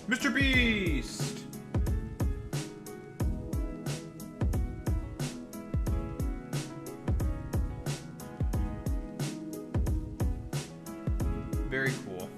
Mr. Beast! Very cool.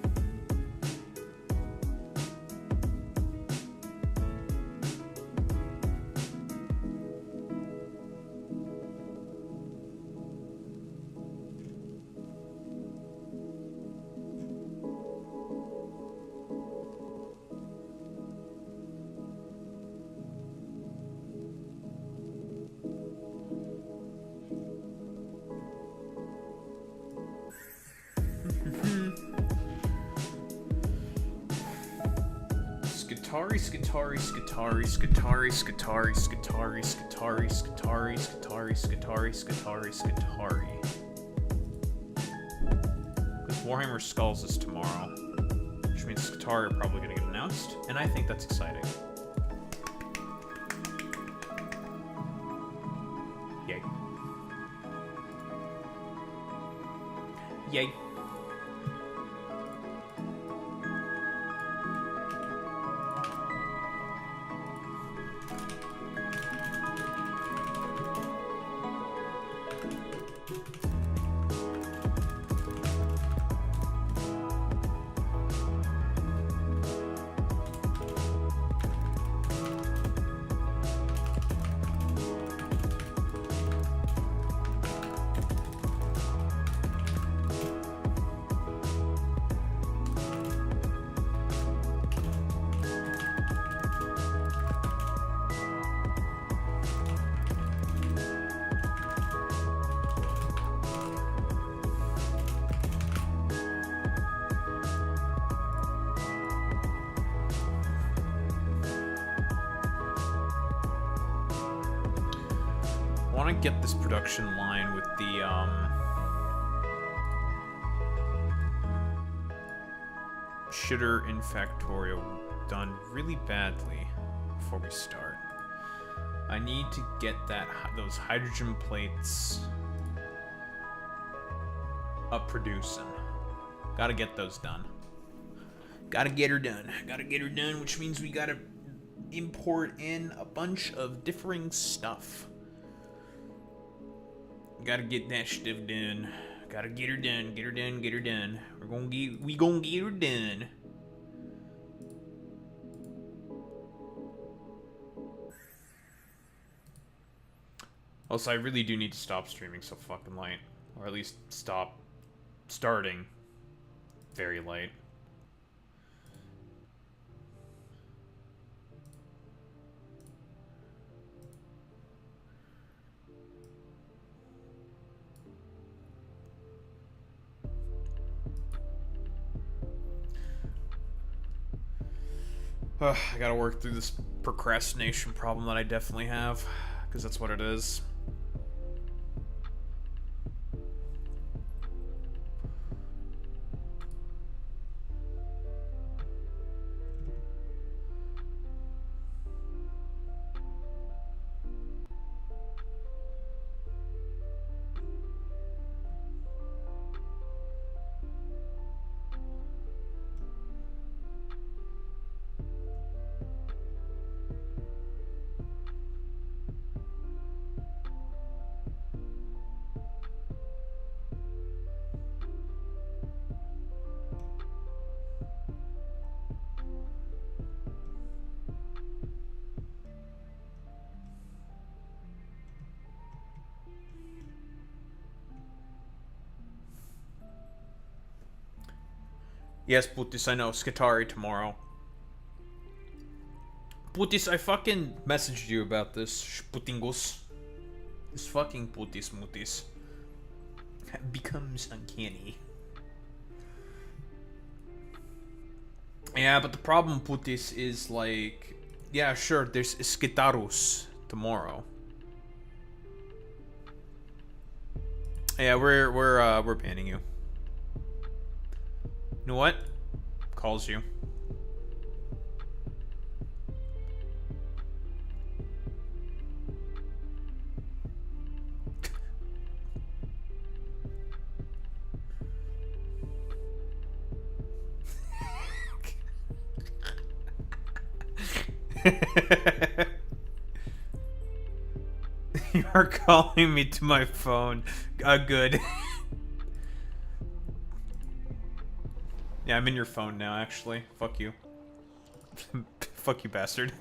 Skitari, skitari, skitari, skitari, skitari, skitari, skitari, skitari, skitari, skitari, skitari, skitari. Because Warhammer Skulls is tomorrow, which means Skitari are probably going to get announced, and I think that's exciting. Yay. Yay. I want to get this production line with the shitter in Factorio done really badly before we start. I need to get those hydrogen plates up producing. Gotta get those done. Gotta get her done. Gotta get her done, which means we gotta import in a bunch of differing stuff. Gotta get that stuff done. Gotta get her done. Get her done. Get her done. We gonna get her done. Also, I really do need to stop streaming so fucking late, or at least stop starting very late. I gotta work through this procrastination problem that I definitely have, because that's what it is. Yes, Putis, I know. Skitari tomorrow. Putis, I fucking messaged you about this. Putingos. This fucking Putis Mutis becomes uncanny. Yeah, but the problem, Putis, is like... Yeah, sure, there's Skitarus tomorrow. Yeah, we're banning you. You know what? Calls you. You are calling me to my phone. Good. Yeah, I'm in your phone now, actually. Fuck you. Fuck you, bastard.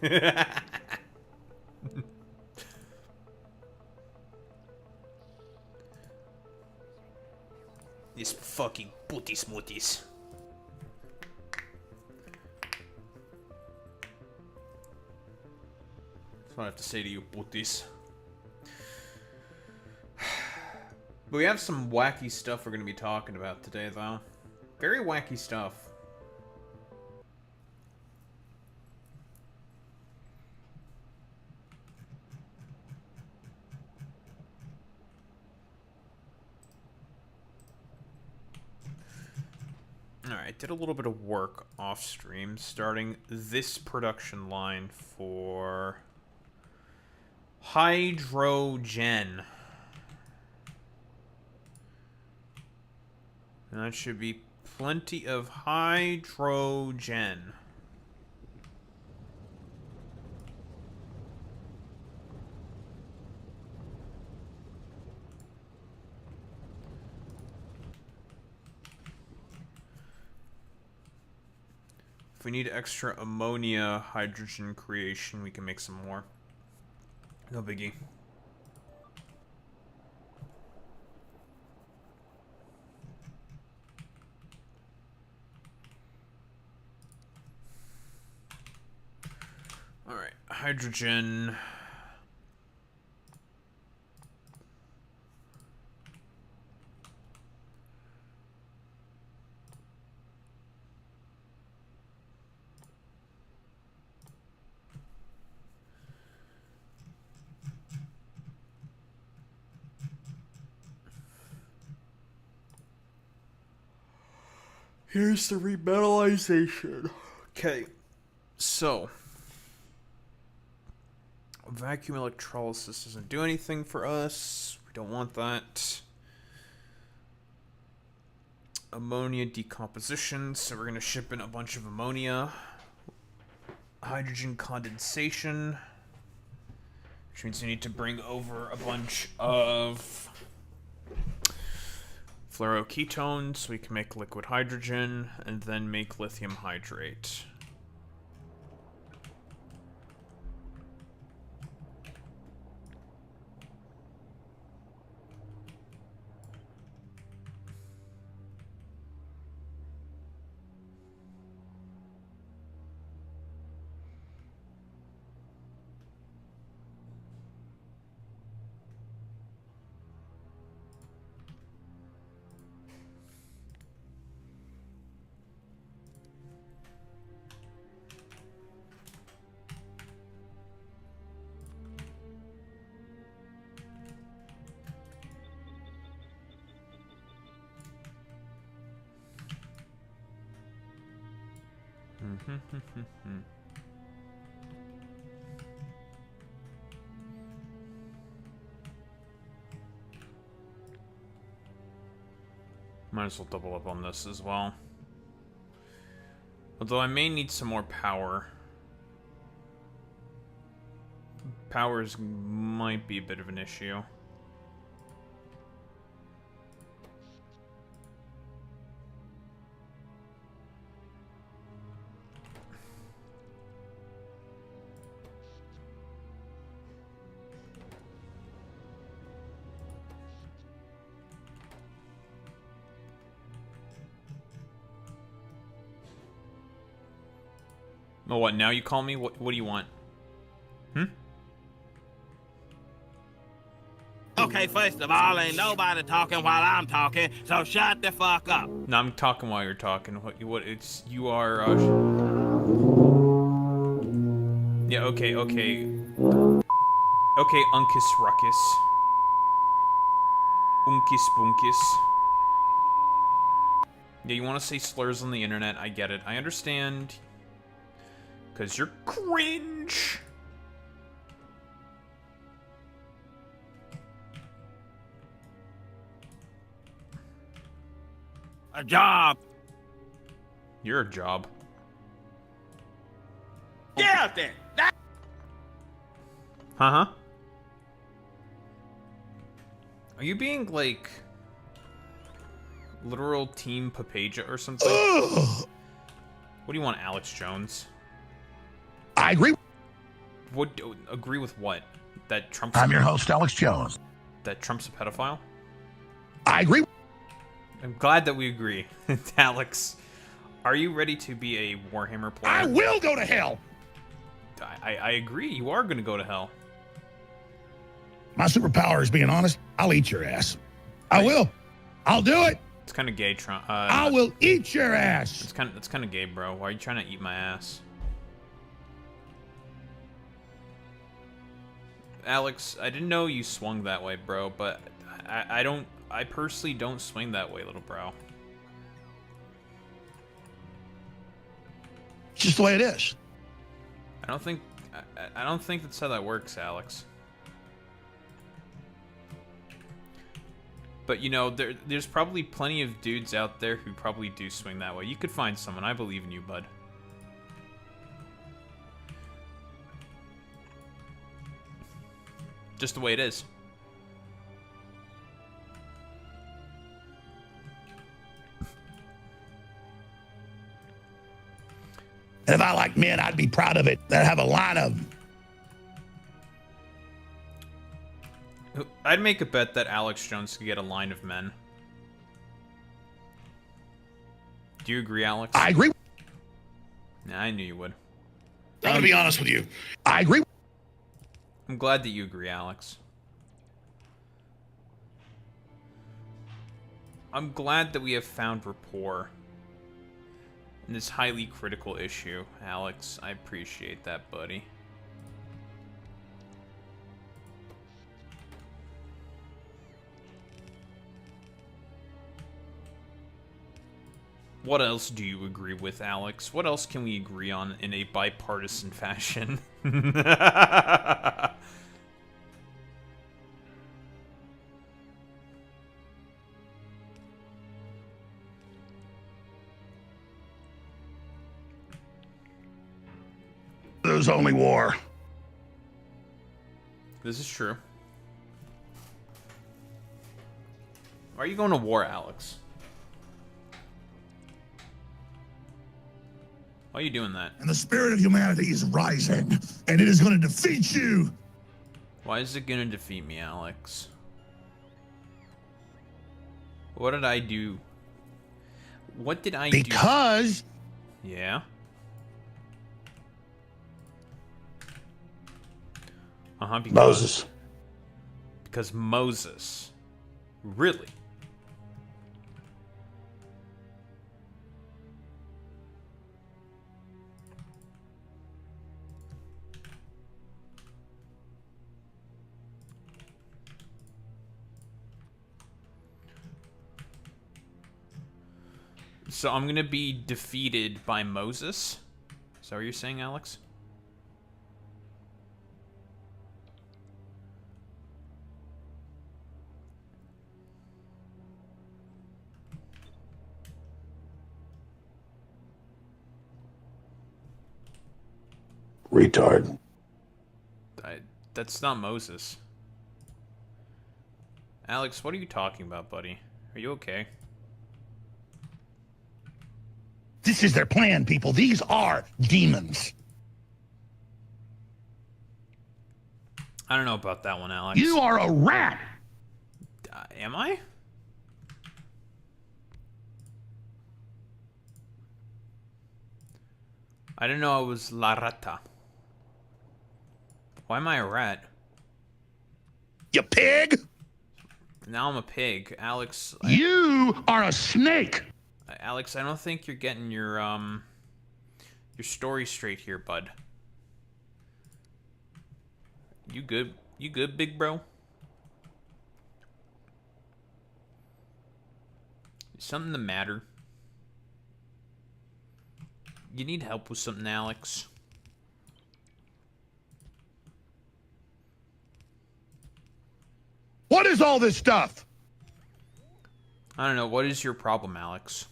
These fucking booty smoothies. That's what I have to say to you, booties. But we have some wacky stuff we're going to be talking about today, though. Very wacky stuff. Alright, did a little bit of work off stream, starting this production line for hydrogen. And that should be plenty of hydrogen. If we need extra ammonia hydrogen creation, we can make some more. No biggie. Alright, hydrogen. Here's the remetallization. Okay, so vacuum electrolysis doesn't do anything for us. We don't want that. Ammonia decomposition, so we're gonna ship in a bunch of ammonia. Hydrogen condensation, which means we need to bring over a bunch of fluoroketones so we can make liquid hydrogen and then make lithium hydrate. Might as well double up on this as well. Although I may need some more power. Powers might be a bit of an issue. Oh, what, now you call me? What do you want? Okay, first of all, ain't nobody talking while I'm talking, so shut the fuck up. No, I'm talking while you're talking. You are, yeah, okay. Okay, Uncus Ruckus. Unkis Bunkus. Yeah, you want to say slurs on the internet, I get it. I understand. Because you're cringe. A job. You're a job. Get out there. Huh? Are you being, like, literal Team Papaja or something? Ugh. What do you want, Alex Jones? I agree. What? Agree with what? That Trump's... I'm your host, Alex Jones. That Trump's a pedophile? I agree. I'm glad that we agree. Alex, are you ready to be a Warhammer player? I will go to hell. I agree. You are going to go to hell. My superpower is being honest. I'll eat your ass. I will. I'll do it. It's kind of gay, Trump. I will eat your ass. It's kind of gay, bro. Why are you trying to eat my ass? Alex, I didn't know you swung that way, bro, but I personally don't swing that way, little bro. It's just the way it is. I don't think that's how that works, Alex. But, you know, there's probably plenty of dudes out there who probably do swing that way. You could find someone. I believe in you, bud. Just the way it is. And if I like men, I'd be proud of it. I'd have a line of them. I'd make a bet that Alex Jones could get a line of men. Do you agree, Alex? I agree. Nah, I knew you would. I'm going to be honest with you. I agree. I'm glad that you agree, Alex. I'm glad that we have found rapport in this highly critical issue, Alex. I appreciate that, buddy. What else do you agree with, Alex? What else can we agree on in a bipartisan fashion? There's only war. This is true. Why are you going to war, Alex? Why are you doing that? And the spirit of humanity is rising, and it is going to defeat you. Why is it going to defeat me, Alex? What did I do? What did I do? Because... Yeah? Because... Moses. Because Moses. Really? So I'm gonna be defeated by Moses? Is that what you're saying, Alex? Retard. That's not Moses. Alex, what are you talking about, buddy? Are you okay? This is their plan, people. These are demons. I don't know about that one, Alex. You are a rat. Am I? I didn't know I was La Rata. Why am I a rat? You pig. Now I'm a pig. Alex... You are a snake. Alex, I don't think you're getting your story straight here, bud. You good? You good, big bro? Is something the matter? You need help with something, Alex? What is all this stuff? I don't know. What is your problem, Alex?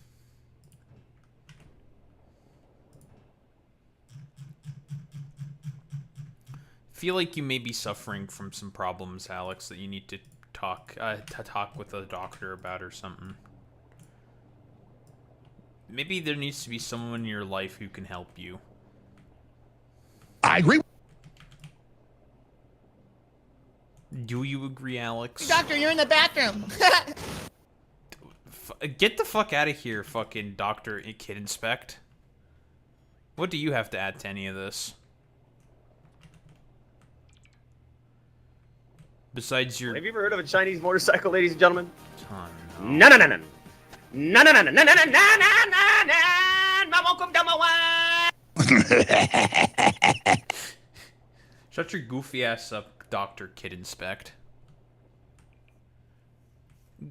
feel like you may be suffering from some problems, Alex, that you need to talk with a doctor about or something. Maybe there needs to be someone in your life who can help you. I agree. Do you agree, Alex? Doctor, you're in the bathroom. Get the fuck out of here, fucking Dr. Kid Inspect. What do you have to add to any of this? Besides your... Have you ever heard of a Chinese motorcycle, ladies and gentlemen? Oh, No, no, no, no. No, no, no, no, no, no, no, no, no, no. Shut your goofy ass up, Dr. Kid Inspect.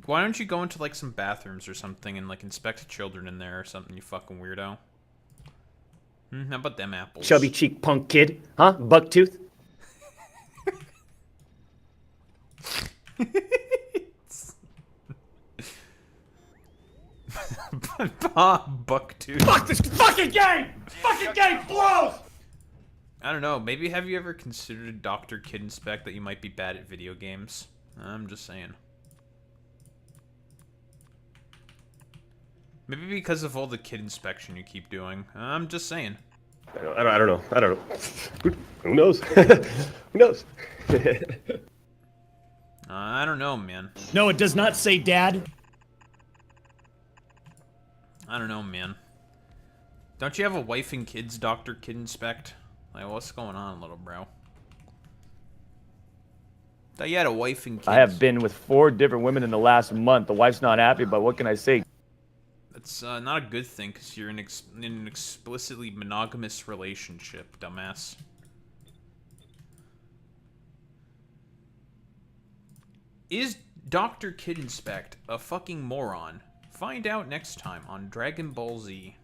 Why don't you go into, like, some bathrooms or something and, like, inspect children in there or something, you fucking weirdo? How about them apples? Chubby cheek punk kid, huh? Bucktooth. Bucktooth. Fuck this fucking game! Fucking game blows! I don't know, maybe have you ever considered, Dr. Kid Inspect, that you might be bad at video games? I'm just saying. Maybe because of all the kid inspection you keep doing. I'm just saying. I don't know. Who knows? Who knows? I don't know, man. No, it does not say dad. I don't know, man. Don't you have a wife and kids, Dr. Kid Inspect? Like, what's going on, little bro? Thought you had a wife and kids. I have been with 4 different women in the last month. The wife's not happy, but what can I say? That's not a good thing, because you're in an explicitly monogamous relationship, dumbass. Is Dr. Kid Inspect a fucking moron? Find out next time on Dragon Ball Z.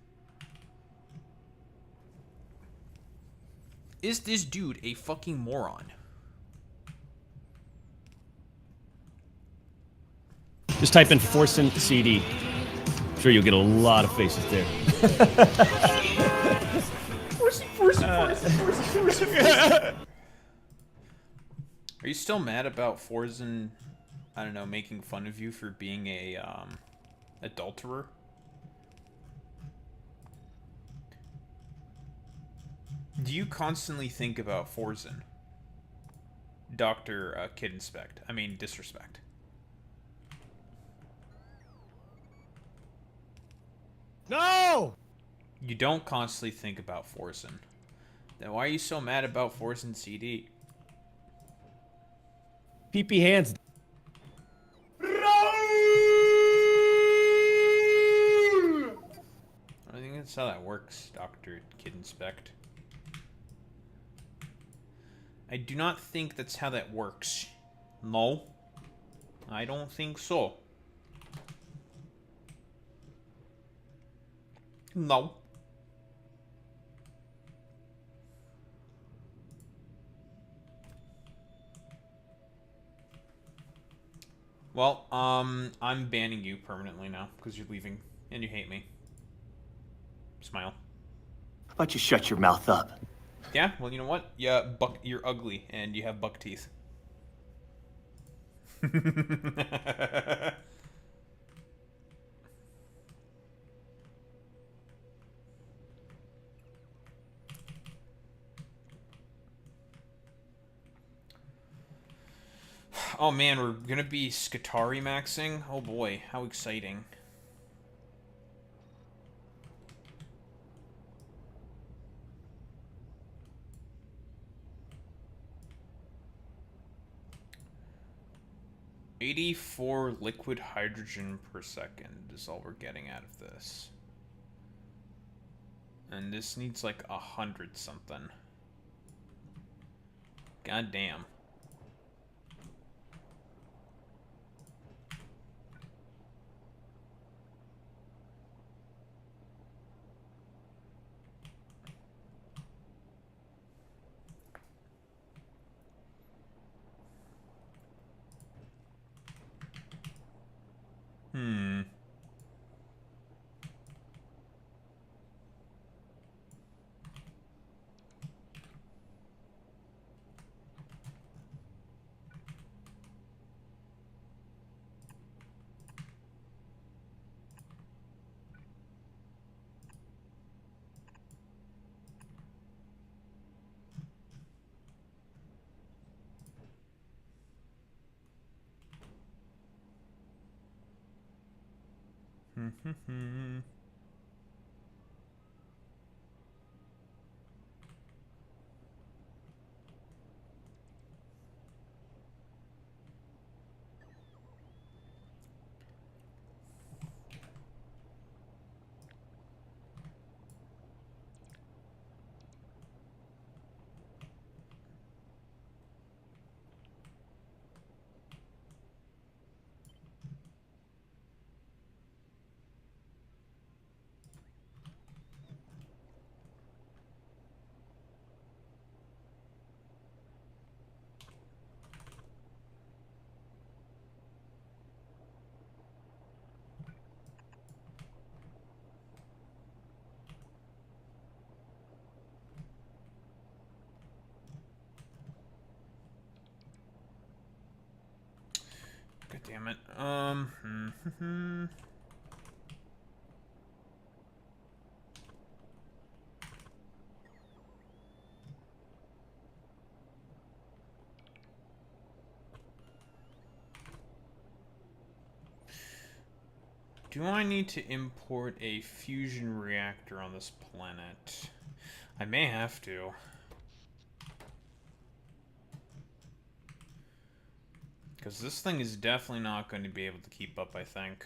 Is this dude a fucking moron? Just type in Forsen CD. I'm sure you'll get a lot of faces there. Are you still mad about Forsen, I don't know, making fun of you for being a, adulterer? Do you constantly think about Forsen? Dr. Kid Inspect. I mean, disrespect. No! You don't constantly think about Forsen. Then why are you so mad about Forsen CD? Pee-pee hands. I think that's how that works, Dr. Kid Inspect. I do not think that's how that works. No. I don't think so. No. Well, I'm banning you permanently now because you're leaving and you hate me. Smile. How about you shut your mouth up? Yeah, well, you know what? Yeah, you're ugly and you have buck teeth. Oh man, we're gonna be Skatari maxing? Oh boy, how exciting. $84 liquid hydrogen per second is all we're getting out of this. And this needs like 100 something. God damn. God damn it. Do I need to import a fusion reactor on this planet? I may have to. Because this thing is definitely not going to be able to keep up, I think.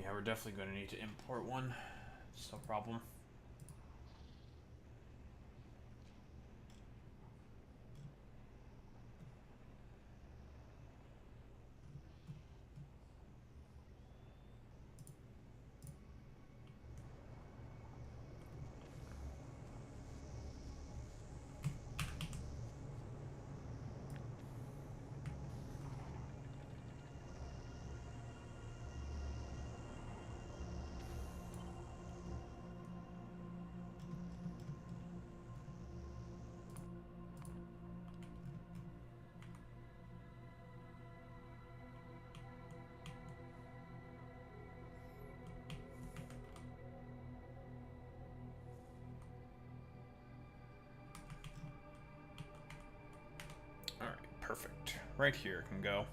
Yeah, we're definitely going to need to import one. It's no problem. Alright, perfect. Right here can go.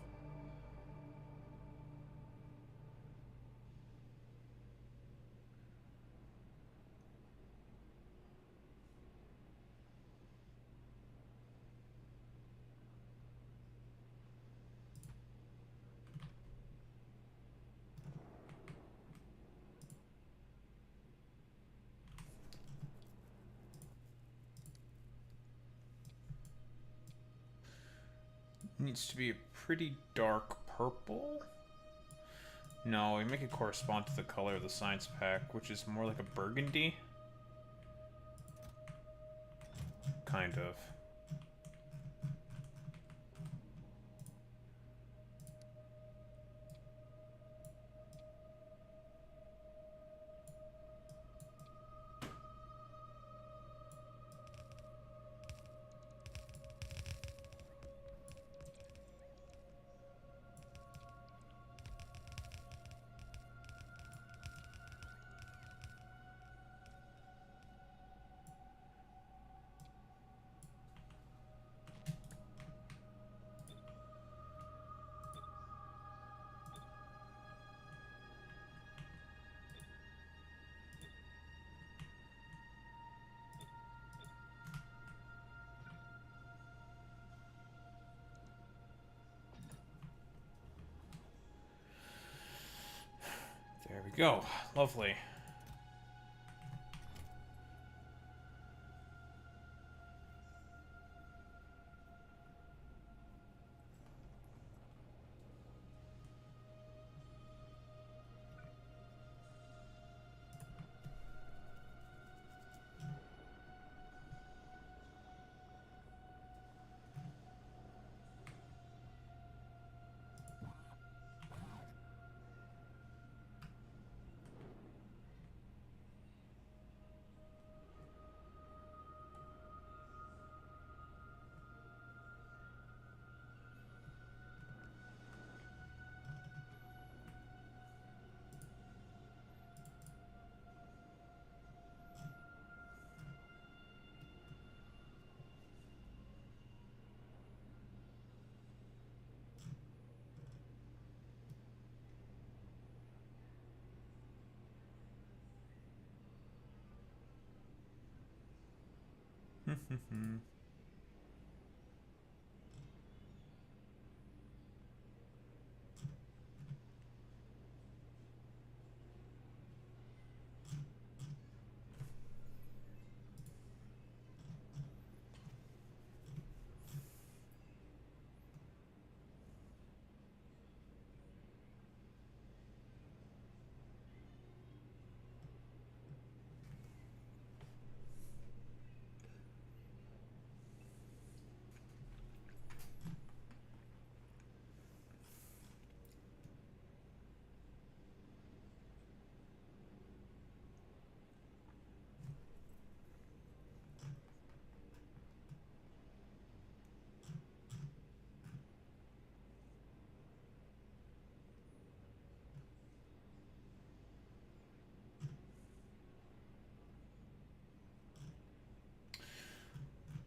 Needs to be a pretty dark purple. No, we make it correspond to the color of the science pack, which is more like a burgundy. Kind of. There we go. Lovely.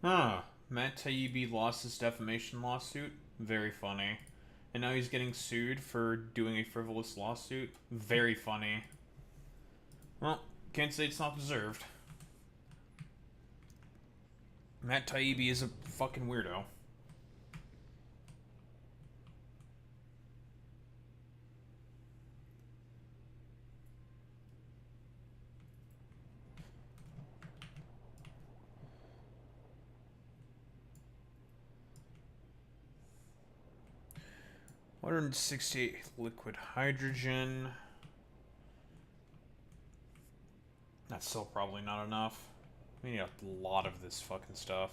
Huh. Matt Taibbi lost his defamation lawsuit. Very funny. And now he's getting sued for doing a frivolous lawsuit. Very funny. Well, can't say it's not deserved. Matt Taibbi is a fucking weirdo. $168 liquid hydrogen. That's still probably not enough. We need a lot of this fucking stuff.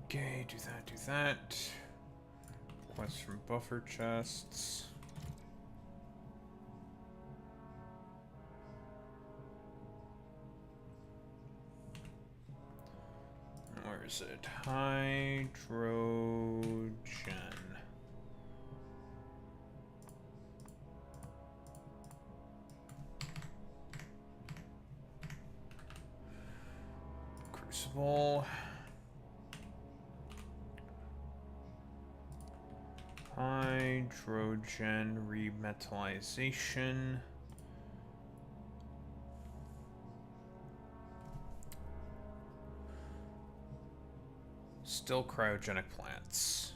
Okay, do that, do that. Requests from buffer chests. Where is it? Hydrogen. Crucible. Hydrogen remetallization. Still cryogenic plants.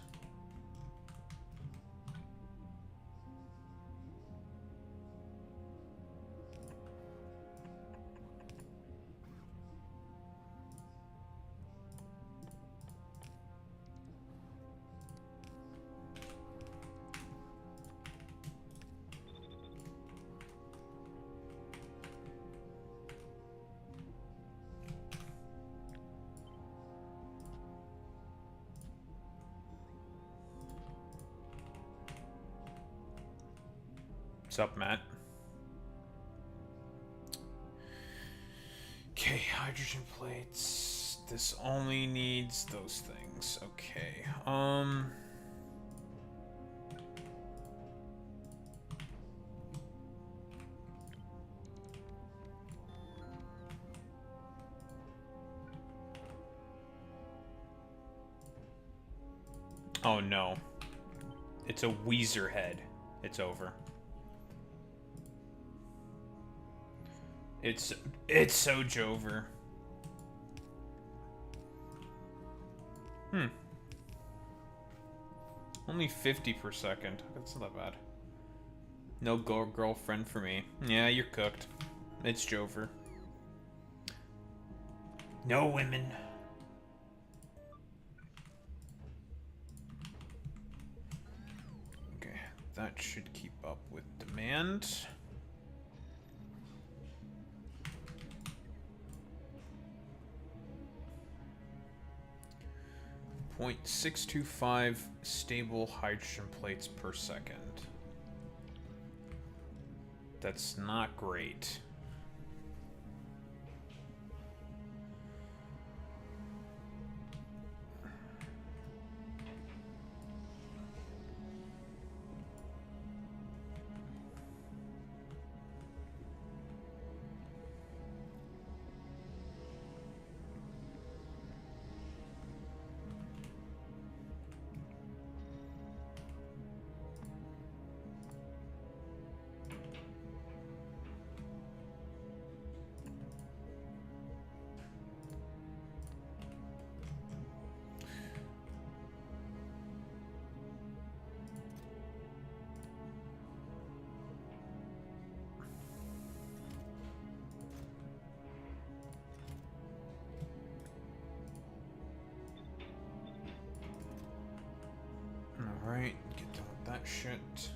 What's up, Matt? Okay, hydrogen plates. This only needs those things. Okay. Oh no. It's a Weezer head. It's over. It's so Jover. Only 50 per second. That's not that bad. No girlfriend for me. Yeah, you're cooked. It's Jover. No women. Okay, that should keep up with demand. 0.625 stable hydrogen plates per second. That's not great. Alright, get done with that shit.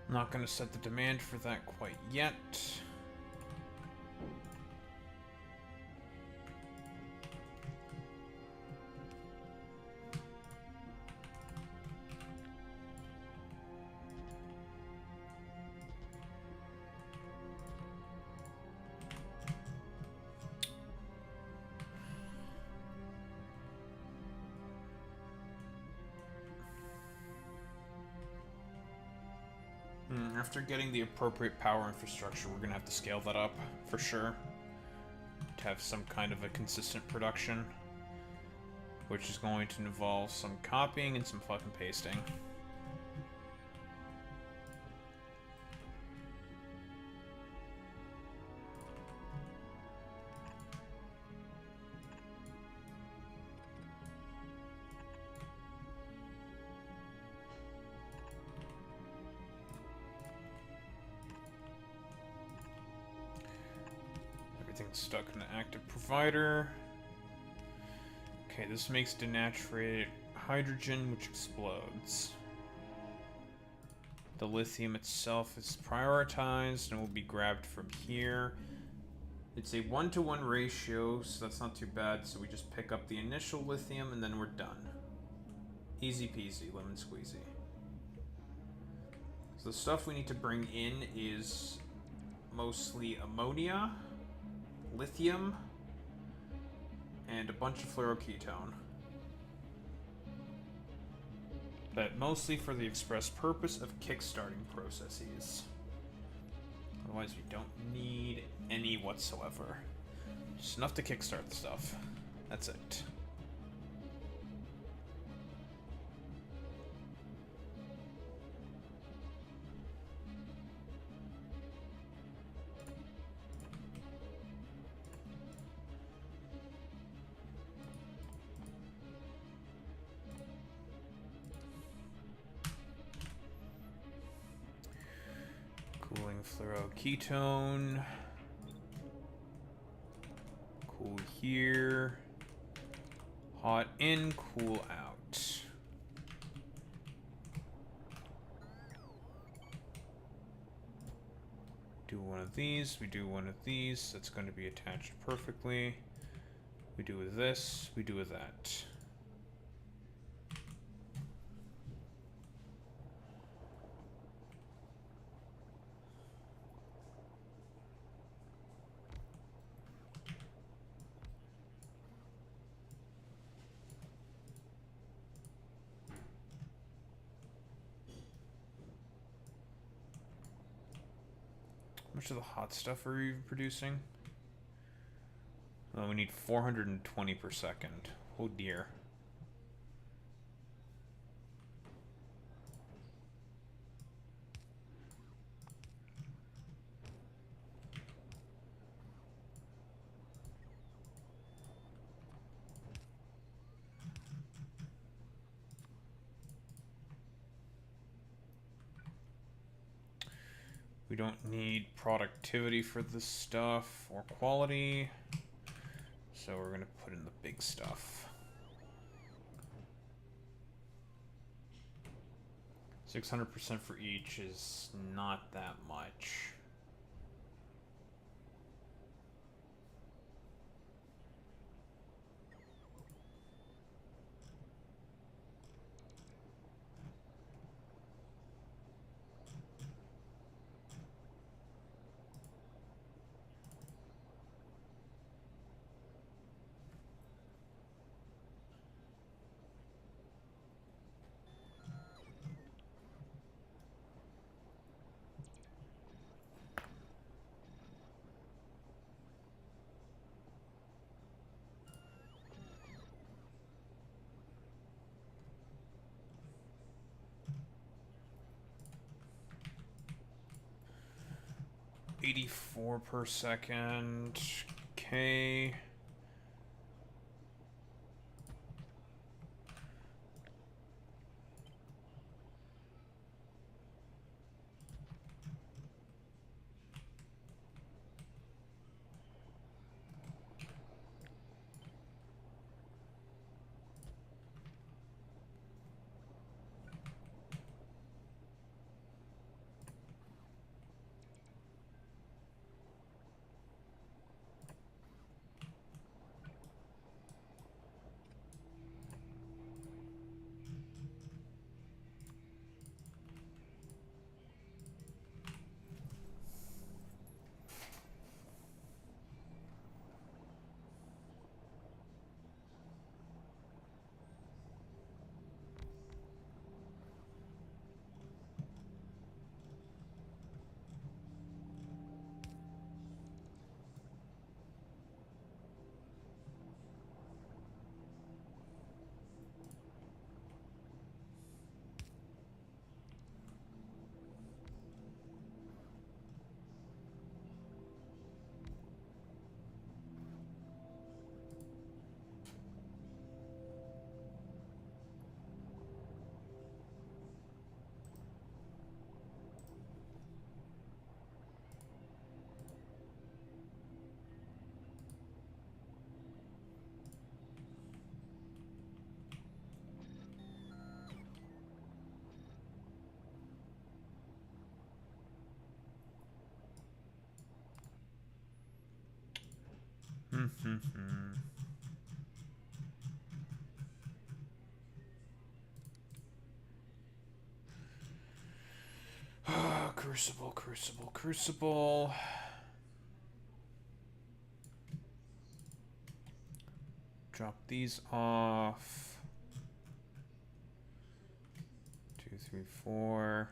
Not gonna set the demand for that quite yet. After getting the appropriate power infrastructure, we're gonna have to scale that up, for sure. To have some kind of a consistent production. Which is going to involve some copying and some fucking pasting. Everything's stuck in an active provider. Okay, this makes denaturated hydrogen, which explodes. The lithium itself is prioritized and will be grabbed from here. It's a 1-to-1 ratio, so that's not too bad. So we just pick up the initial lithium and then we're done. Easy peasy, lemon squeezy. So the stuff we need to bring in is mostly ammonia, lithium, and a bunch of fluoroketone. But mostly for the express purpose of kickstarting processes. Otherwise we don't need any whatsoever. Just enough to kickstart the stuff. That's it. Cooling fluoroketone. Cool here. Hot in, cool out. Do one of these, we do one of these. That's going to be attached perfectly. We do with this, we do with that. How much of the hot stuff are we producing? Oh, we need 420 per second. Oh dear. We don't need productivity for this stuff or quality, so we're gonna put in the big stuff. 600% for each is not that much. $84 per second. Okay. Crucible, crucible, crucible. Drop these off. 2, 3, 4.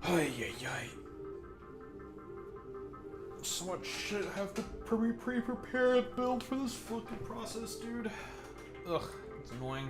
Ay, ay, ay. So much shit I have to pre-prepare and build for this fucking process, dude. Ugh, it's annoying.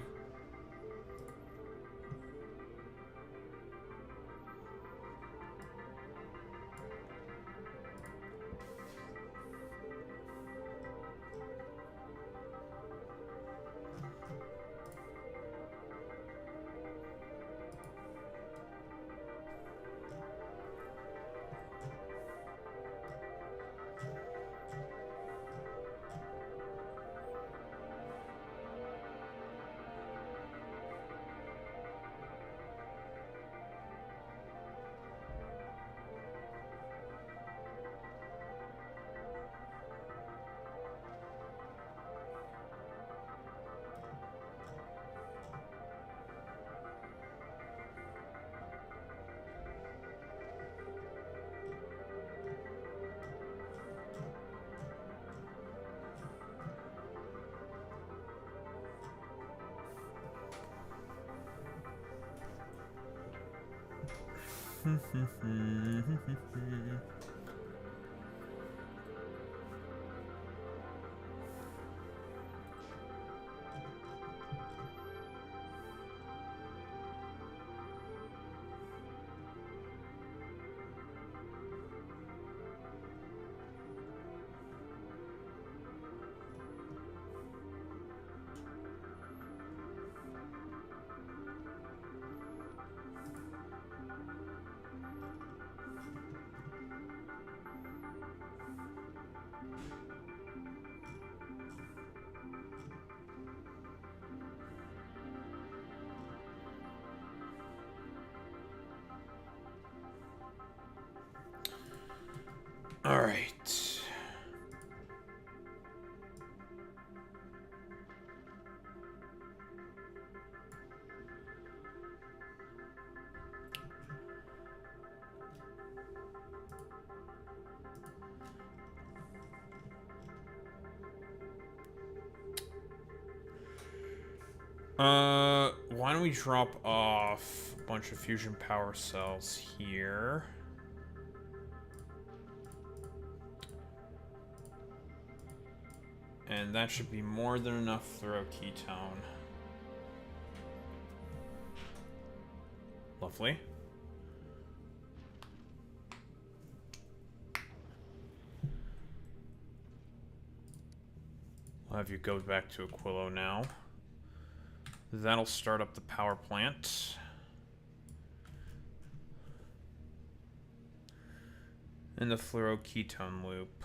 All right. Why don't we drop off a bunch of fusion power cells here? And that should be more than enough throw ketone. Lovely. I'll have you go back to Aquilo now. That'll start up the power plant. And the fluoroketone loop.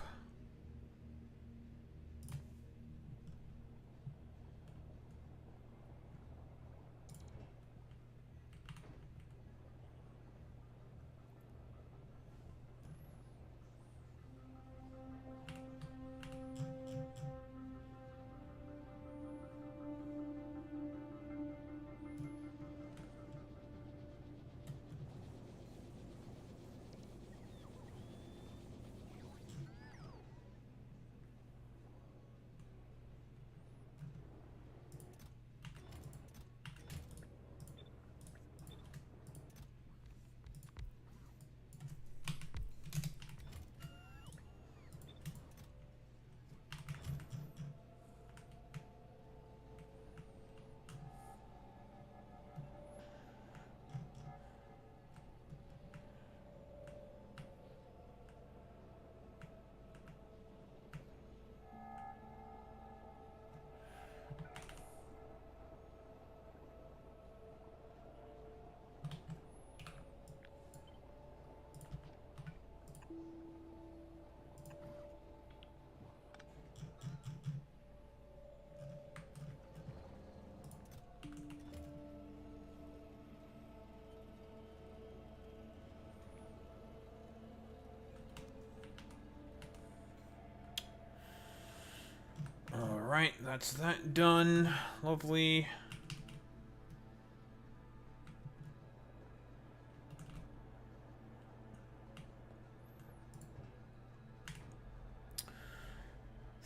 Alright, that's that done. Lovely.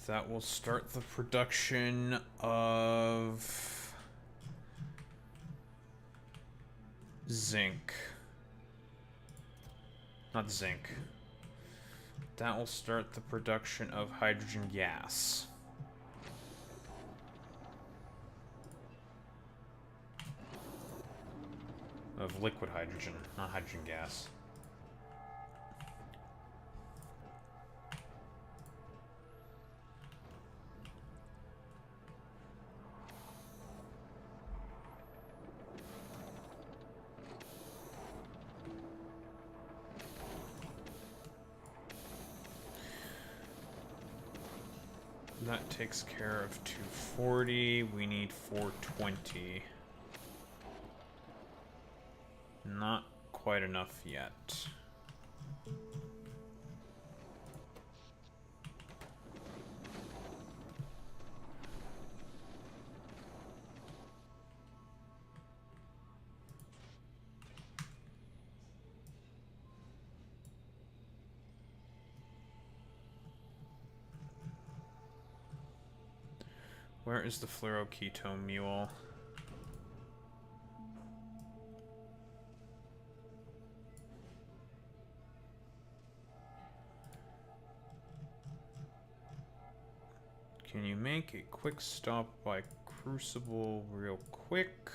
That will start the production of zinc. Not zinc. That will start the production of hydrogen gas. Of liquid hydrogen, not hydrogen gas. That takes care of 240. We need 420. Not quite enough yet. Where is the fluoroketone mule? Can you make a quick stop by Crucible real quick?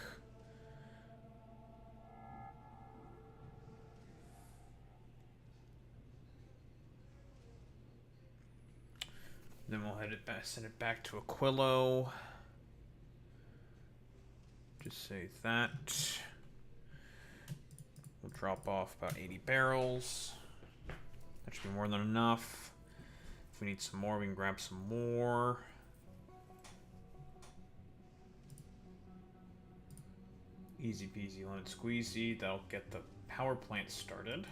Then we'll head it back, send it back to Aquilo. Just say that. We'll drop off about 80 barrels. That should be more than enough. If we need some more, we can grab some more. Easy peasy lemon squeezy. That'll get the power plant started.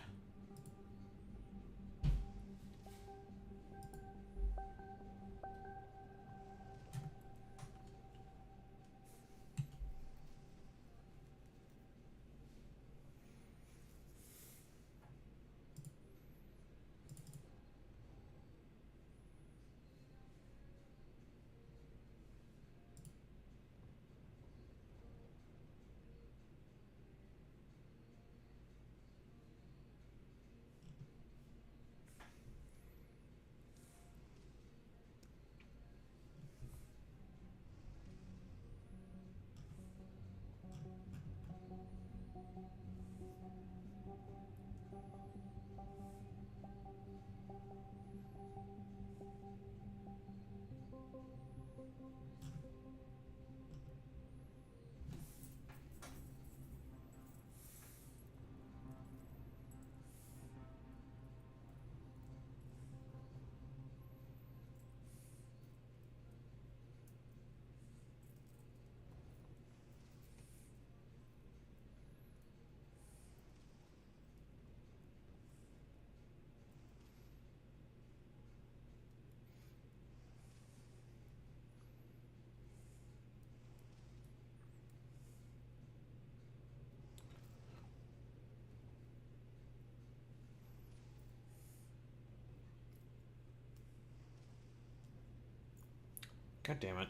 God damn it.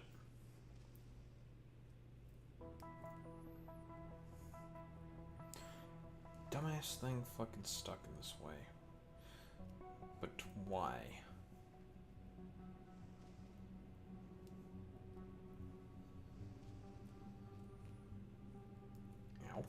Dumbass thing fucking stuck in this way. But why? Ow.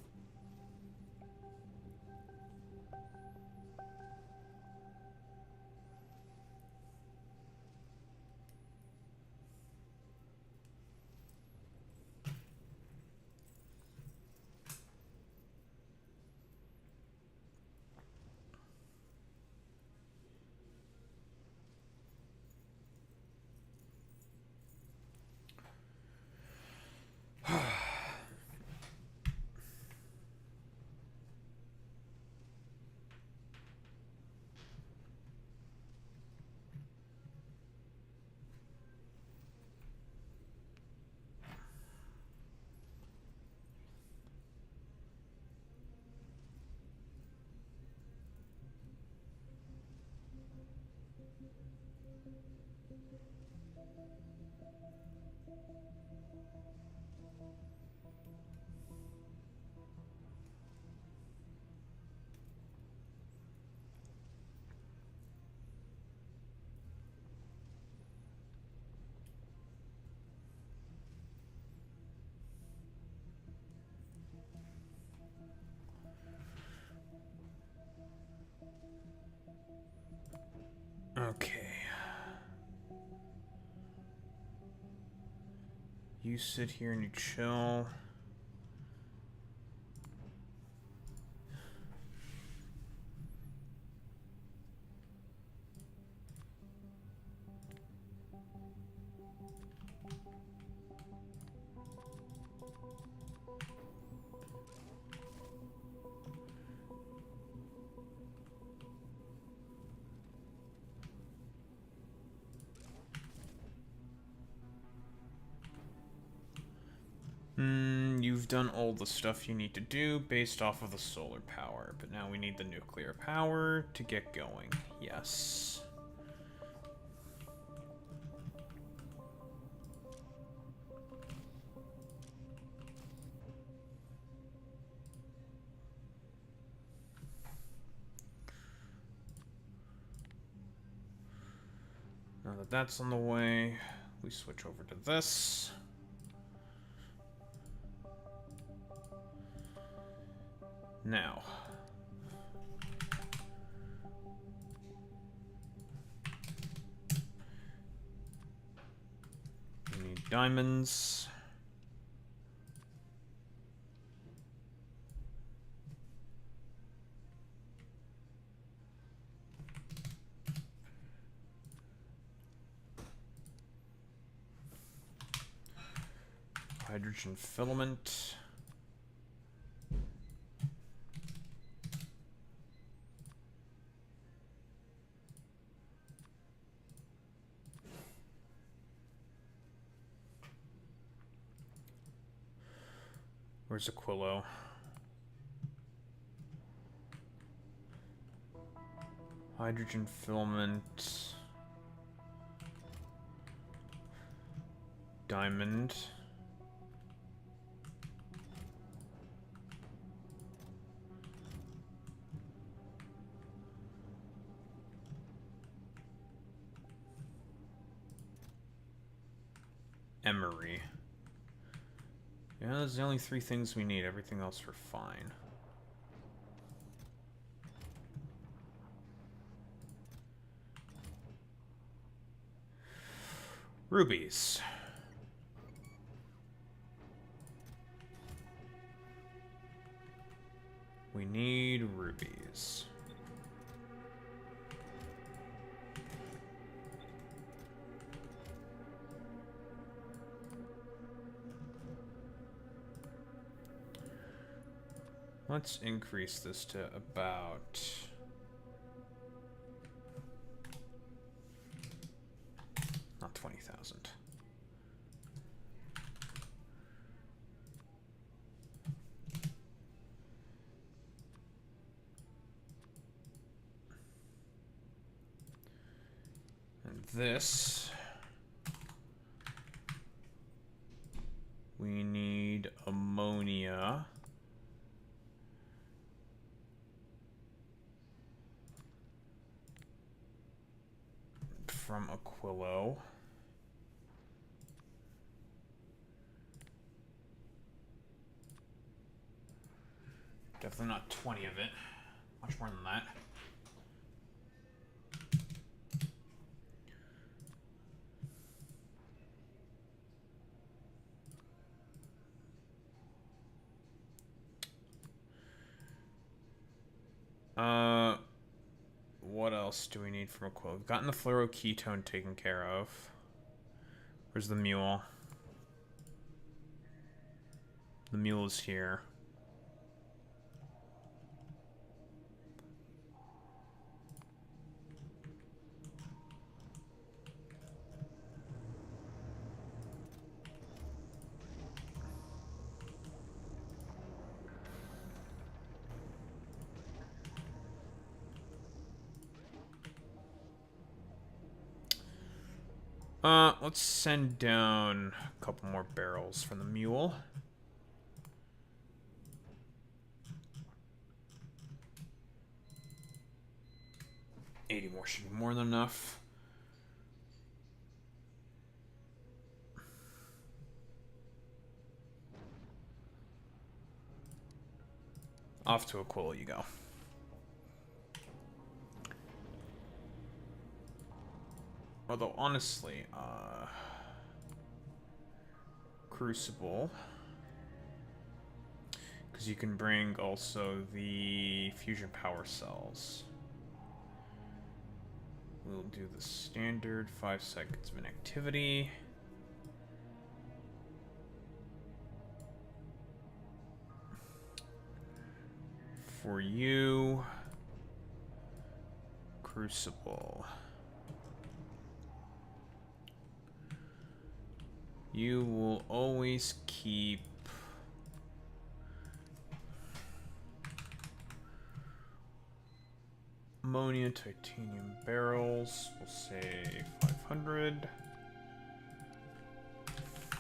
Okay. You sit here and you chill. You've done all the stuff you need to do based off of the solar power, but now we need the nuclear power to get going. Yes. Now that that's on the way, we switch over to this. Now, we need diamonds. Hydrogen filament. Where's Aquilo? Hydrogen filament. Diamond. Emery. Yeah, those are the only three things we need. Everything else we're fine. Rubies. We need rubies. Let's increase this to about... not 20,000. And this We need ammonia. From Aquilo. Definitely not 20 of it. Much more than that. What else do we need from a quill? We've gotten the fluoroketone taken care of. Where's the mule? The mule is here. Let's send down a couple more barrels from the mule. $80 more should be more than enough. Off to Aquila you go. Although, honestly, Crucible. Because you can bring also the fusion power cells. We'll do the standard 5 seconds of inactivity. For you, Crucible. You will always keep ammonia, titanium barrels. We'll say 500.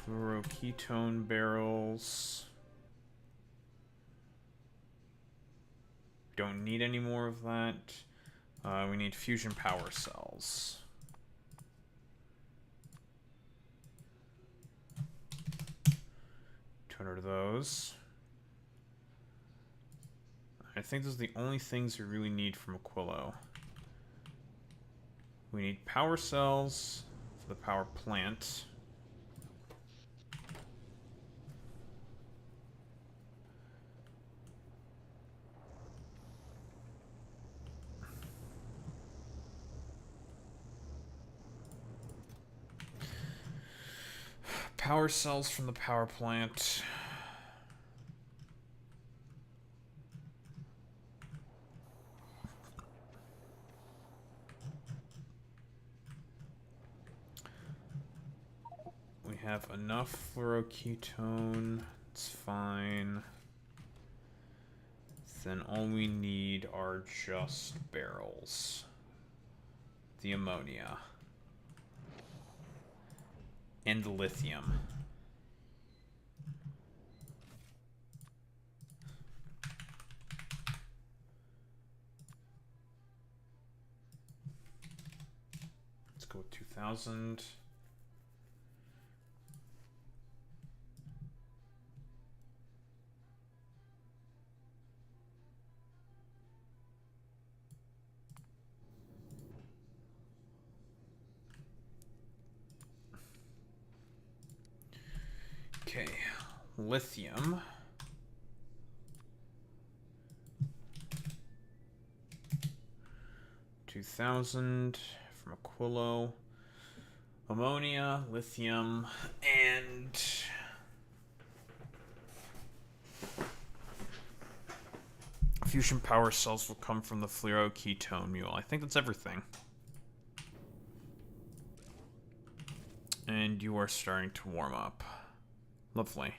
Fluoroketone barrels. Don't need any more of that. We need fusion power cells. 200 of those. I think those are the only things we really need from Aquilo. We need power cells for the power plant. Power cells from the power plant. We have enough fluoroketone. It's fine. Then all we need are just barrels. The ammonia. And the lithium. Let's go with 2,000. Okay, lithium. $2,000 from Aquilo. Ammonia, lithium, and fusion power cells will come from the fluoroketone mule. I think that's everything. And you are starting to warm up. Lovely.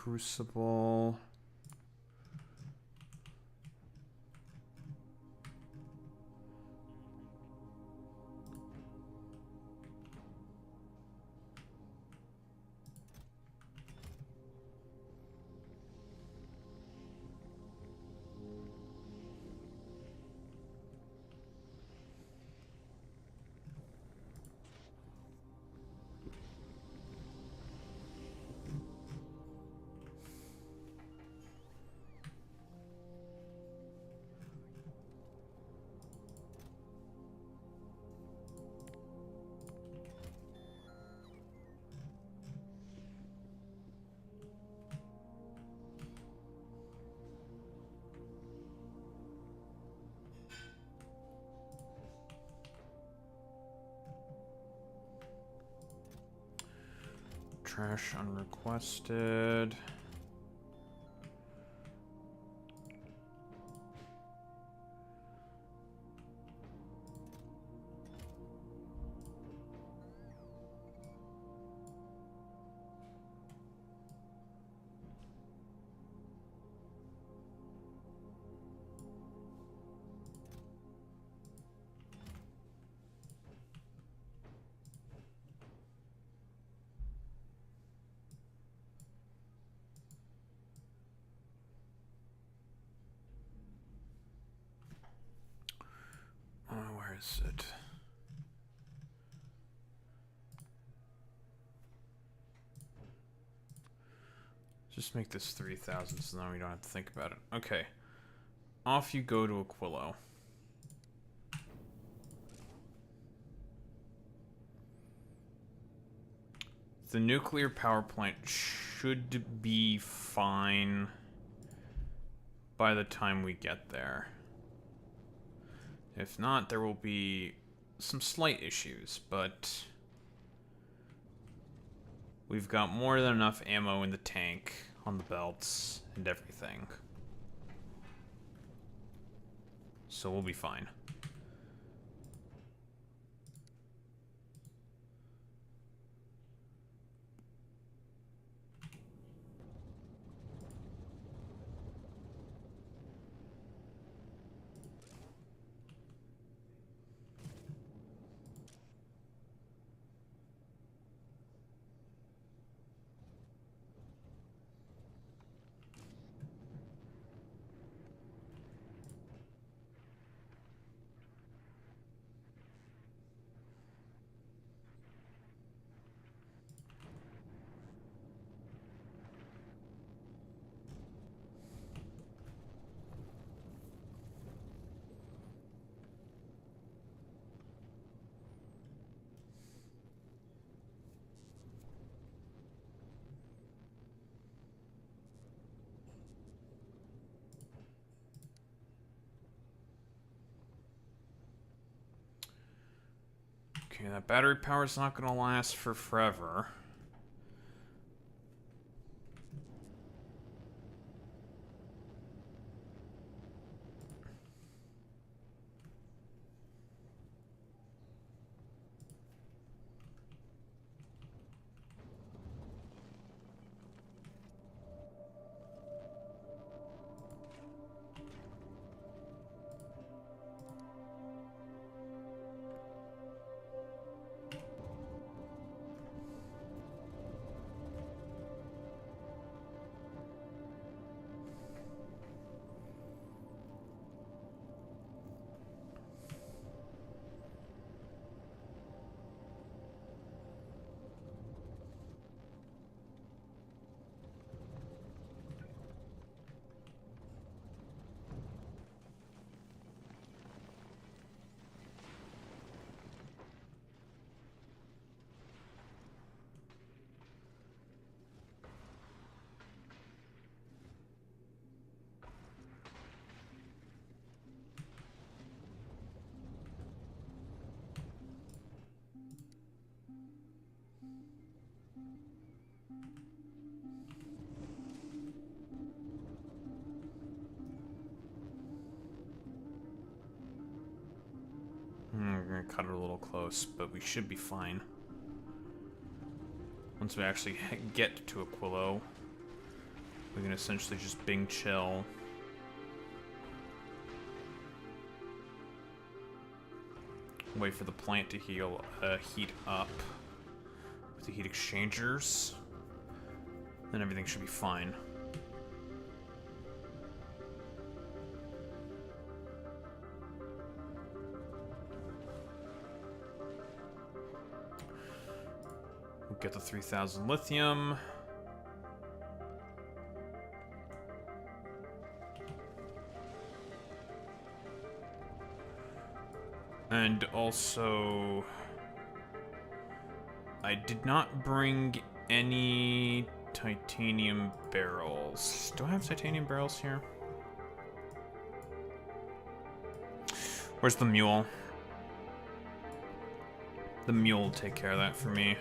Crucible. Trash unrequested. Where is it? Just make this 3,000 so now we don't have to think about it. Okay. Off you go to Aquilo. The nuclear power plant should be fine by the time we get there. If not, there will be some slight issues, but we've got more than enough ammo in the tank, on the belts, and everything. So we'll be fine. Okay, that battery power's not gonna last for forever. We're gonna cut it a little close, but we should be fine. Once we actually get to Aquilo. We can essentially just Bing chill. Wait for the plant to heat up with the heat exchangers. Then everything should be fine. We'll get the 3,000 lithium. And also, I did not bring any titanium barrels. Do I have titanium barrels here? Where's the mule? The mule will take care of that for me.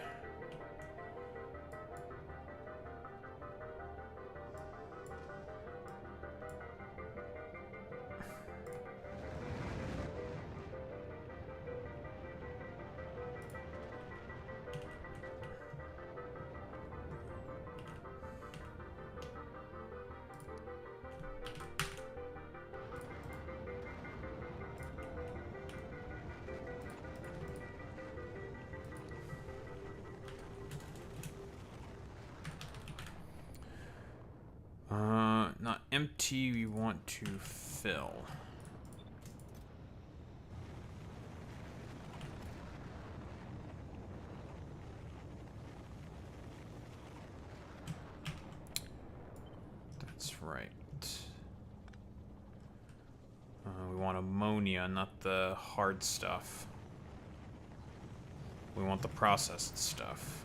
Not empty, we want to fill. That's right. We want ammonia, not the hard stuff. We want the processed stuff.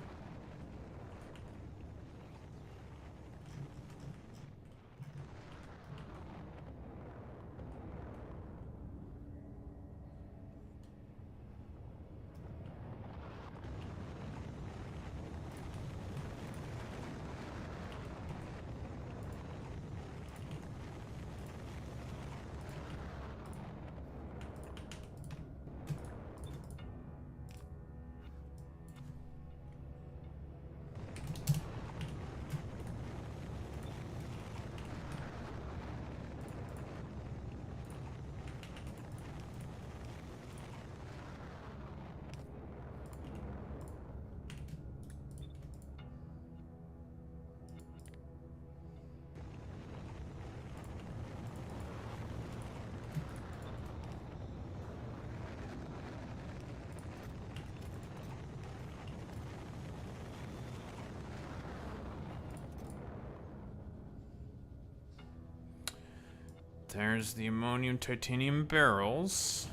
There's the ammonium titanium barrels.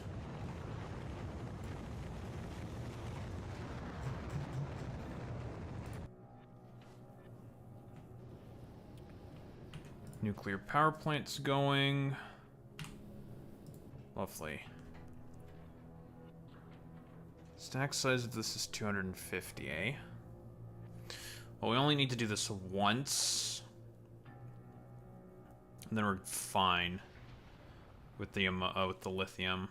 Nuclear power plant's going. Lovely. Stack size of this is 250, eh? Well, we only need to do this once. And then we're fine with the lithium.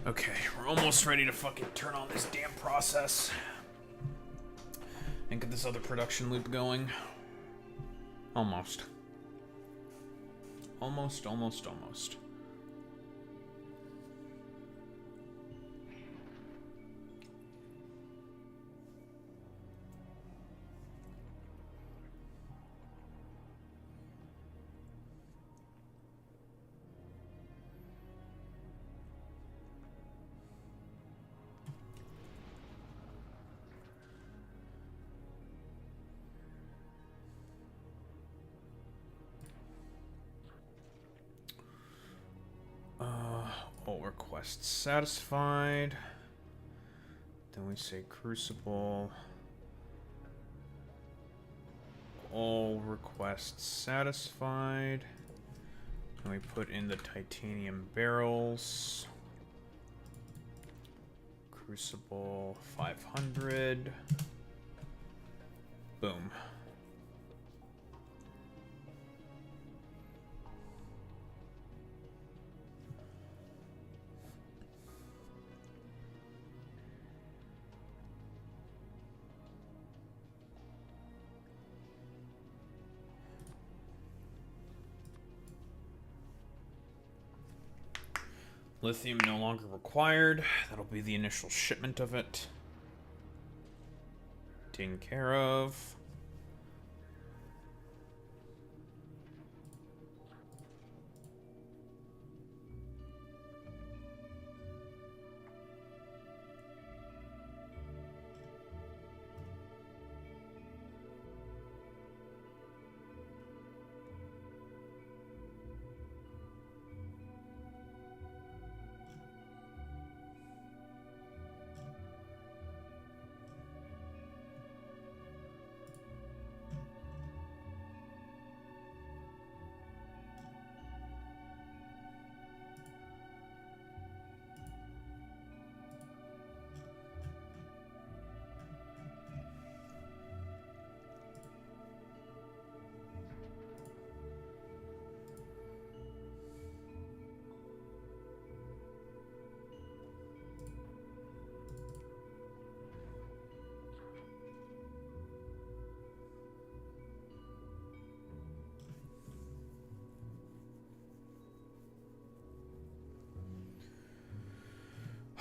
Okay, we're almost ready to fucking turn on this damn process and get this other production loop going. Almost. Almost. All requests satisfied. Then we say crucible. All requests satisfied. And we put in the titanium barrels. Crucible 500. Boom. Lithium no longer required. That'll be the initial shipment of it. Taken care of.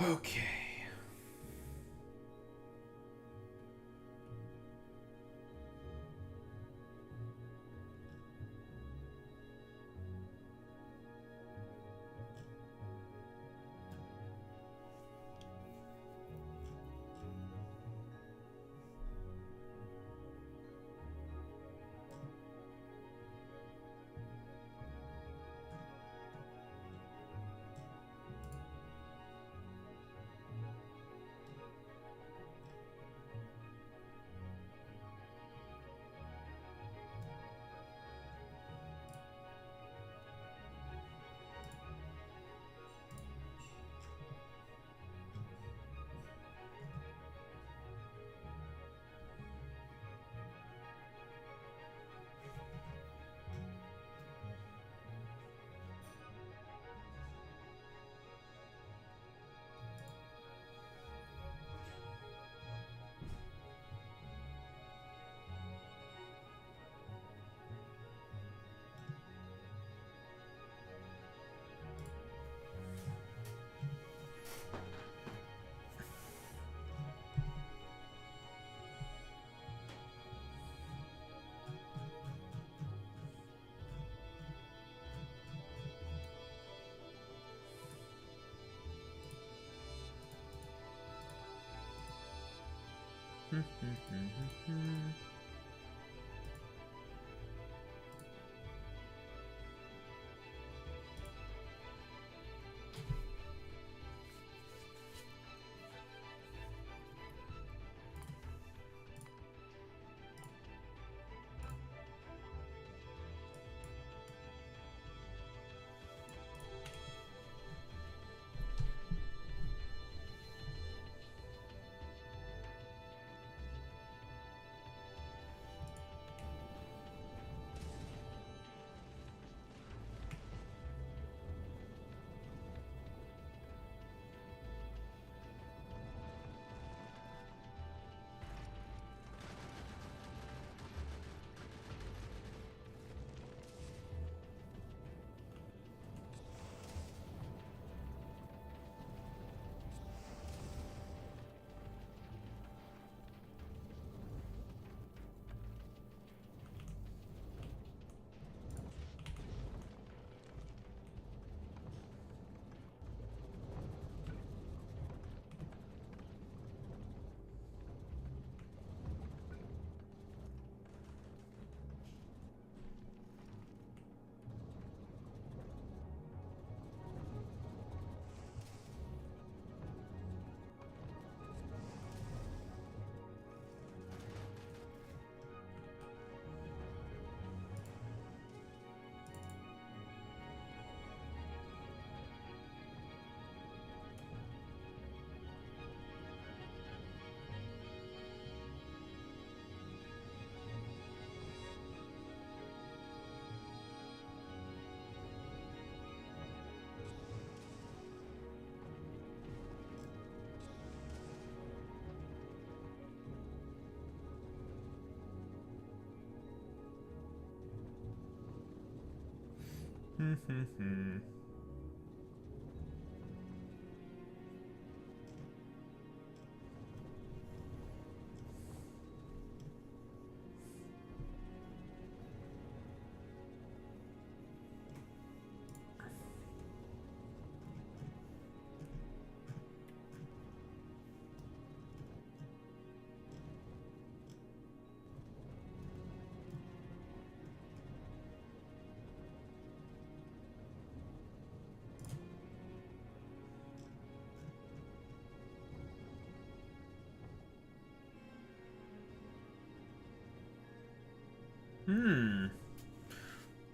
Okay.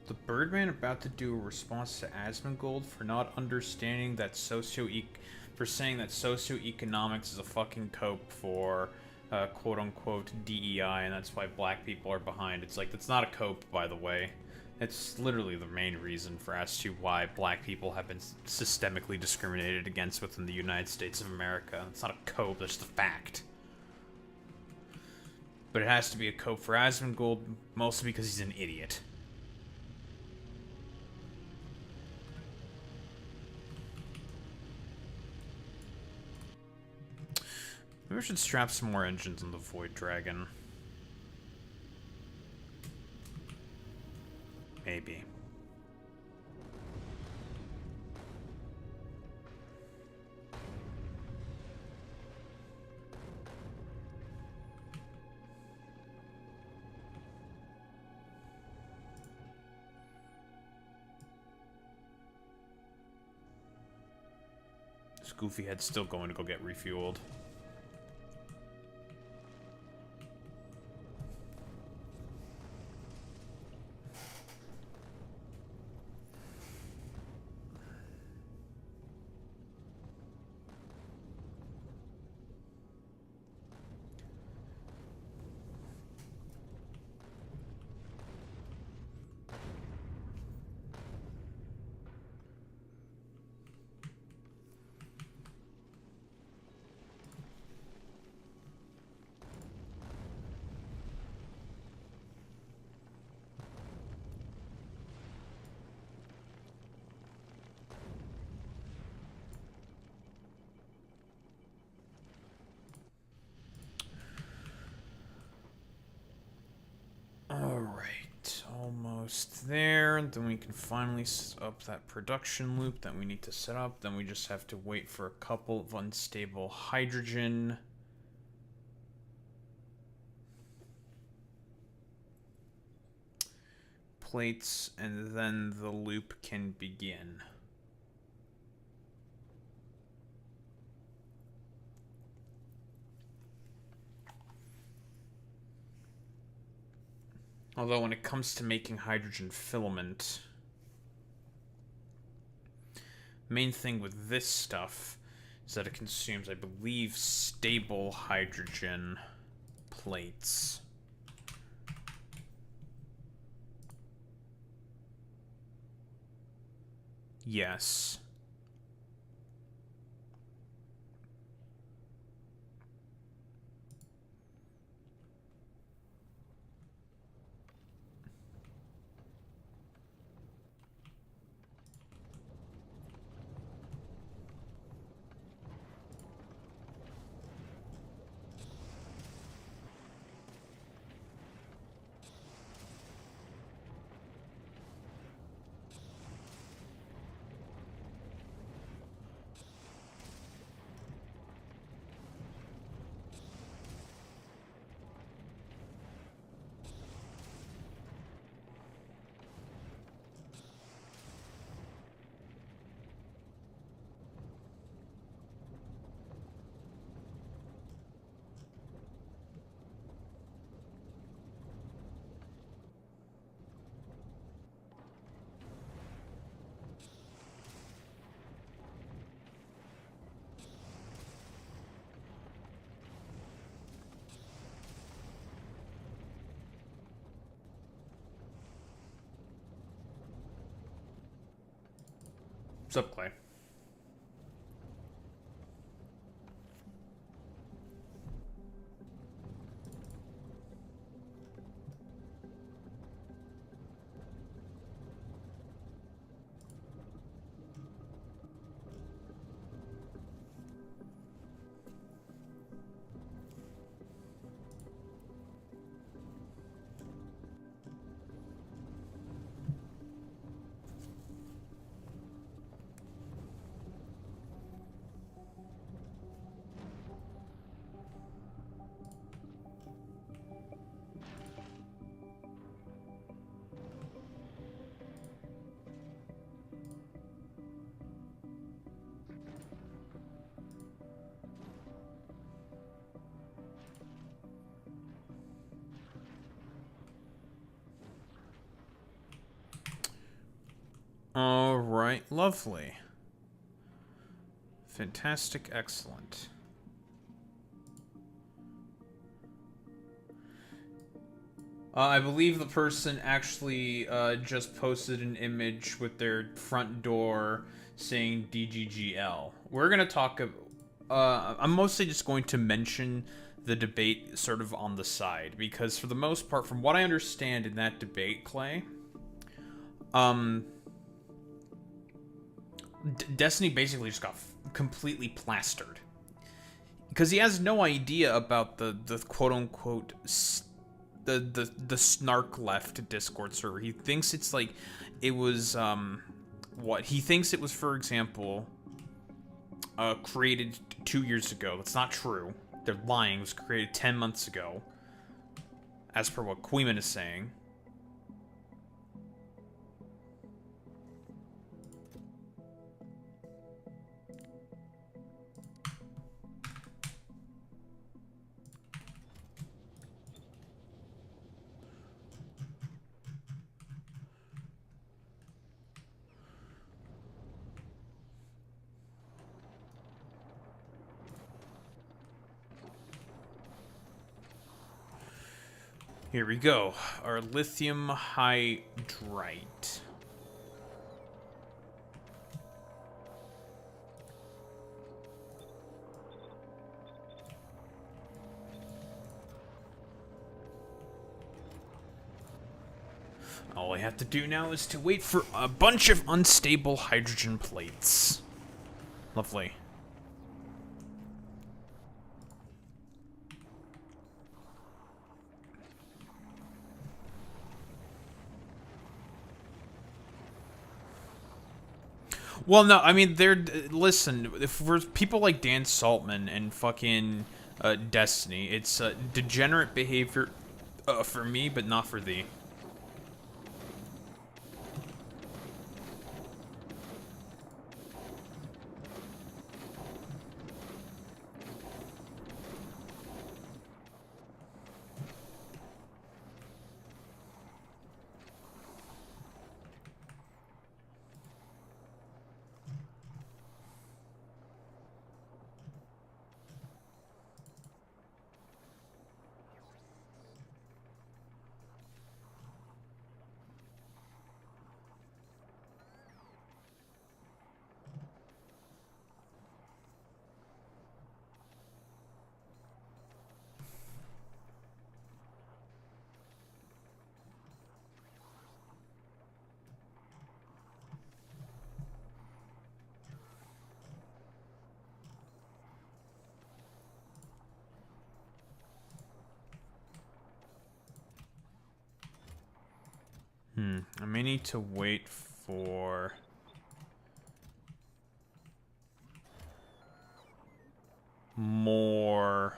The Birdman about to do a response to Asmongold for not understanding that for saying that socioeconomics is a fucking cope for quote-unquote DEI, and that's why black people are behind. It's like, that's not a cope, by the way. It's literally the main reason for as to why black people have been systemically discriminated against within the United States of America. It's not a cope, that's just a fact. But it has to be a cope for Asmongold, mostly because he's an idiot. Maybe we should strap some more engines on the Void Dragon. Maybe. This goofy head's still going to go get refueled. Alright, almost there. Then we can finally set up that production loop that we need to set up. Then we just have to wait for a couple of unstable hydrogen. Plates, and then the loop can begin. Although when it comes to making hydrogen filament, main thing with this stuff is that it consumes, I believe, stable hydrogen plates. Yes. What's up, Clay? Alright, lovely. Fantastic, excellent. I believe the person actually just posted an image with their front door saying DGGL. We're gonna talk. I'm mostly just going to mention the debate sort of on the side because, for the most part, from what I understand in that debate, Clay, Destiny basically just got completely plastered because he has no idea about the quote unquote the snark left Discord server. He thinks it's like it was what he thinks it was, for example, created 2 years ago. That's not true. They're lying. It was created 10 months ago, as per what Queeman is saying. Here we go. Our lithium hydride. All I have to do now is to wait for a bunch of unstable hydrogen plates. Lovely. Well, no, I mean, listen, for people like Dan Saltman and fucking Destiny, it's degenerate behavior for me, but not for thee. I may need to wait for... more...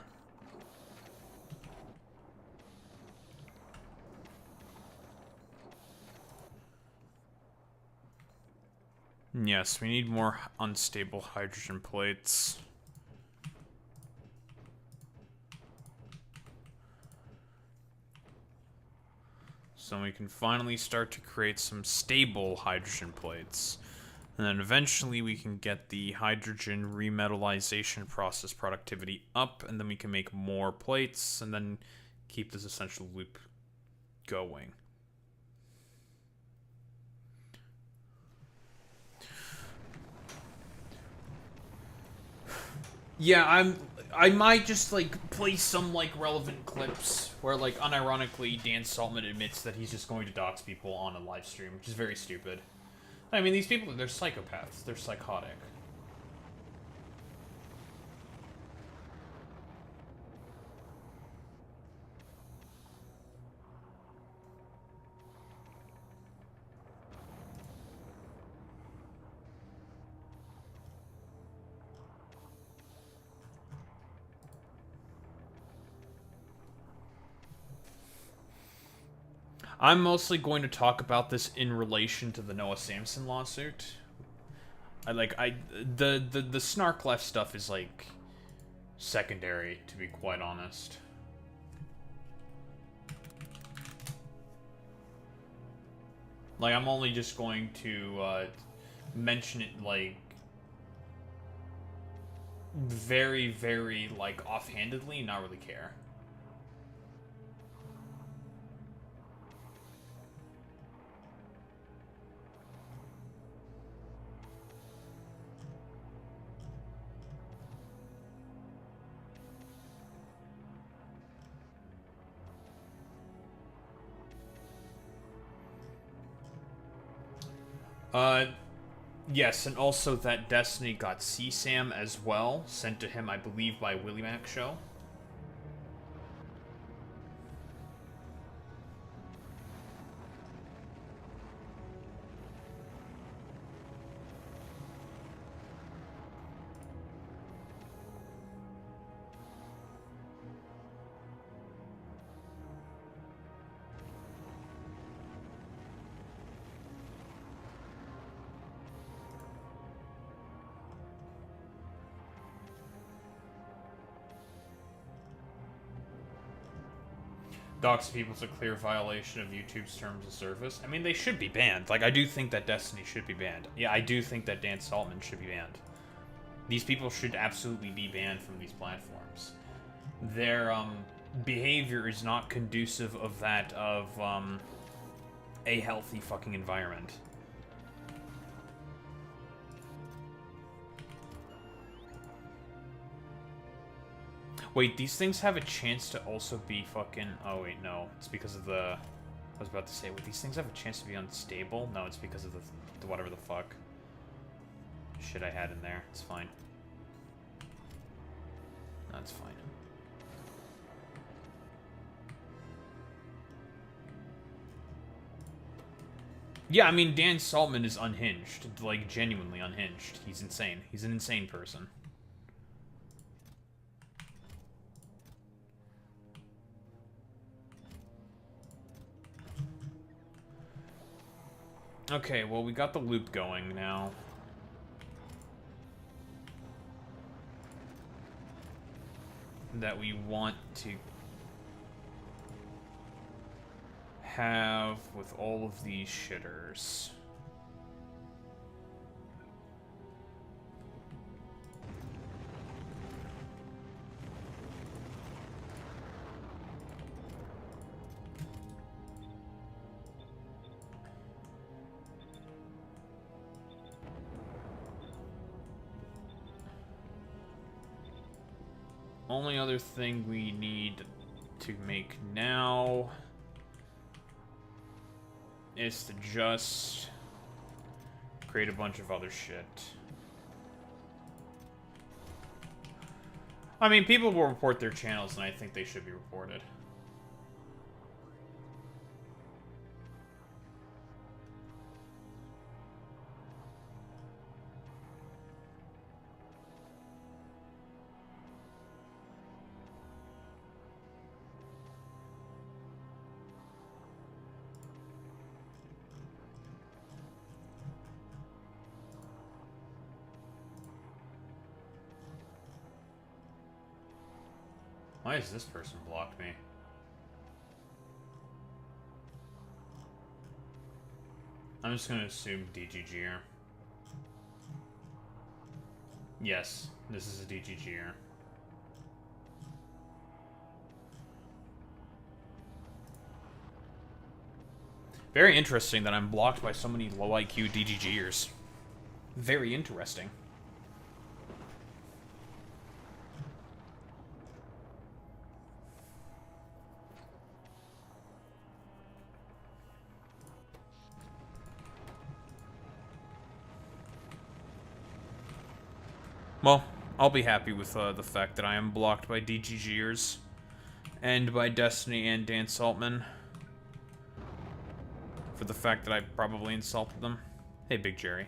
Yes, we need more unstable hydrogen plates. So we can finally start to create some stable hydrogen plates. And then eventually we can get the hydrogen remetallization process productivity up, and then we can make more plates, and then keep this essential loop going. Yeah, I might just, like, play some, like, relevant clips where, like, unironically, Dan Saltman admits that he's just going to dox people on a live stream, which is very stupid. I mean, these people, they're psychopaths. They're psychotic. I'm mostly going to talk about this in relation to the Noah Samsen lawsuit. The snark left stuff is, like, secondary, to be quite honest. Like, I'm only just going to mention it, like, very, very, like, offhandedly, not really care. Yes, and also that Destiny got CSAM as well, sent to him, I believe, by Willie Mac Show. Doxing people is a clear violation of YouTube's terms of service. I mean, they should be banned. Like, I do think that Destiny should be banned. Yeah, I do think that Dan Saltman should be banned. These people should absolutely be banned from these platforms. Their, behavior is not conducive of that of, a healthy fucking environment. Wait, these things have a chance to also be fucking... Oh, wait, no. It's because of the... I was about to say, wait, these things have a chance to be unstable? No, it's because of the whatever the fuck shit I had in there. It's fine. That's fine. Yeah, I mean, Dan Saltman is unhinged. Like, genuinely unhinged. He's insane. He's an insane person. Okay, well, we got the loop going now. That we want to have with all of these shitters. Only other thing we need to make now is to just create a bunch of other shit. I mean, people will report their channels, and I think they should be reported. Why has this person blocked me? I'm just gonna assume DGGer. Yes, this is a DGGer. Very interesting that I'm blocked by so many low IQ DGGers. Very interesting. Well, I'll be happy with the fact that I am blocked by DGGers and by Destiny and Dan Saltman for the fact that I probably insulted them. Hey, Big Jerry.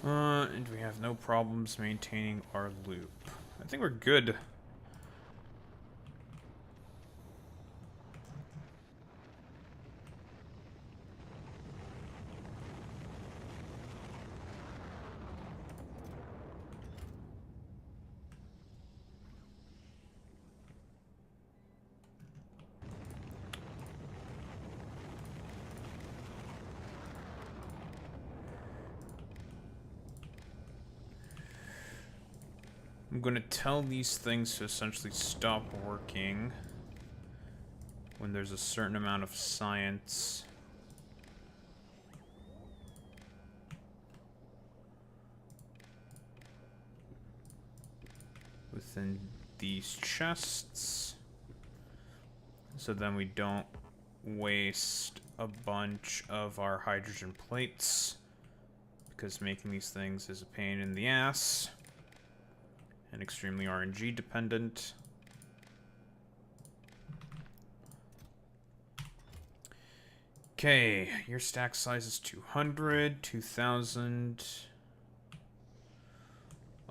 And we have no problems maintaining our loop. I think we're good. I'm going to tell these things to essentially stop working when there's a certain amount of science within these chests, so then we don't waste a bunch of our hydrogen plates, because making these things is a pain in the ass and extremely RNG dependent. Okay, your stack size is 200, 2000.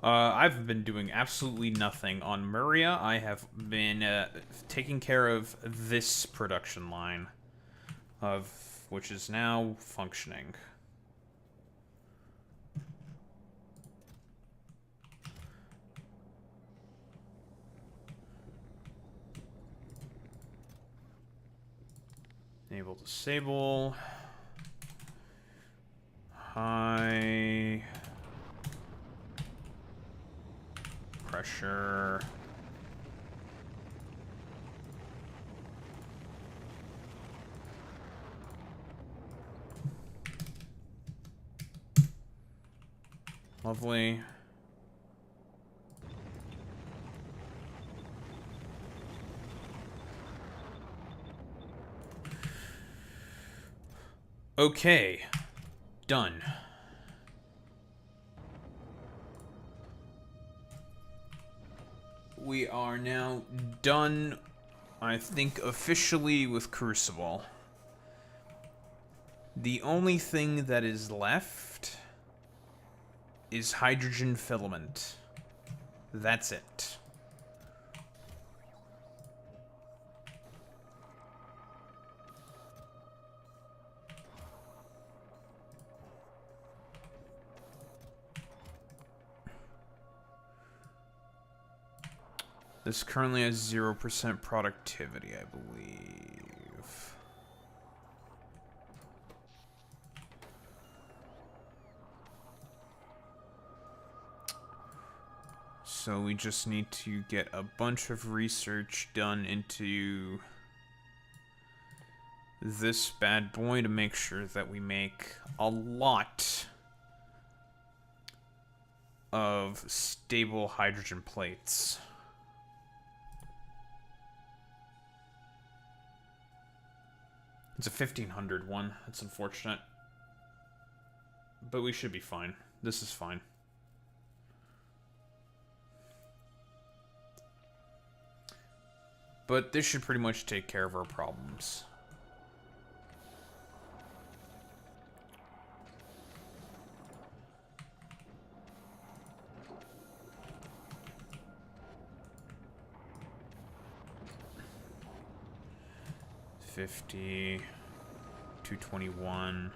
I've been doing absolutely nothing on Muria. I have been taking care of this production line, of which is now functioning. Enable disable. High pressure. Lovely. Okay, done. We are now done, I think, officially with Crucible. The only thing that is left is hydrogen filament. That's it. This currently has 0% productivity, I believe. So we just need to get a bunch of research done into this bad boy to make sure that we make a lot of stable hydrogen plates. It's a 1500 one. That's unfortunate. But we should be fine. This is fine. But this should pretty much take care of our problems. $50, $221,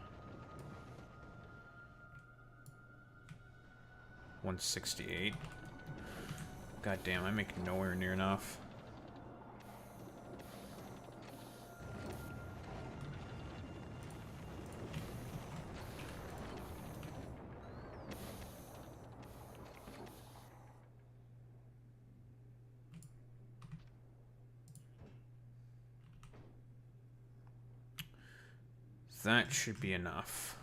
$168. God damn, I make nowhere near enough. That should be enough.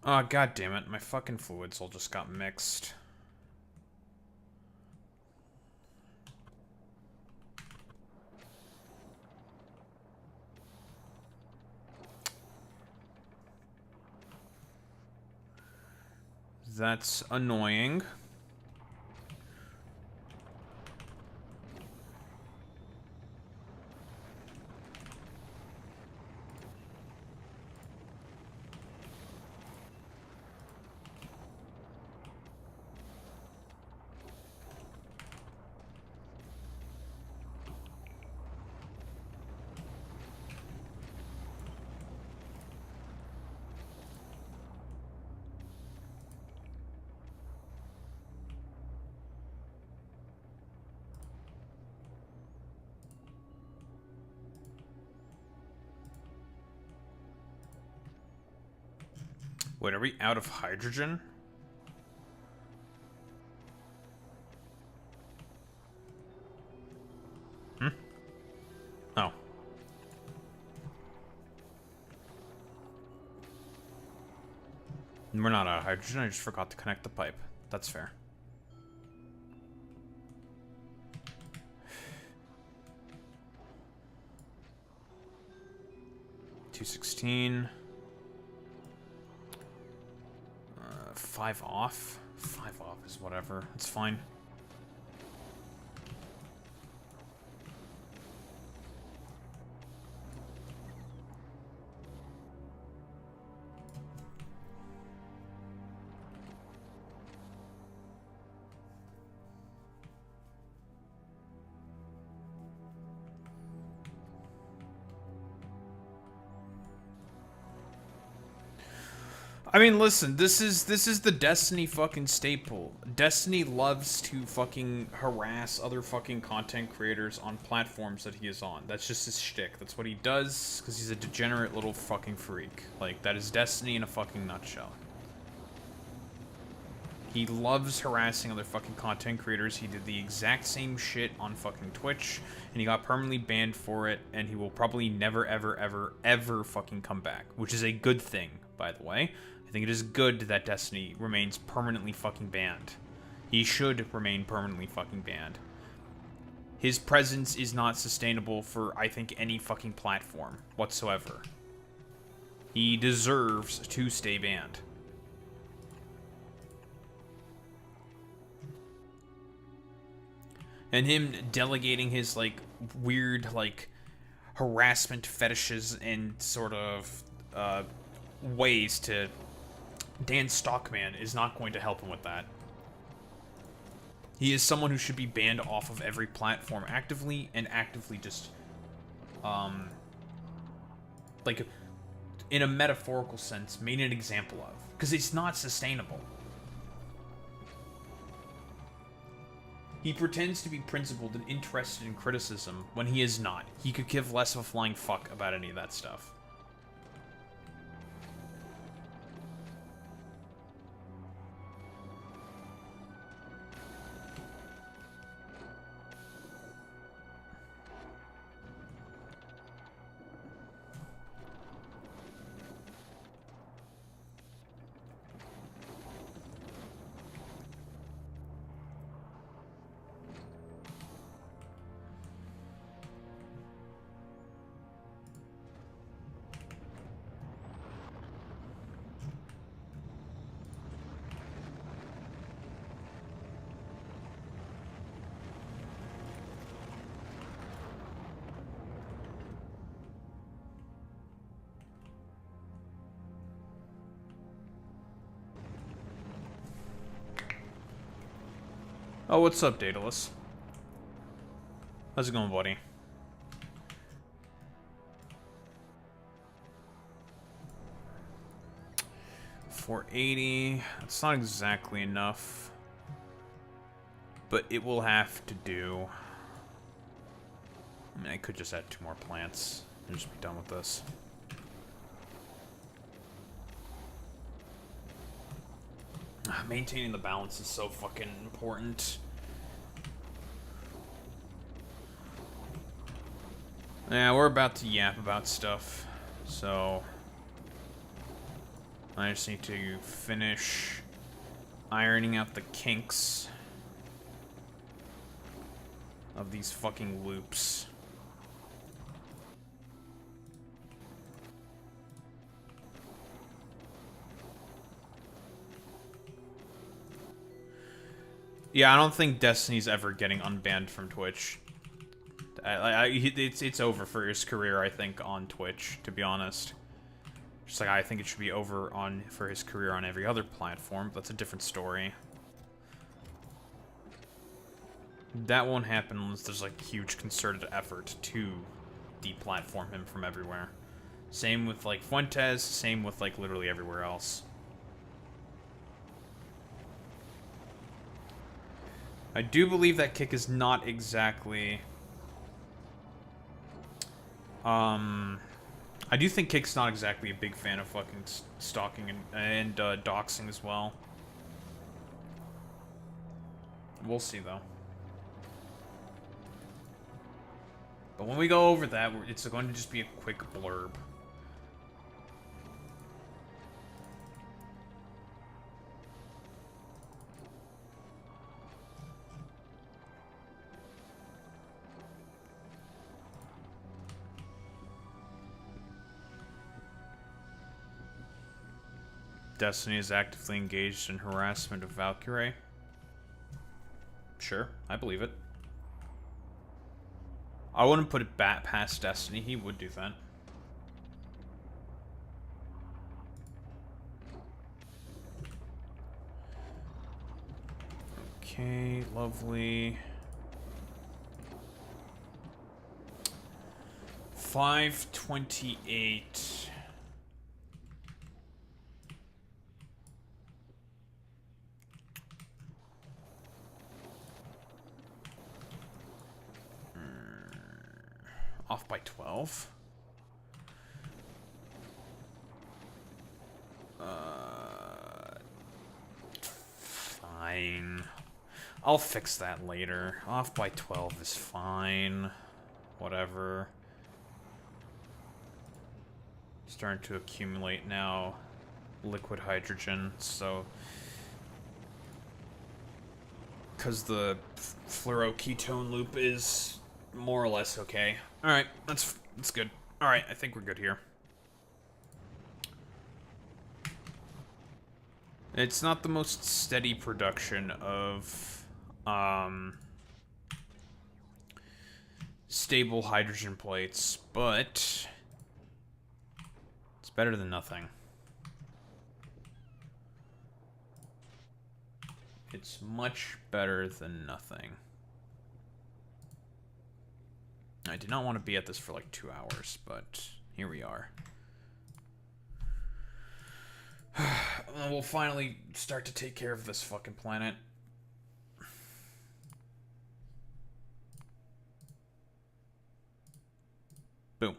Oh, god damn it. My fucking fluids all just got mixed. That's annoying. Wait, are we out of hydrogen? Oh. We're not out of hydrogen, I just forgot to connect the pipe. That's fair. $216. 5 off? 5 off is whatever. It's fine. I mean, listen, this is the Destiny fucking staple. Destiny loves to fucking harass other fucking content creators on platforms that he is on. That's just his shtick. That's what he does, because he's a degenerate little fucking freak. Like, that is Destiny in a fucking nutshell. He loves harassing other fucking content creators. He did the exact same shit on fucking Twitch, and he got permanently banned for it, and he will probably never, ever, ever, ever fucking come back. Which is a good thing, by the way. I think it is good that Destiny remains permanently fucking banned. He should remain permanently fucking banned. His presence is not sustainable for, I think, any fucking platform whatsoever. He deserves to stay banned. And him delegating his, like, weird, like, harassment fetishes and sort of, ways to Dan Stockman is not going to help him with that. He is someone who should be banned off of every platform actively, and actively just, like, in a metaphorical sense, made an example of. Because it's not sustainable. He pretends to be principled and interested in criticism when he is not. He could give less of a flying fuck about any of that stuff. Oh, what's up, Daedalus? How's it going, buddy? $480. That's not exactly enough, but it will have to do. I mean, I could just add 2 more plants and just be done with this. Maintaining the balance is so fucking important. Yeah, we're about to yap about stuff, so I just need to finish ironing out the kinks of these fucking loops. Yeah, I don't think Destiny's ever getting unbanned from Twitch. It's over for his career, I think, on Twitch, to be honest. Just like I think it should be over for his career on every other platform, but that's a different story. That won't happen unless there's like huge concerted effort to deplatform him from everywhere. Same with like Fuentes, same with like literally everywhere else. I do believe that Kick is not exactly... I do think Kick's not exactly a big fan of fucking stalking and doxing as well. We'll see, though. But when we go over that, it's going to just be a quick blurb. Destiny is actively engaged in harassment of Valkyrie. Sure, I believe it. I wouldn't put it back past Destiny. He would do that. Okay, lovely. 528. Off by 12. Fine. I'll fix that later. Off by 12 is fine. Whatever. Starting to accumulate now. Liquid hydrogen, so... Because the fluoroketone loop is more or less okay. Alright, that's good. Alright, I think we're good here. It's not the most steady production of stable hydrogen plates, but it's better than nothing. It's much better than nothing. I did not want to be at this for like 2 hours, but here we are. We'll finally start to take care of this fucking planet. Boom.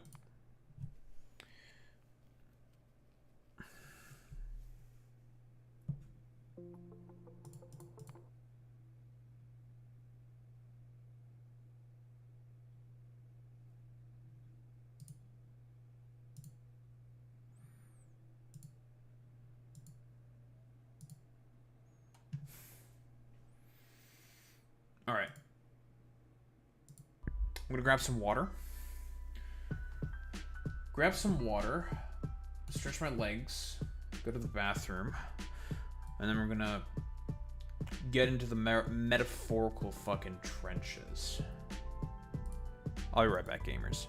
Alright. I'm gonna grab some water. Grab some water. Stretch my legs. Go to the bathroom. And then we're gonna get into the metaphorical fucking trenches. I'll be right back, gamers.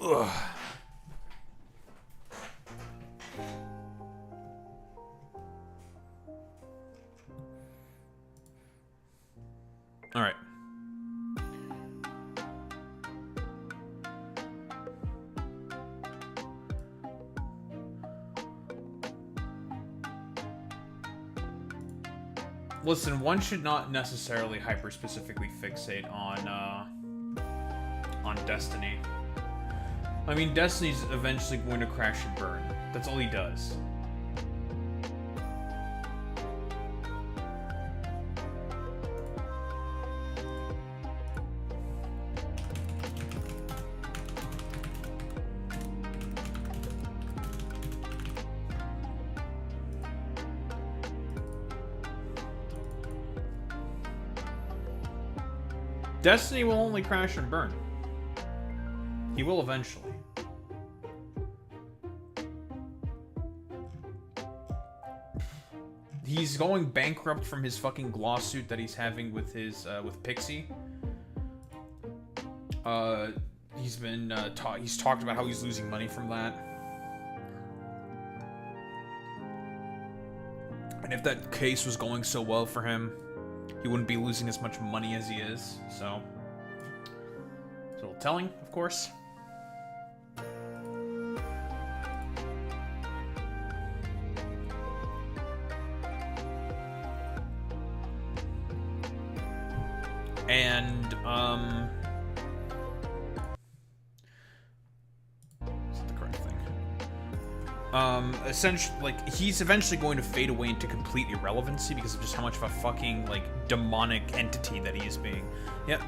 Ugh. All right. Listen, one should not necessarily hyper-specifically fixate on Destiny. I mean, Destiny's eventually going to crash and burn. That's all he does. Destiny will only crash and burn. He will eventually. He's going bankrupt from his fucking lawsuit that he's having with his with Pixie. He's been he's talked about how he's losing money from that. And if that case was going so well for him, he wouldn't be losing as much money as he is, so... It's a little telling, of course. And, is that the correct thing? Essentially, like, he's eventually going to fade away into complete irrelevancy because of just how much of a fucking, like, demonic entity that he is being. Yeah,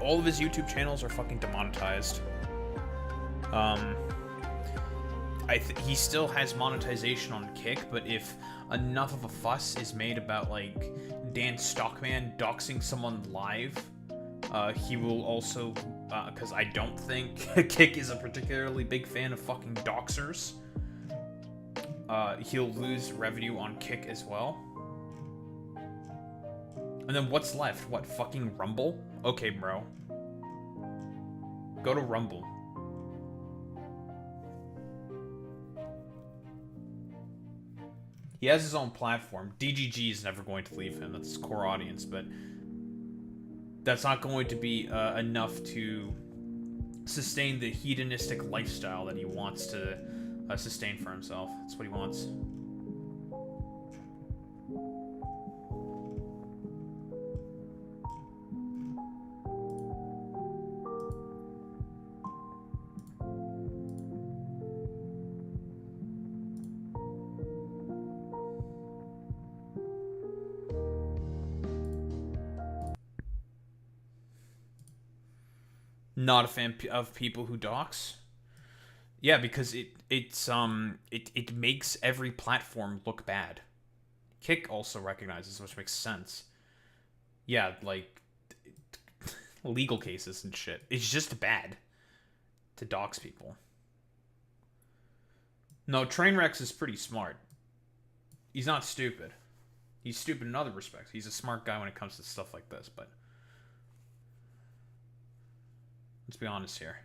all of his YouTube channels are fucking demonetized. He still has monetization on Kick, but if enough of a fuss is made about, like, Dan Stockman doxing someone live, he will also, because I don't think Kick is a particularly big fan of fucking doxers. He'll lose revenue on Kick as well. And then what's left? What, fucking Rumble? Okay, bro. Go to Rumble. He has his own platform. DGG is never going to leave him. That's his core audience, but that's not going to be enough to sustain the hedonistic lifestyle that he wants to sustain for himself. That's what he wants. Not a fan of people who dox. Yeah, because it makes every platform look bad. Kick also recognizes, which makes sense. Yeah, like legal cases and shit. It's just bad to dox people. No, Trainwreck is pretty smart. He's not stupid. He's stupid in other respects. He's a smart guy when it comes to stuff like this, but let's be honest here.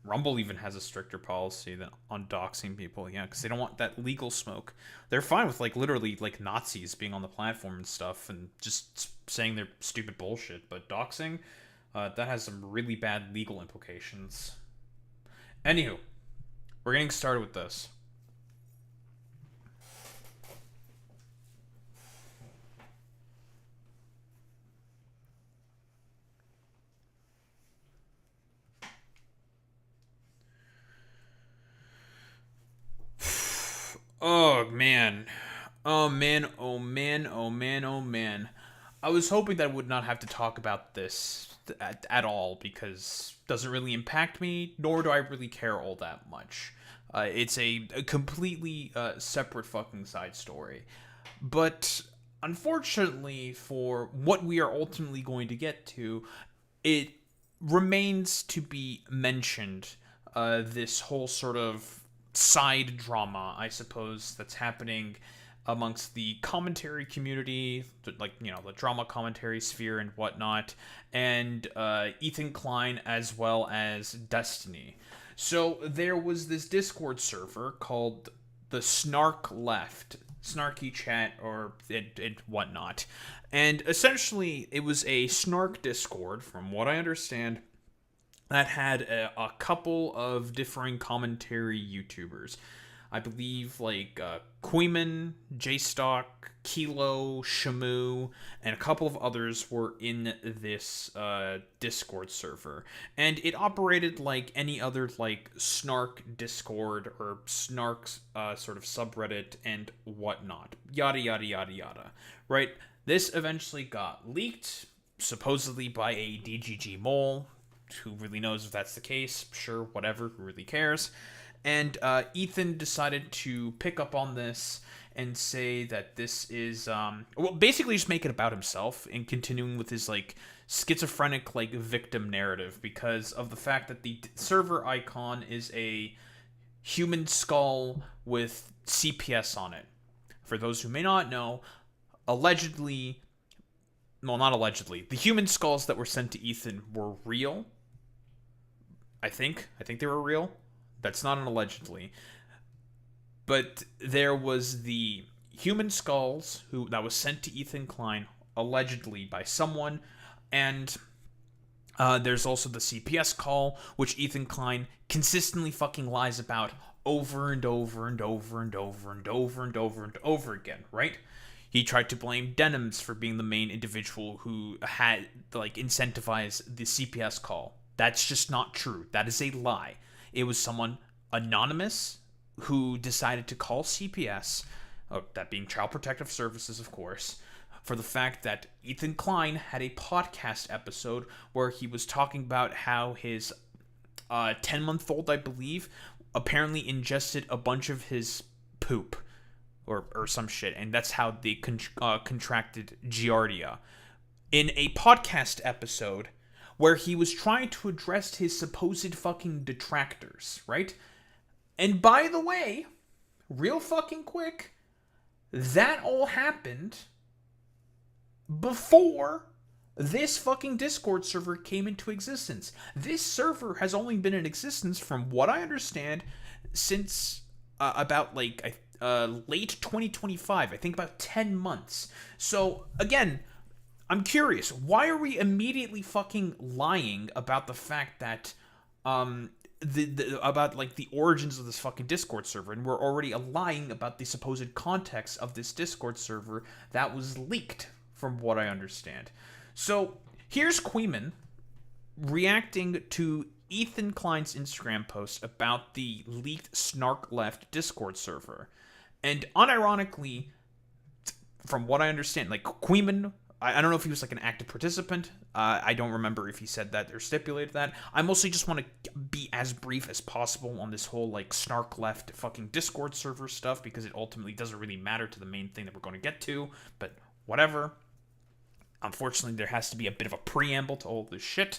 Rumble even has a stricter policy than on doxing people, yeah, because they don't want that legal smoke. They're fine with, like, literally, like, Nazis being on the platform and stuff and just saying their stupid bullshit, but doxing, that has some really bad legal implications. Anywho, we're getting started with this. Oh, man. Oh, man. Oh, man. Oh, man. Oh, man. I was hoping that I would not have to talk about this at all, because it doesn't really impact me, nor do I really care all that much. It's a completely separate fucking side story. But unfortunately, for what we are ultimately going to get to, it remains to be mentioned, this whole sort of side drama, I suppose, that's happening amongst the commentary community, like, you know, the drama commentary sphere and whatnot, and Ethan Klein as well as Destiny. So there was this Discord server called the Snark Left, snarky chat or and whatnot, and essentially it was a snark Discord, from what I understand, that had a couple of differing commentary YouTubers. I believe like Queeman, Jstock, Kilo, Shamu, and a couple of others were in this Discord server. And it operated like any other like Snark Discord or Snark sort of subreddit and whatnot. Yada, yada, yada, yada. Right? This eventually got leaked, supposedly by a DGG mole. Who really knows if that's the case? Sure, whatever, who really cares? And Ethan decided to pick up on this and say that this is, well, basically just make it about himself and continuing with his, like, schizophrenic, like, victim narrative because of the fact that the server icon is a human skull with CPS on it. For those who may not know, allegedly, well, not allegedly, the human skulls that were sent to Ethan were real. I think they were real. That's not an allegedly. But there was the human skulls that was sent to Ethan Klein, allegedly by someone, and there's also the CPS call, which Ethan Klein consistently fucking lies about over and over and over and over and over and over and over again, right? He tried to blame Denims for being the main individual who had, like, incentivized the CPS call. That's just not true. That is a lie. It was someone anonymous who decided to call CPS, that being Child Protective Services, of course, for the fact that Ethan Klein had a podcast episode where he was talking about how his 10-month-old, I believe, apparently ingested a bunch of his poop or some shit, and that's how they contracted Giardia. In a podcast episode where he was trying to address his supposed fucking detractors, right? And by the way, real fucking quick, that all happened before this fucking Discord server came into existence. This server has only been in existence, from what I understand, since about like late 2025. I think about 10 months. So again, I'm curious, why are we immediately fucking lying about the fact that about like the origins of this fucking Discord server, and we're already lying about the supposed context of this Discord server that was leaked, from what I understand. So here's Queeman reacting to Ethan Klein's Instagram post about the leaked Snark Left Discord server, and unironically, from what I understand, like Queeman, I don't know if he was like an active participant. I don't remember if he said that or stipulated that. I mostly just want to be as brief as possible on this whole like Snark Left fucking Discord server stuff, because it ultimately doesn't really matter to the main thing that we're going to get to, but whatever. Unfortunately, there has to be a bit of a preamble to all this shit.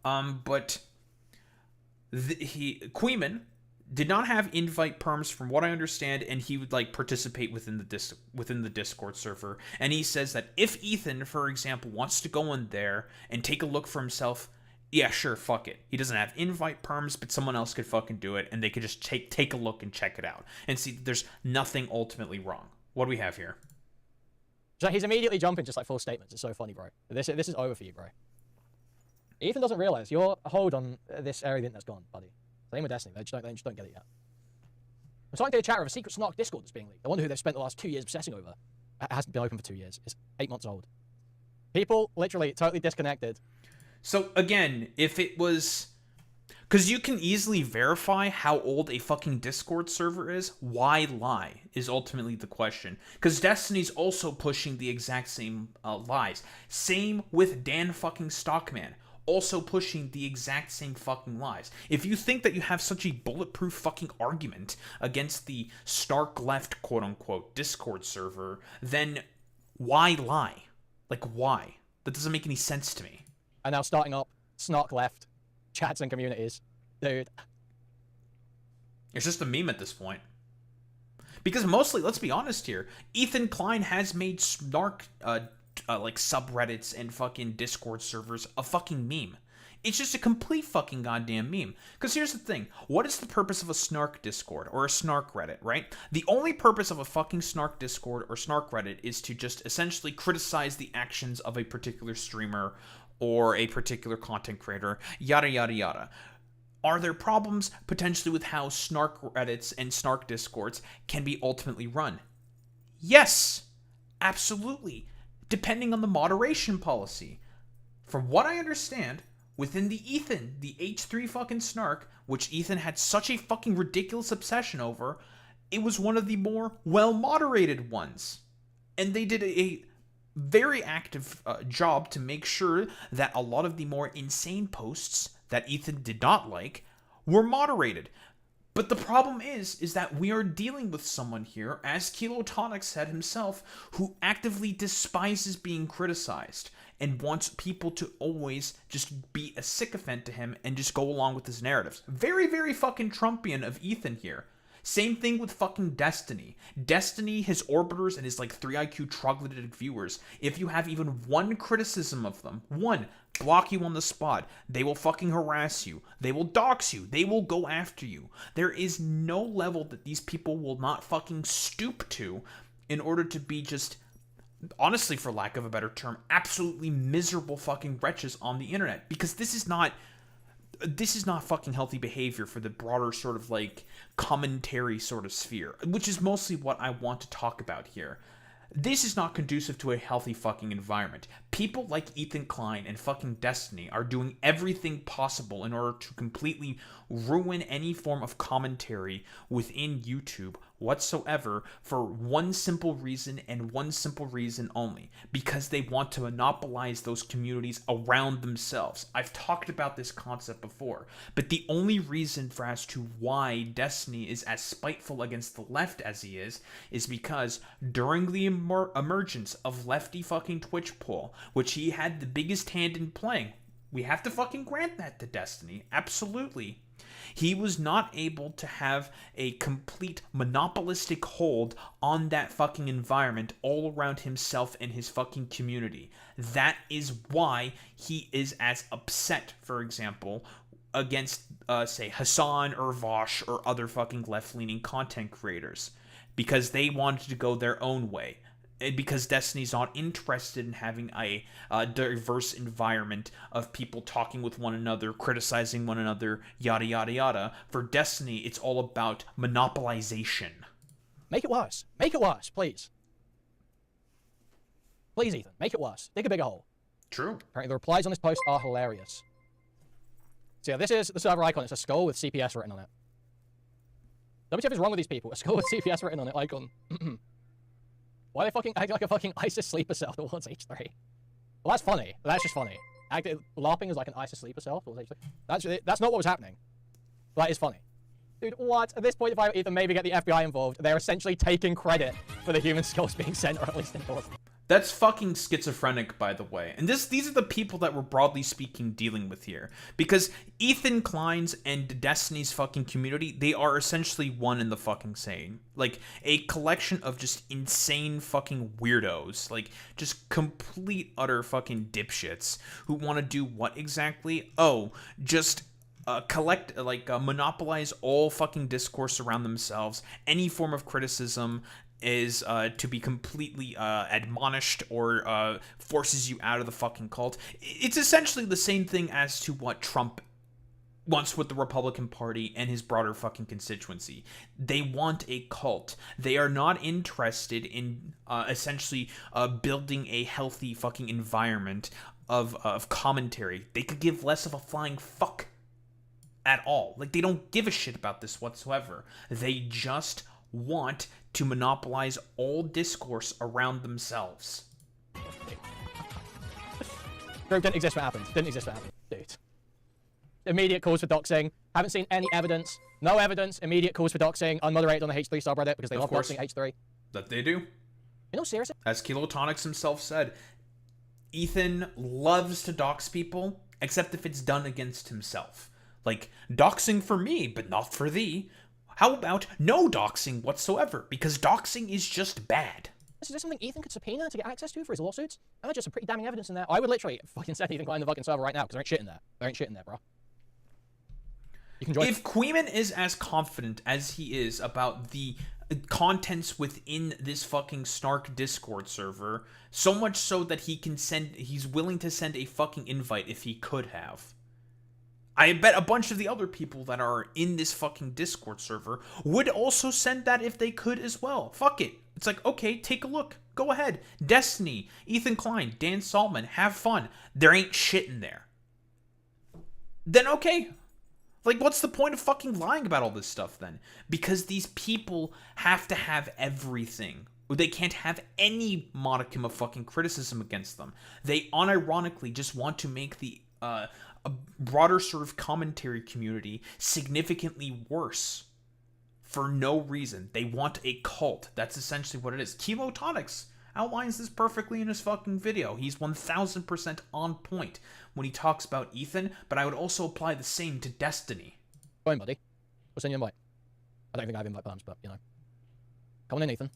But Queeman did not have invite perms, from what I understand, and he would like participate within the Discord server. And he says that if Ethan, for example, wants to go in there and take a look for himself, yeah, sure, fuck it. He doesn't have invite perms, but someone else could fucking do it, and they could just take a look and check it out and see there's nothing ultimately wrong. What do we have here? So he's immediately jumping just like full statements. It's so funny, bro. This is over for you, bro. Ethan doesn't realize your hold on this area of the internet's gone, buddy. Same with Destiny. They just don't get it yet. I'm talking to a chatter of a secret Snark Discord that's being leaked. I wonder who they've spent the last 2 years obsessing over. It hasn't been open for 2 years. It's 8 months old. People literally totally disconnected. So again, if it was... Because you can easily verify how old a fucking Discord server is. Why lie is ultimately the question. Because Destiny's also pushing the exact same lies. Same with Dan fucking Stockman. Also pushing the exact same fucking lies. If you think that you have such a bulletproof fucking argument against the Snark Left quote-unquote Discord server, then why lie? Like, why? That doesn't make any sense to me. And now starting up Snark Left chats and communities. Dude. It's just a meme at this point. Because mostly, let's be honest here, Ethan Klein has made snark, like subreddits and fucking Discord servers a fucking meme. It's just a complete fucking goddamn meme. Because here's the thing. What is the purpose of a snark Discord or a snark Reddit, right? The only purpose of a fucking snark Discord or snark Reddit is to just essentially criticize the actions of a particular streamer or a particular content creator, yada yada yada. Are there problems potentially with how snark Reddits and snark Discords can be ultimately run? Yes, absolutely, depending on the moderation policy. From what I understand, within the H3 fucking snark, which Ethan had such a fucking ridiculous obsession over, it was one of the more well-moderated ones. And they did a very active job to make sure that a lot of the more insane posts that Ethan did not like were moderated. But the problem is that we are dealing with someone here, as Kilotonic said himself, who actively despises being criticized and wants people to always just be a sycophant to him and just go along with his narratives. Very, very fucking Trumpian of Ethan here. Same thing with fucking Destiny. Destiny, his orbiters, and his like 3 IQ troglodytic viewers, if you have even one criticism of them, one, block you on the spot. They will fucking harass you. They will dox you. They will go after you. There is no level that these people will not fucking stoop to in order to be just, honestly, for lack of a better term, absolutely miserable fucking wretches on the internet. Because this is not fucking healthy behavior for the broader sort of like commentary sort of sphere, which is mostly what I want to talk about here. This is not conducive to a healthy fucking environment. People like Ethan Klein and fucking Destiny are doing everything possible in order to completely ruin any form of commentary within YouTube whatsoever for one simple reason and one simple reason only. Because they want to monopolize those communities around themselves. I've talked about this concept before, but the only reason for as to why Destiny is as spiteful against the left as he is because during the emergence of lefty fucking Twitch poll, which he had the biggest hand in playing, we have to fucking grant that to Destiny, absolutely. He was not able to have a complete monopolistic hold on that fucking environment all around himself and his fucking community. That is why he is as upset, for example, against, say, Hassan or Vosh or other fucking left-leaning content creators. Because they wanted to go their own way. Because Destiny's not interested in having a diverse environment of people talking with one another, criticizing one another, yada yada yada. For Destiny, it's all about monopolization. Make it worse. Make it worse, please. Please, Ethan, make it worse. Dig a bigger hole. True. Apparently the replies on this post are hilarious. So yeah, this is the server icon. It's a skull with CPS written on it. WTF is wrong with these people? A skull with CPS written on it icon. Why are they fucking acting like a fucking ISIS sleeper cell towards H3? Well, that's funny. That's just funny. LARPing is like an ISIS sleeper cell towards H3. That's not what was happening. But that is funny. Dude, what? At this point, if I even maybe get the FBI involved, they're essentially taking credit for the human skulls being sent, or at least endorsed. That's fucking schizophrenic, by the way. And these are the people that we're broadly speaking dealing with here. Because Ethan Klein's and Destiny's fucking community, they are essentially one and the fucking same. Like, a collection of just insane fucking weirdos. Like, just complete, utter fucking dipshits who want to do what exactly? Oh, just monopolize all fucking discourse around themselves, any form of criticism is to be completely admonished or forces you out of the fucking cult. It's essentially the same thing as to what Trump wants with the Republican Party and his broader fucking constituency. They want a cult. They are not interested in essentially building a healthy fucking environment of commentary. They could give less of a flying fuck at all. Like, they don't give a shit about this whatsoever. They just want to monopolize all discourse around themselves. Group didn't exist what happened. Didn't exist what happened. Dude. Immediate calls for doxing. Haven't seen any evidence. No evidence. Immediate calls for doxing. Unmoderated on the H3 subreddit because they love doxing H3. That they do. You know, seriously? As Kilotonics himself said, Ethan loves to dox people, except if it's done against himself. Like, doxing for me, but not for thee. How about no doxing whatsoever? Because doxing is just bad. Is this something Ethan could subpoena to get access to for his lawsuits? And there's just some pretty damning evidence in there. I would literally fucking send Ethan Klein the fucking server right now, because there ain't shit in there. There ain't shit in there, bro. You can join. If Queeman is as confident as he is about the contents within this fucking snark Discord server, so much so that he's willing to send a fucking invite if he could have. I bet a bunch of the other people that are in this fucking Discord server would also send that if they could as well. Fuck it. It's like, okay, take a look. Go ahead. Destiny, Ethan Klein, Dan Saltman, have fun. There ain't shit in there. Then okay. Like, what's the point of fucking lying about all this stuff then? Because these people have to have everything. They can't have any modicum of fucking criticism against them. They unironically just want to make the a broader sort of commentary community significantly worse for no reason. They want a cult. That's essentially what it is. Chemotonics outlines this perfectly in his fucking video. He's 1000% on point when he talks about Ethan, but I would also apply the same to Destiny. Join, buddy. We'll send you an invite. I don't think I have invite plans, but, you know. Come on in, Ethan.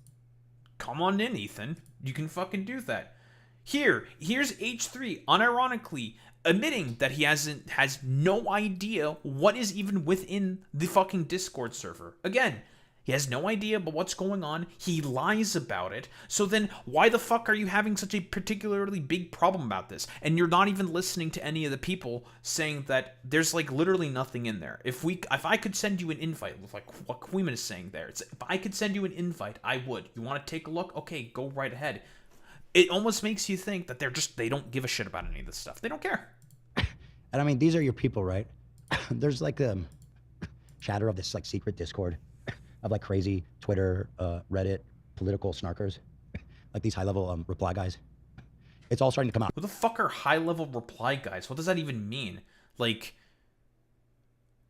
Come on in, Ethan. You can fucking do that. Here's H3, unironically admitting that he has no idea what is even within the fucking Discord server. Again, he has no idea about what's going on. He lies about it. So then why the fuck are you having such a particularly big problem about this? And you're not even listening to any of the people saying that there's like literally nothing in there. If I could send you an invite, like what Queeman is saying there, if I could send you an invite, I would. You want to take a look? Okay, go right ahead. It almost makes you think that they don't give a shit about any of this stuff. They don't care. And I mean, these are your people, right? There's like chatter of this like secret Discord of like crazy Twitter, Reddit, political snarkers, like these high-level reply guys. It's all starting to come out. Who the fuck are high-level reply guys? What does that even mean? Like,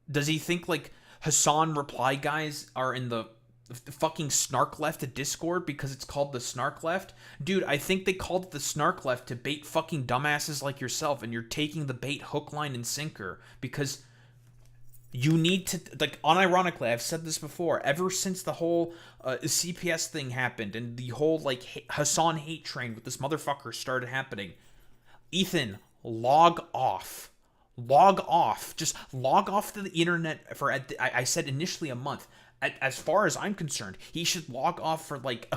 does he think like Hassan reply guys are in the fucking snark left Discord because it's called the snark left? Dude, I think they called it the snark left to bait fucking dumbasses like yourself, and you're taking the bait hook, line, and sinker because you need to, like, unironically, I've said this before, ever since the whole CPS thing happened and the whole, like, Hassan hate train with this motherfucker started happening, Ethan, log off. Log off. Just log off to the internet for, I said initially a month. As far as I'm concerned, he should log off for, like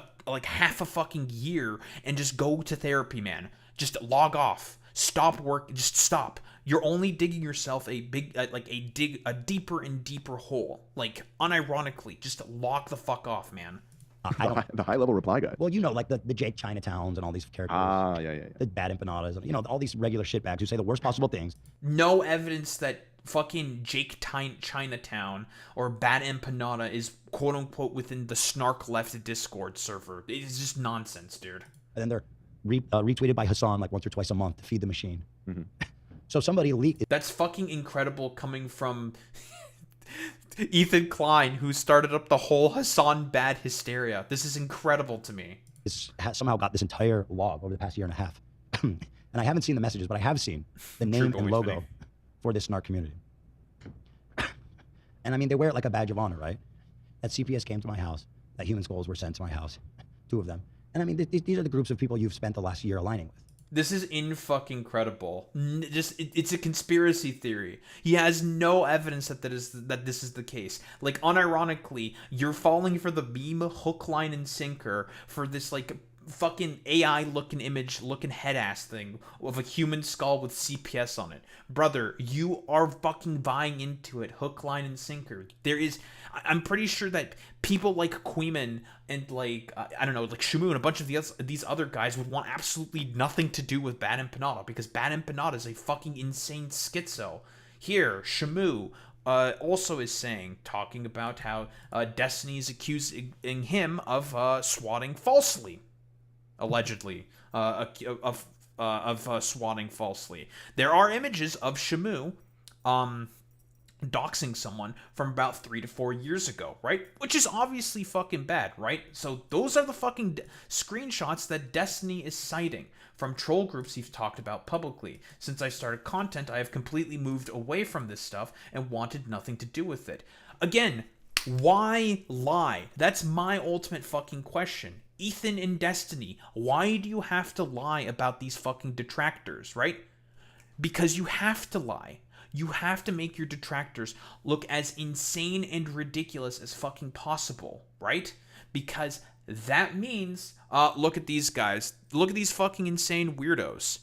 half a fucking year and just go to therapy, man. Just log off. Stop work. Just stop. You're only digging yourself a deeper and deeper hole. Like, unironically, just log the fuck off, man. The high-level reply guy. Well, you know, like the Jake Chinatowns and all these characters. Yeah. The bad empanadas, you know, all these regular shitbags who say the worst possible things. No evidence that fucking Jake Chinatown or Bad Empanada is quote-unquote within the snark left Discord server. It's just nonsense, dude. And then they're retweeted by Hassan like once or twice a month to feed the machine. Mm-hmm. So somebody leaked it. That's fucking incredible coming from Ethan Klein, who started up the whole Hassan bad hysteria. This is incredible to me. This has somehow got this entire log over the past year and a half. And I haven't seen the messages, but I have seen the name and logo for this snark community. And I mean, they wear it like a badge of honor, right? That CPS came to my house, that human skulls were sent to my house, 2 of them. And I mean, these are the groups of people you've spent the last year aligning with. This is in-fucking-credible. It's a conspiracy theory. He has no evidence that this is the case. Like, unironically, you're falling for the meme hook, line, and sinker for this, like, fucking AI-looking image, looking head-ass thing of a human skull with CPS on it. Brother, you are fucking buying into it, hook, line, and sinker. I'm pretty sure that people like Queeman and, like, I don't know, like Shamu and a bunch of these other guys would want absolutely nothing to do with Bad Empanada, because Bad Empanada is a fucking insane schizo. Here, Shamu also is talking about how Destiny is accusing him of swatting falsely. Allegedly, of swatting falsely. There are images of Shamu doxing someone from about 3 to 4 years ago, right? Which is obviously fucking bad, right? So those are the fucking screenshots that Destiny is citing from troll groups he's talked about publicly. Since I started content, I have completely moved away from this stuff and wanted nothing to do with it. Again, Why lie? That's my ultimate fucking question. Ethan and Destiny, why do you have to lie about these fucking detractors, right? Because you have to lie. You have to make your detractors look as insane and ridiculous as fucking possible, right? Because that means, look at these guys. Look at these fucking insane weirdos.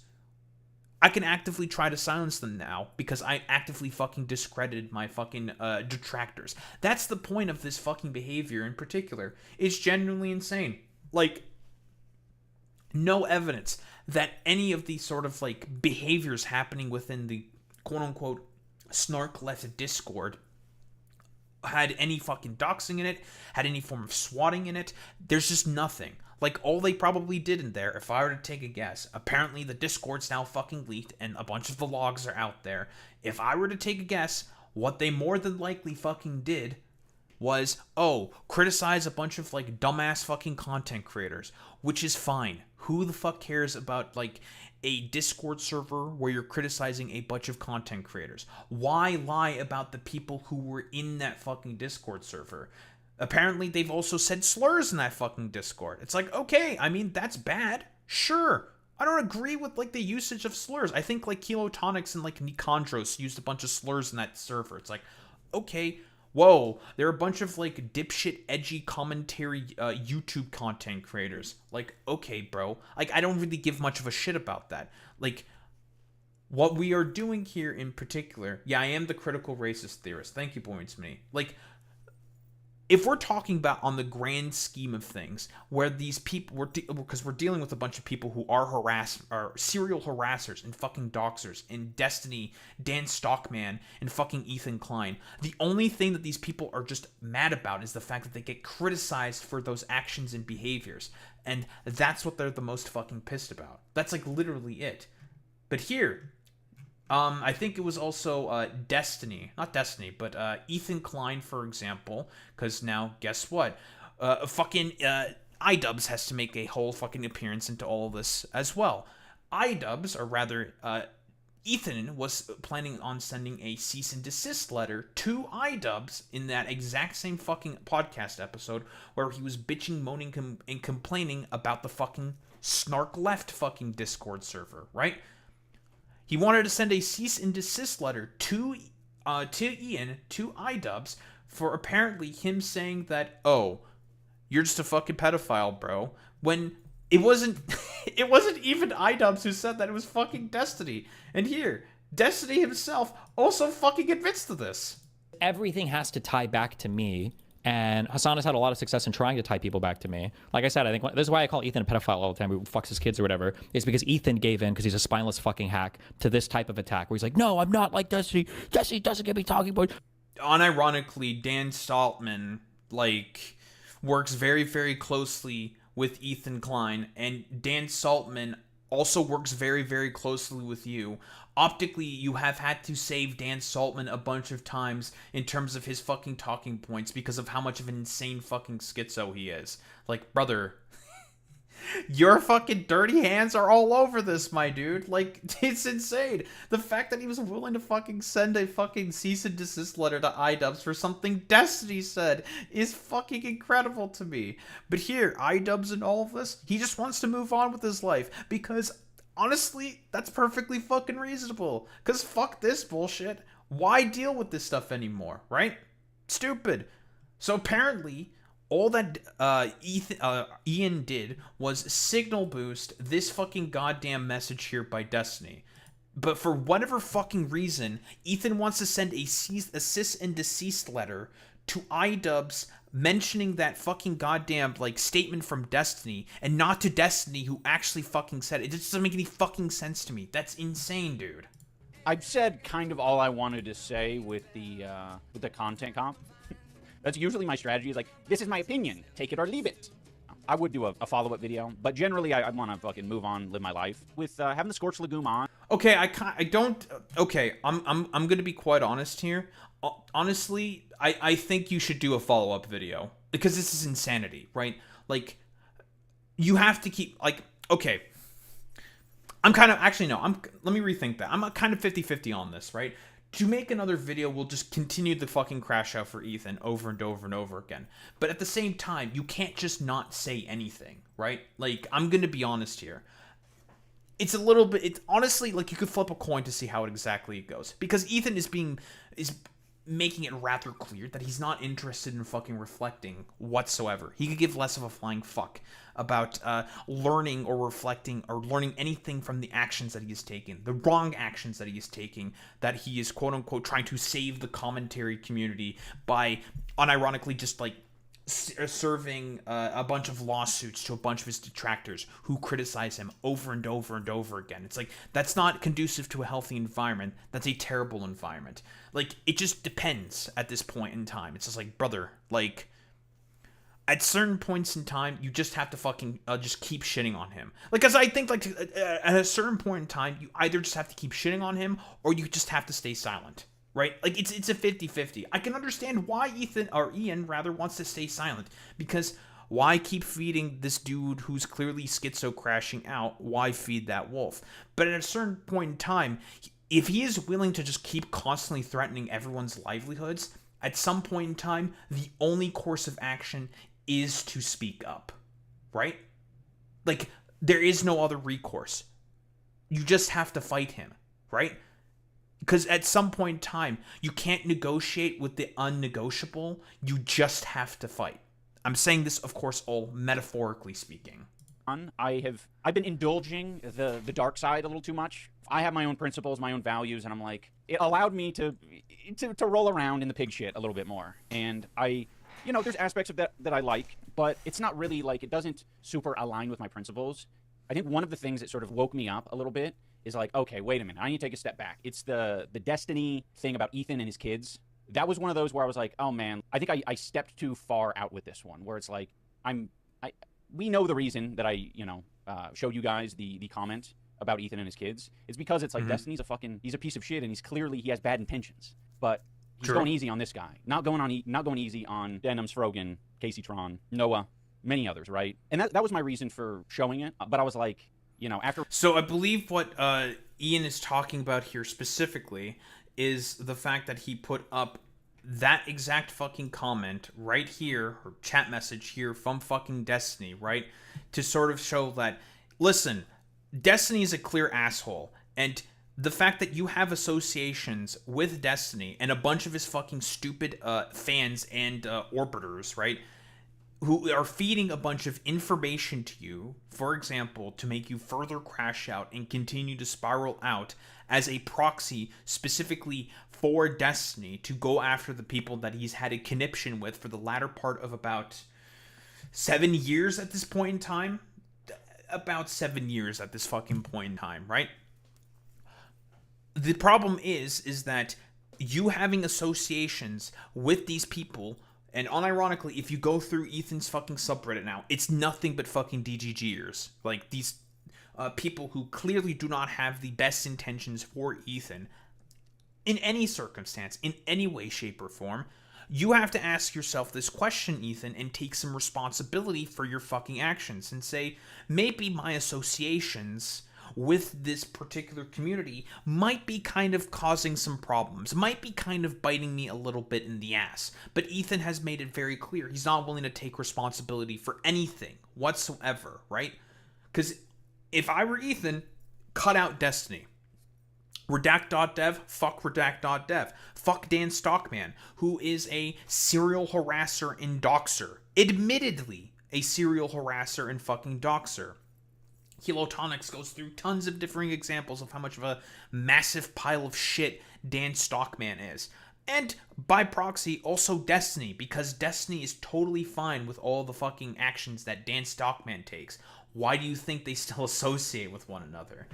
I can actively try to silence them now because I actively fucking discredited my fucking detractors. That's the point of this fucking behavior in particular. It's genuinely insane. Like, no evidence that any of these sort of like behaviors happening within the quote-unquote snark left Discord had any fucking doxing in it, had any form of swatting in it. There's just nothing. Like, all they probably did in there, if I were to take a guess, apparently the Discord's now fucking leaked and a bunch of the logs are out there. If I were to take a guess, what they more than likely fucking did was, criticize a bunch of, like, dumbass fucking content creators, which is fine. Who the fuck cares about, like, a Discord server where you're criticizing a bunch of content creators? Why lie about the people who were in that fucking Discord server? Apparently, they've also said slurs in that fucking Discord. It's like, okay, I mean, that's bad. Sure. I don't agree with, like, the usage of slurs. I think, like, Kilotonics and, like, Nikandros used a bunch of slurs in that server. It's like, okay, whoa, there are a bunch of, like, dipshit, edgy commentary YouTube content creators. Like, okay, bro. Like, I don't really give much of a shit about that. Like, what we are doing here in particular, yeah, I am the critical racist theorist. Thank you, Boyance Me. Like, if we're talking about on the grand scheme of things, where these people, because we're dealing with a bunch of people who are serial harassers and fucking doxers in Destiny, Dan Stockman, and fucking Ethan Klein, the only thing that these people are just mad about is the fact that they get criticized for those actions and behaviors. And that's what they're the most fucking pissed about. That's like literally it. But here, I think it was also Destiny, not Destiny, but Ethan Klein, for example, because now, guess what? Fucking iDubbbz has to make a whole fucking appearance into all of this as well. iDubbbz, or rather, Ethan was planning on sending a cease and desist letter to iDubbbz in that exact same fucking podcast episode where he was bitching, moaning, and complaining about the fucking snark left fucking Discord server, right? He wanted to send a cease and desist letter to Ian, to iDubbbz, for apparently him saying that, you're just a fucking pedophile, bro. When it wasn't even iDubbbz who said that, it was fucking Destiny. And here, Destiny himself also fucking admits to this. Everything has to tie back to me. And Hassan has had a lot of success in trying to tie people back to me. Like I said, I think this is why I call Ethan a pedophile all the time, who fucks his kids or whatever, is because Ethan gave in, because he's a spineless fucking hack, to this type of attack, where he's like, no, I'm not like Destiny. Destiny doesn't get me talking about... Unironically, Dan Saltman, like, works very, very closely with Ethan Klein, and Dan Saltman also works very, very closely with you. Optically, you have had to save Dan Saltman a bunch of times in terms of his fucking talking points because of how much of an insane fucking schizo he is. Like, brother, your fucking dirty hands are all over this, my dude. Like, it's insane. The fact that he was willing to fucking send a fucking cease and desist letter to iDubbbz for something Destiny said is fucking incredible to me. But here, iDubbbz and all of this, he just wants to move on with his life because... honestly, that's perfectly fucking reasonable. Because fuck this bullshit. Why deal with this stuff anymore, right? Stupid. So apparently, all that Ian did was signal boost this fucking goddamn message here by Destiny. But for whatever fucking reason, Ethan wants to send a cease and desist letter to iDubbbz mentioning that fucking goddamn, like, statement from Destiny, and not to Destiny, who actually fucking said it. It just doesn't make any fucking sense to me. That's insane, dude. I've said kind of all I wanted to say with the content comp. That's usually my strategy, is like, this is my opinion, take it or leave it. I would do a follow-up video, but generally I want to fucking move on, live my life. With having the Scorched Legume on. Okay, I'm gonna be quite honest here. Honestly, I think you should do a follow-up video, because this is insanity, right? Like, you have to keep, like, okay. I'm kind of, actually, no, let me rethink that. I'm kind of 50-50 on this, right? to make another video will just continue the fucking crash out for Ethan over and over and over again. But at the same time, you can't just not say anything, right? Like, I'm gonna be honest here. It's a little bit, it's honestly, like, you could flip a coin to see how it exactly goes. Because Ethan is making it rather clear that he's not interested in fucking reflecting whatsoever. He could give less of a flying fuck about learning or reflecting or learning anything from the actions that he is taking, the wrong actions that he is taking, that he is quote-unquote trying to save the commentary community by unironically just like serving a bunch of lawsuits to a bunch of his detractors who criticize him over and over and over again. It's like, that's not conducive to a healthy environment. That's a terrible environment. Like, it just depends at this point in time. It's just like, brother, like, at certain points in time, you just have to fucking just keep shitting on him. Like, because I think, like, at a certain point in time, you either just have to keep shitting on him, or you just have to stay silent. Right? Like, it's a 50-50. I can understand why Ian wants to stay silent. Because why keep feeding this dude who's clearly schizo crashing out? Why feed that wolf? But at a certain point in time, if he is willing to just keep constantly threatening everyone's livelihoods, at some point in time, the only course of action is to speak up. Right? Like, there is no other recourse. You just have to fight him. Right? Because at some point in time, you can't negotiate with the unnegotiable. You just have to fight. I'm saying this, of course, all metaphorically speaking. I've been indulging the dark side a little too much. I have my own principles, my own values, and I'm like, it allowed me to roll around in the pig shit a little bit more. And there's aspects of that I like, but it's not really like, it doesn't super align with my principles. I think one of the things that sort of woke me up a little bit is like, okay, wait a minute, I need to take a step back. It's the Destiny thing about Ethan and his kids. That was one of those where I was like, oh man, I think I stepped too far out with this one, where it's like, we know the reason that I showed you guys the comment about Ethan and his kids. It's because it's like, Destiny's he's a piece of shit, and he has bad intentions. But he's going easy on this guy. Not going easy on Denham's, Frogan, Casey Tron, Noah, many others, right? And that was my reason for showing it. But I was like, after... So I believe what Ian is talking about here specifically is the fact that he put up that exact fucking comment right here, or chat message here from fucking Destiny, right? To sort of show that, listen, Destiny is a clear asshole, and the fact that you have associations with Destiny and a bunch of his fucking stupid fans and orbiters, right? Who are feeding a bunch of information to you, for example, to make you further crash out and continue to spiral out as a proxy specifically for Destiny to go after the people that he's had a conniption with for the latter part of about 7 years at this point in time. About 7 years at this fucking point in time, right? The problem is that you having associations with these people. And unironically, if you go through Ethan's fucking subreddit now, it's nothing but fucking DGGers. Like, these people who clearly do not have the best intentions for Ethan in any circumstance, in any way, shape, or form. You have to ask yourself this question, Ethan, and take some responsibility for your fucking actions and say, maybe my associations with this particular community might be kind of causing some problems, might be kind of biting me a little bit in the ass. But Ethan has made it very clear he's not willing to take responsibility for anything whatsoever, right? Because if I were Ethan, cut out Destiny. Redact.dev, fuck Redact.dev. Fuck Dan Stockman, who is a serial harasser and doxer. Admittedly, a serial harasser and fucking doxer. Helotonics goes through tons of differing examples of how much of a massive pile of shit Dan Stockman is. And by proxy, also Destiny, because Destiny is totally fine with all the fucking actions that Dan Stockman takes. Why do you think they still associate with one another?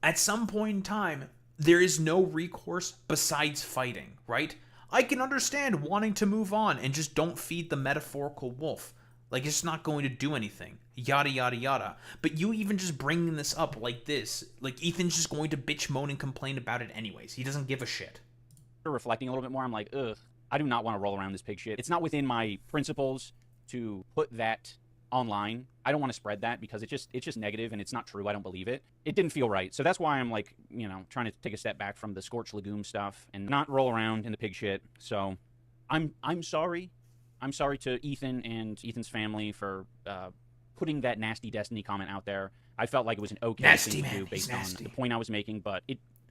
At some point in time, there is no recourse besides fighting, right? I can understand wanting to move on and just don't feed the metaphorical wolf. Like, it's not going to do anything. Yada, yada, yada. But you even just bringing this up like this, like, Ethan's just going to bitch, moan, and complain about it anyways. He doesn't give a shit. Reflecting a little bit more, I'm like, ugh, I do not want to roll around this pig shit. It's not within my principles to put that online. I don't want to spread that because it's just negative and it's not true. I don't believe it. It didn't feel right. So that's why I'm like, you know, trying to take a step back from the scorched legume stuff and not roll around in the pig shit. So I'm sorry. I'm sorry to Ethan and Ethan's family for putting that nasty Destiny comment out there. I felt like it was an okay thing to do based on the point I was making, but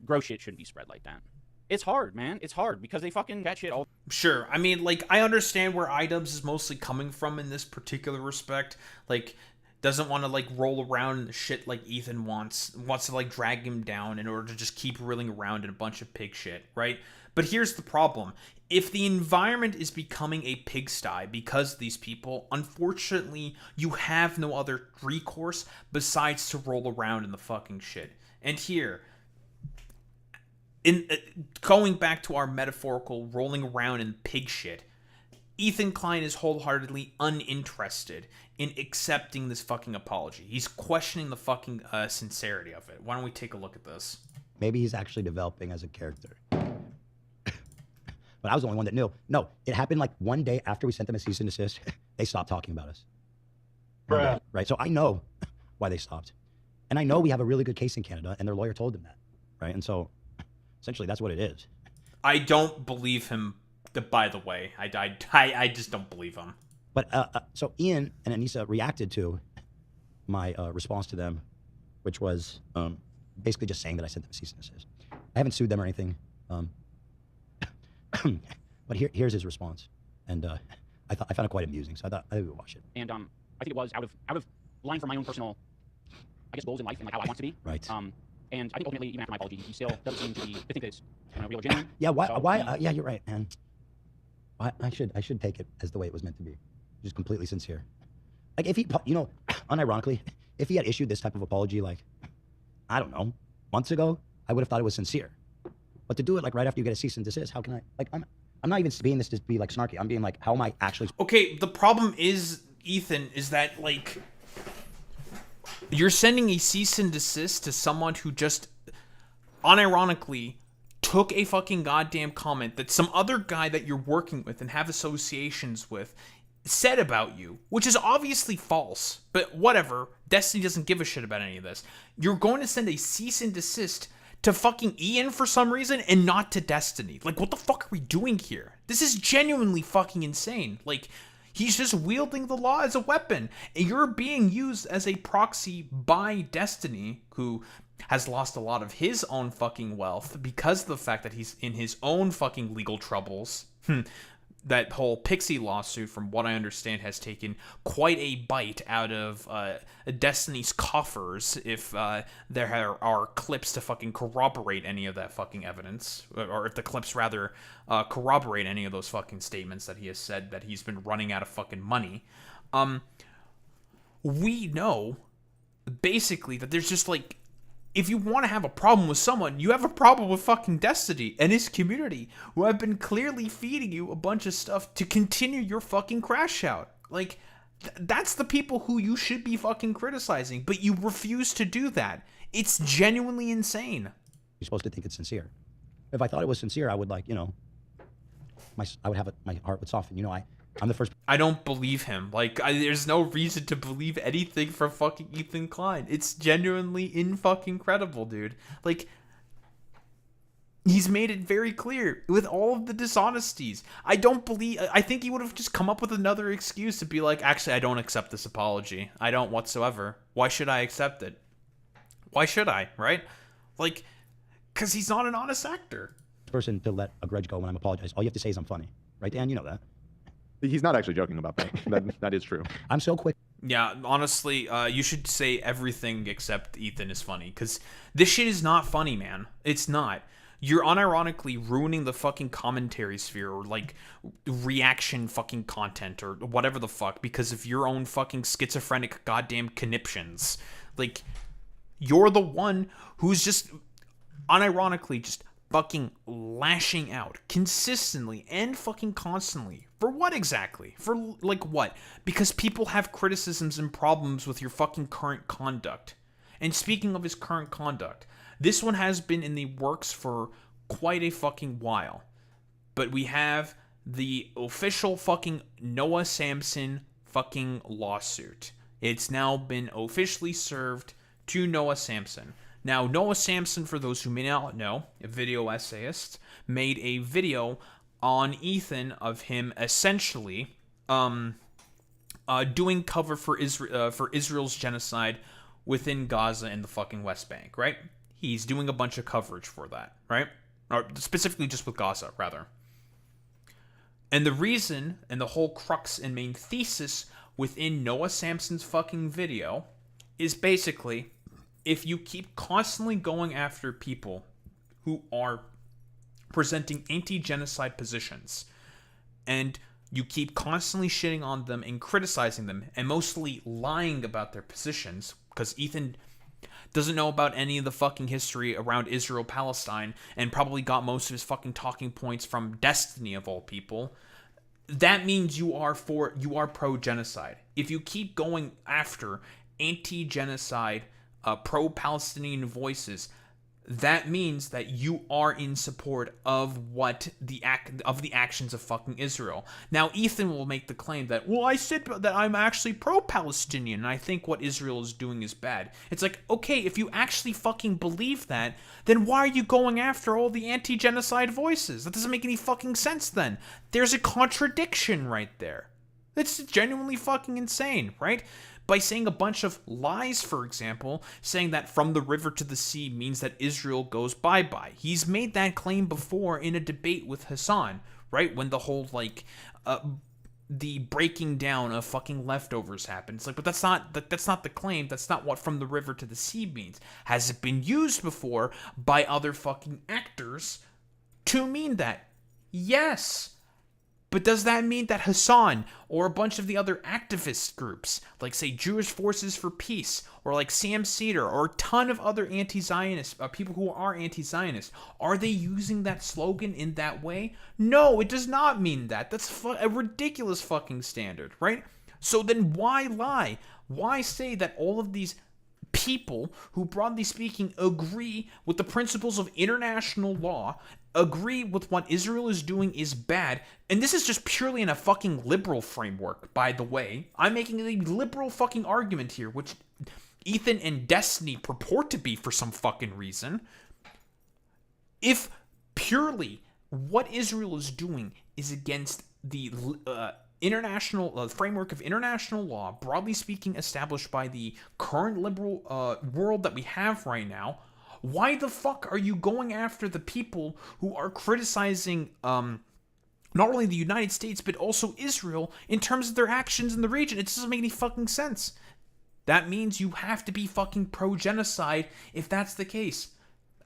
gross shit shouldn't be spread like that. It's hard, man. It's hard because they fucking that shit all. Sure. I mean, like, I understand where iDubbbz is mostly coming from in this particular respect. Like, doesn't want to, like, roll around in the shit like Ethan wants to, like, drag him down in order to just keep reeling around in a bunch of pig shit, right? But here's the problem. If the environment is becoming a pigsty because of these people, unfortunately, you have no other recourse besides to roll around in the fucking shit. And here, in going back to our metaphorical rolling around in pig shit, Ethan Klein is wholeheartedly uninterested in accepting this fucking apology. He's questioning the fucking sincerity of it. Why don't we take a look at this? Maybe he's actually developing as a character. But I was the only one that knew. No, it happened like one day after we sent them a cease and desist. They stopped talking about us. Bruh. Right, so I know why they stopped. And I know we have a really good case in Canada, and their lawyer told them that, right? And so, essentially, that's what it is. I don't believe him, by the way. I just don't believe him. But, so Ian and Anissa reacted to my response to them, which was basically just saying that I sent them a cease and desist. I haven't sued them or anything. But here's his response, and I found it quite amusing, so I thought we would watch it. And I think it was out of line for my own personal, I guess, goals in life and like how I want to be. Right. And I think ultimately, even after my apology, he still doesn't seem to think that it's real or genuine. Yeah. Why? So Yeah, you're right, man. I should take it as the way it was meant to be, just completely sincere. Like if he, you know, unironically, if he had issued this type of apology, like, I don't know, months ago, I would have thought it was sincere. But to do it like right after you get a cease and desist, how can I? Like, I'm not even being this to be like snarky. I'm being like, how am I actually? Okay, the problem is, Ethan, is that like you're sending a cease and desist to someone who just unironically took a fucking goddamn comment that some other guy that you're working with and have associations with said about you, which is obviously false. But whatever, Destiny doesn't give a shit about any of this. You're going to send a cease and desist to fucking Ian for some reason and not to Destiny. Like, what the fuck are we doing here? This is genuinely fucking insane. Like, he's just wielding the law as a weapon. And you're being used as a proxy by Destiny, who has lost a lot of his own fucking wealth because of the fact that he's in his own fucking legal troubles. That whole Pixie lawsuit, from what I understand, has taken quite a bite out of Destiny's coffers, if there are clips to fucking corroborate any of that fucking evidence, or if the clips rather corroborate any of those fucking statements that he has said that he's been running out of fucking money. We know, basically, that there's just like, if you want to have a problem with someone, you have a problem with fucking Destiny and his community, who have been clearly feeding you a bunch of stuff to continue your fucking crash out. Like, that's the people who you should be fucking criticizing, but you refuse to do that. It's genuinely insane. You're supposed to think it's sincere. If I thought it was sincere, I would like, you know, my heart would soften. You know, I'm the first. I don't believe him. Like, there's no reason to believe anything from fucking Ethan Klein. It's genuinely in-fucking credible, dude. Like, he's made it very clear with all of the dishonesties. I think he would have just come up with another excuse to be like, actually, I don't accept this apology. I don't whatsoever. Why should I accept it? Why should I, right? Like, because he's not an honest actor. Person to let a grudge go when I'm apologized. All you have to say is I'm funny. Right, Dan? You know that. He's not actually joking about that. That is true. I'm so quick. Yeah, honestly, you should say everything except Ethan is funny, because this shit is not funny, man. It's not. You're unironically ruining the fucking commentary sphere, or like reaction fucking content, or whatever the fuck, because of your own fucking schizophrenic goddamn conniptions. Like, you're the one who's just unironically just fucking lashing out consistently and fucking constantly. For what exactly? For like what? Because people have criticisms and problems with your fucking current conduct. And speaking of his current conduct, this one has been in the works for quite a fucking while. But we have the official fucking Noah Samsen fucking lawsuit. It's now been officially served to Noah Samsen. Now, Noah Samsen, for those who may not know, a video essayist, made a video on Ethan of him essentially doing cover for Israel's genocide within Gaza and the fucking West Bank, right? He's doing a bunch of coverage for that, right? Or specifically just with Gaza, rather. And the reason, and the whole crux and main thesis within Noah Samsen's fucking video is basically, if you keep constantly going after people who are presenting anti-genocide positions, and you keep constantly shitting on them and criticizing them, and mostly lying about their positions, because Ethan doesn't know about any of the fucking history around Israel-Palestine, and probably got most of his fucking talking points from Destiny of all people, that means you are pro-genocide. If you keep going after anti-genocide, pro-Palestinian voices, that means that you are in support of the actions of fucking Israel. Now, Ethan will make the claim that, well, I said that I'm actually pro-Palestinian, and I think what Israel is doing is bad. It's like, okay, if you actually fucking believe that, then why are you going after all the anti-genocide voices? That doesn't make any fucking sense then. There's a contradiction right there. It's genuinely fucking insane, right? By saying a bunch of lies, for example, saying that from the river to the sea means that Israel goes bye-bye. He's made that claim before in a debate with Hassan, right? When the whole, the breaking down of fucking leftovers happened. It's like, but that's not the claim. That's not what from the river to the sea means. Has it been used before by other fucking actors to mean that? Yes. But does that mean that Hassan or a bunch of the other activist groups, like say Jewish Forces for Peace, or like Sam Cedar, or a ton of other anti-Zionist people who are anti-Zionist, are they using that slogan in that way? No, it does not mean that. That's a ridiculous fucking standard, right? So then why lie? Why say that all of these people who, broadly speaking, agree with the principles of international law, agree with what Israel is doing is bad, and this is just purely in a fucking liberal framework, by the way. I'm making a liberal fucking argument here, which Ethan and Destiny purport to be for some fucking reason. If purely what Israel is doing is against the international framework of international law, broadly speaking, established by the current liberal world that we have right now, why the fuck are you going after the people who are criticizing not only the United States but also Israel in terms of their actions in the region? It doesn't make any fucking sense. That means you have to be fucking pro-genocide if that's the case.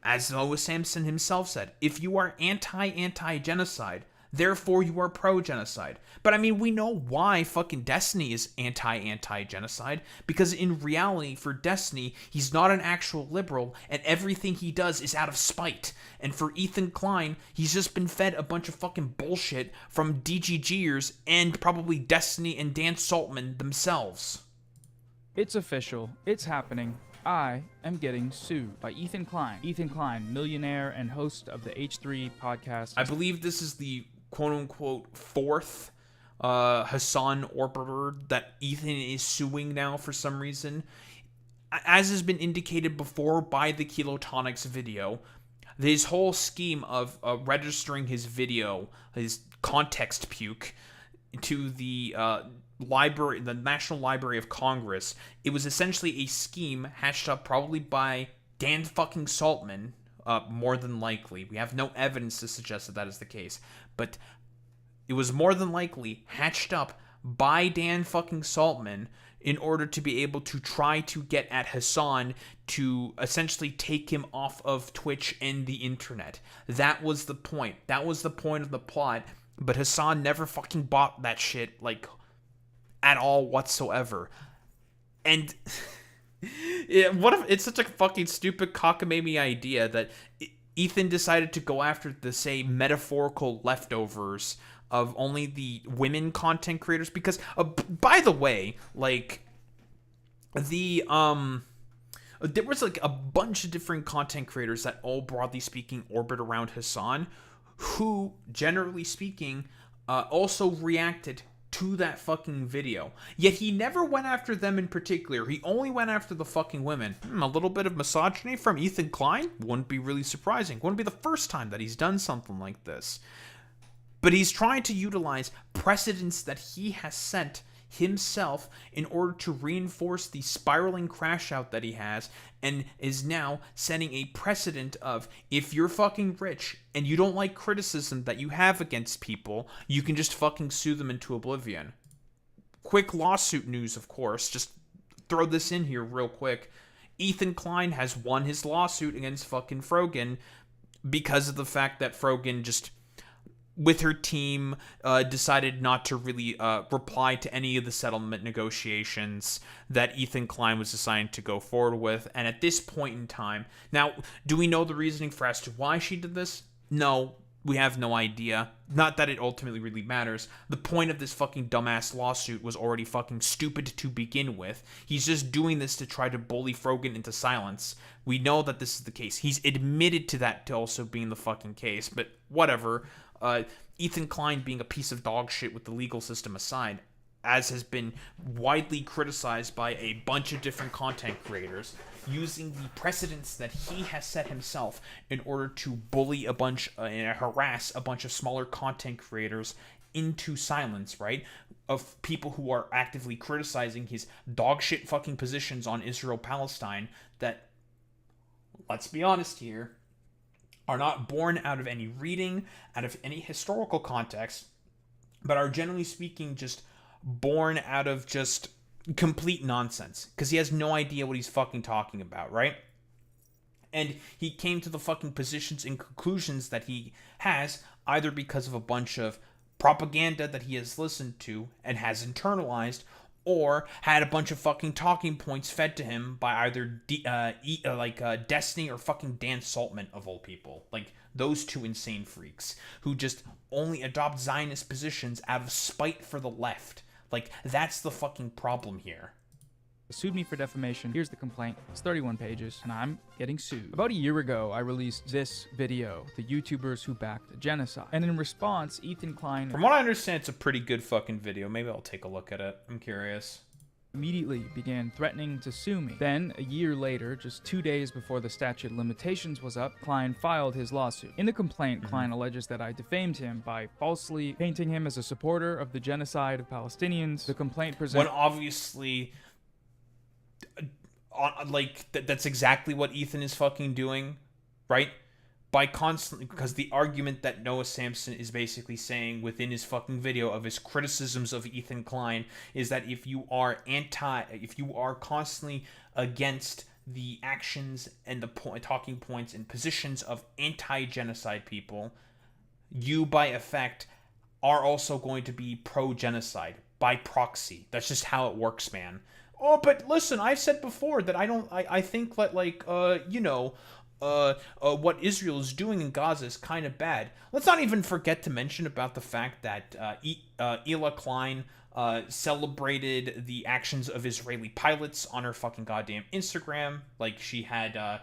As Noah Samsen himself said, if you are anti-genocide, therefore you are pro-genocide. But I mean, we know why fucking Destiny is anti-genocide, because in reality, for Destiny, he's not an actual liberal, and everything he does is out of spite. And for Ethan Klein, he's just been fed a bunch of fucking bullshit from DGGers and probably Destiny and Dan Saltman themselves. It's official. It's happening. I am getting sued by Ethan Klein. Ethan Klein, millionaire and host of the H3 podcast. I believe this is the quote-unquote fourth Hassan orbiter that Ethan is suing now for some reason. As has been indicated before by the Kilotonics video, his whole scheme of registering his video, his context puke, to the library, the National Library of Congress, it was essentially a scheme hatched up probably by Dan fucking Saltman, more than likely. We have no evidence to suggest that that is the case, but it was more than likely hatched up by Dan fucking Saltman in order to be able to try to get at Hassan to essentially take him off of Twitch and the internet. That was the point. That was the point of the plot, but Hassan never fucking bought that shit, like, at all whatsoever. And what if it's such a fucking stupid cockamamie idea that Ethan decided to go after the, say, metaphorical leftovers of only the women content creators? Because by the way, like, the there was like a bunch of different content creators that all, broadly speaking, orbit around Hassan, who, generally speaking, also reacted to that fucking video. Yet he never went after them in particular. He only went after the fucking women. A little bit of misogyny from Ethan Klein? Wouldn't be really surprising. Wouldn't be the first time that he's done something like this. But he's trying to utilize precedents that he has set himself in order to reinforce the spiraling crash out that he has, and is now setting a precedent of, if you're fucking rich and you don't like criticism that you have against people, you can just fucking sue them into oblivion. Quick lawsuit news, of course, just throw this in here real quick. Ethan Klein has won his lawsuit against fucking Frogan because of the fact that Frogan just, with her team, decided not to really reply to any of the settlement negotiations that Ethan Klein was assigned to go forward with. And at this point in time, now, do we know the reasoning for as to why she did this? No, we have no idea. Not that it ultimately really matters. The point of this fucking dumbass lawsuit was already fucking stupid to begin with. He's just doing this to try to bully Frogan into silence. We know that this is the case. He's admitted to that to also being the fucking case, but whatever. Ethan Klein being a piece of dog shit with the legal system aside, as has been widely criticized by a bunch of different content creators, using the precedents that he has set himself in order to bully a bunch and harass a bunch of smaller content creators into silence, right? Of people who are actively criticizing his dog shit fucking positions on Israel-Palestine that, let's be honest here, are not born out of any reading, out of any historical context, but are generally speaking just born out of just complete nonsense. Because he has no idea what he's fucking talking about, right? And he came to the fucking positions and conclusions that he has either because of a bunch of propaganda that he has listened to and has internalized, or had a bunch of fucking talking points fed to him by either Destiny or fucking Dan Saltman, of all people. Like, those two insane freaks who just only adopt Zionist positions out of spite for the left. Like, that's the fucking problem here. Sued me for defamation. Here's the complaint. It's 31 pages, and I'm getting sued. About a year ago, I released this video, the YouTubers who backed genocide. And in response, Ethan Klein... From what I understand, it's a pretty good fucking video. Maybe I'll take a look at it. I'm curious. Immediately began threatening to sue me. Then, a year later, just 2 days before the statute of limitations was up, Klein filed his lawsuit. In the complaint, Klein alleges that I defamed him by falsely painting him as a supporter of the genocide of Palestinians. The complaint presents... When obviously... that's exactly what Ethan is fucking doing, right? By constantly, because the argument that Noah Samsen is basically saying within his fucking video of his criticisms of Ethan Klein is that if you are constantly against the actions and the talking points and positions of anti-genocide people, you by effect are also going to be pro-genocide by proxy. That's just how it works, man. Oh, but listen, I've said before that I think that, what Israel is doing in Gaza is kind of bad. Let's not even forget to mention about the fact that Ethan Klein celebrated the actions of Israeli pilots on her fucking goddamn Instagram. Like, she had, I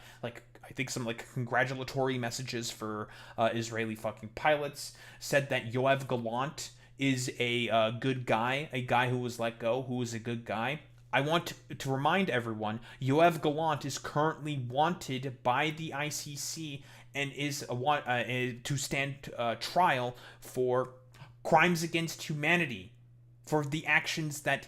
think some, congratulatory messages for Israeli fucking pilots. Said that Yoav Gallant is a good guy, a guy who was let go, who is a good guy. I want to remind everyone, Yoav Gallant is currently wanted by the ICC and is to stand trial for crimes against humanity, for the actions that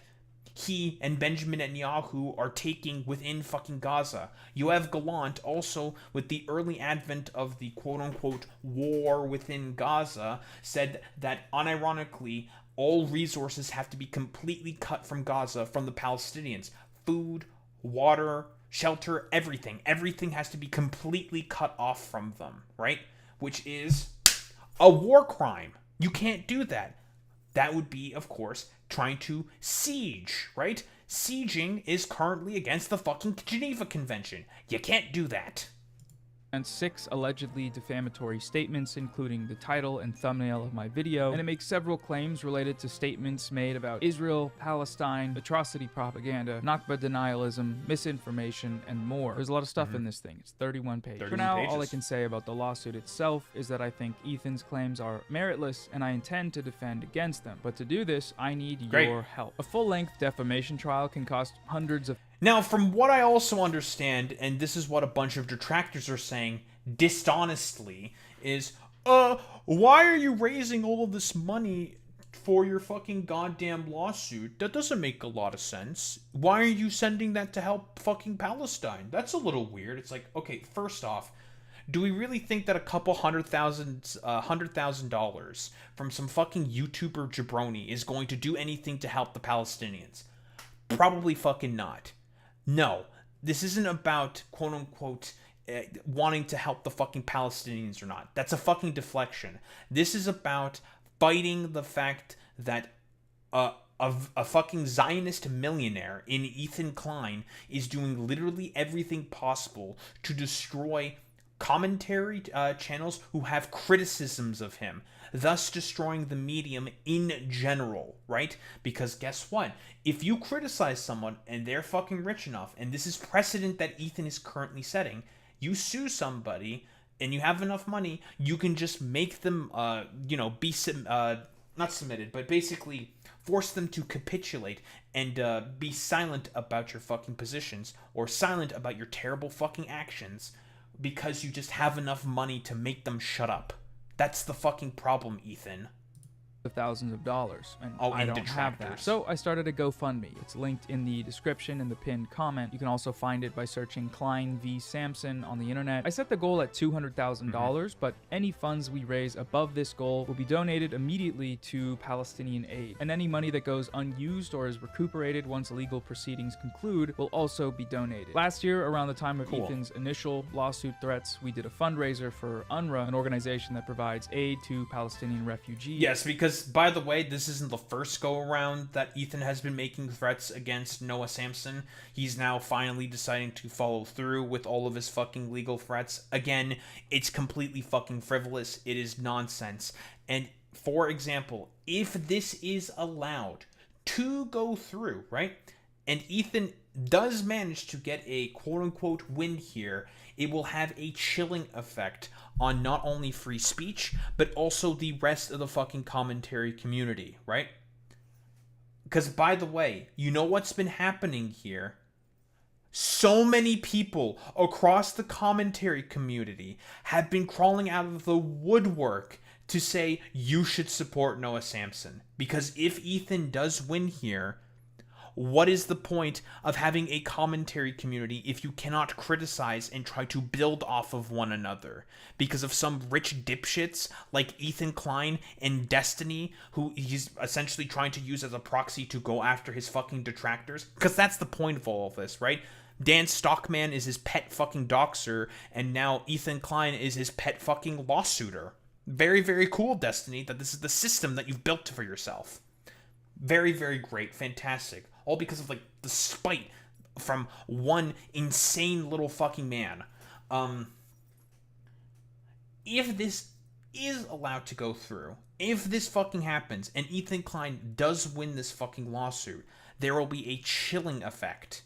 he and Benjamin Netanyahu are taking within fucking Gaza. Yoav Gallant also, with the early advent of the quote-unquote war within Gaza, said that unironically, all resources have to be completely cut from Gaza, from the Palestinians. Food, water, shelter, everything. Everything has to be completely cut off from them, right? Which is a war crime. You can't do that. That would be, of course, trying to siege, right? Sieging is currently against the fucking Geneva Convention. You can't do that. and 6 allegedly defamatory statements, including the title and thumbnail of my video, and it makes several claims related to statements made about Israel, Palestine, atrocity propaganda, Nakba denialism, misinformation, and more. There's a lot of stuff in this thing. It's 31 pages. For now, all I can say about the lawsuit itself is that I think Ethan's claims are meritless, and I intend to defend against them. But to do this, I need your help. A full-length defamation trial can cost hundreds of... Now, from what I also understand, and this is what a bunch of detractors are saying dishonestly, is, why are you raising all of this money for your fucking goddamn lawsuit? That doesn't make a lot of sense. Why are you sending that to help fucking Palestine? That's a little weird. It's like, okay, first off, do we really think that a couple $100,000 from some fucking YouTuber jabroni is going to do anything to help the Palestinians? Probably fucking not. No, this isn't about quote-unquote wanting to help the fucking Palestinians or not. That's a fucking deflection. This is about fighting the fact that a fucking Zionist millionaire in Ethan Klein is doing literally everything possible to destroy commentary channels who have criticisms of him, thus destroying the medium in general, right? Because guess what? If you criticize someone and they're fucking rich enough, and this is precedent that Ethan is currently setting, you sue somebody and you have enough money, you can just make them, be not submitted, but basically force them to capitulate and be silent about your fucking positions or silent about your terrible fucking actions because you just have enough money to make them shut up. That's the fucking problem, Ethan. thousands of dollars, and I don't have that. So I started a GoFundMe. It's linked in the description in the pinned comment. You can also find it by searching Klein v. Samsen on the internet. I set the goal at $200,000, but any funds we raise above this goal will be donated immediately to Palestinian aid, and any money that goes unused or is recuperated once legal proceedings conclude will also be donated. Last year, around the time of Ethan's initial lawsuit threats, we did a fundraiser for UNRWA, an organization that provides aid to Palestinian refugees. Yes, because by the way, this isn't the first go-around that Ethan has been making threats against Noah Samsen. He's now finally deciding to follow through with all of his fucking legal threats. Again, it's completely fucking frivolous. It is nonsense. And for example, if this is allowed to go through, right, and Ethan does manage to get a quote-unquote win here, it will have a chilling effect on not only free speech, but also the rest of the fucking commentary community, right? Because, by the way, you know what's been happening here? So many people across the commentary community have been crawling out of the woodwork to say you should support Noah Samsen. Because if Ethan does win here, what is the point of having a commentary community if you cannot criticize and try to build off of one another? Because of some rich dipshits like Ethan Klein and Destiny, who he's essentially trying to use as a proxy to go after his fucking detractors? Because that's the point of all of this, right? Dan Stockman is his pet fucking doxer, and now Ethan Klein is his pet fucking lawsuiter. Very, very cool, Destiny, that this is the system that you've built for yourself. Very, very great. Fantastic. All because of, like, the spite from one insane little fucking man. If this is allowed to go through, if this fucking happens, and Ethan Klein does win this fucking lawsuit, there will be a chilling effect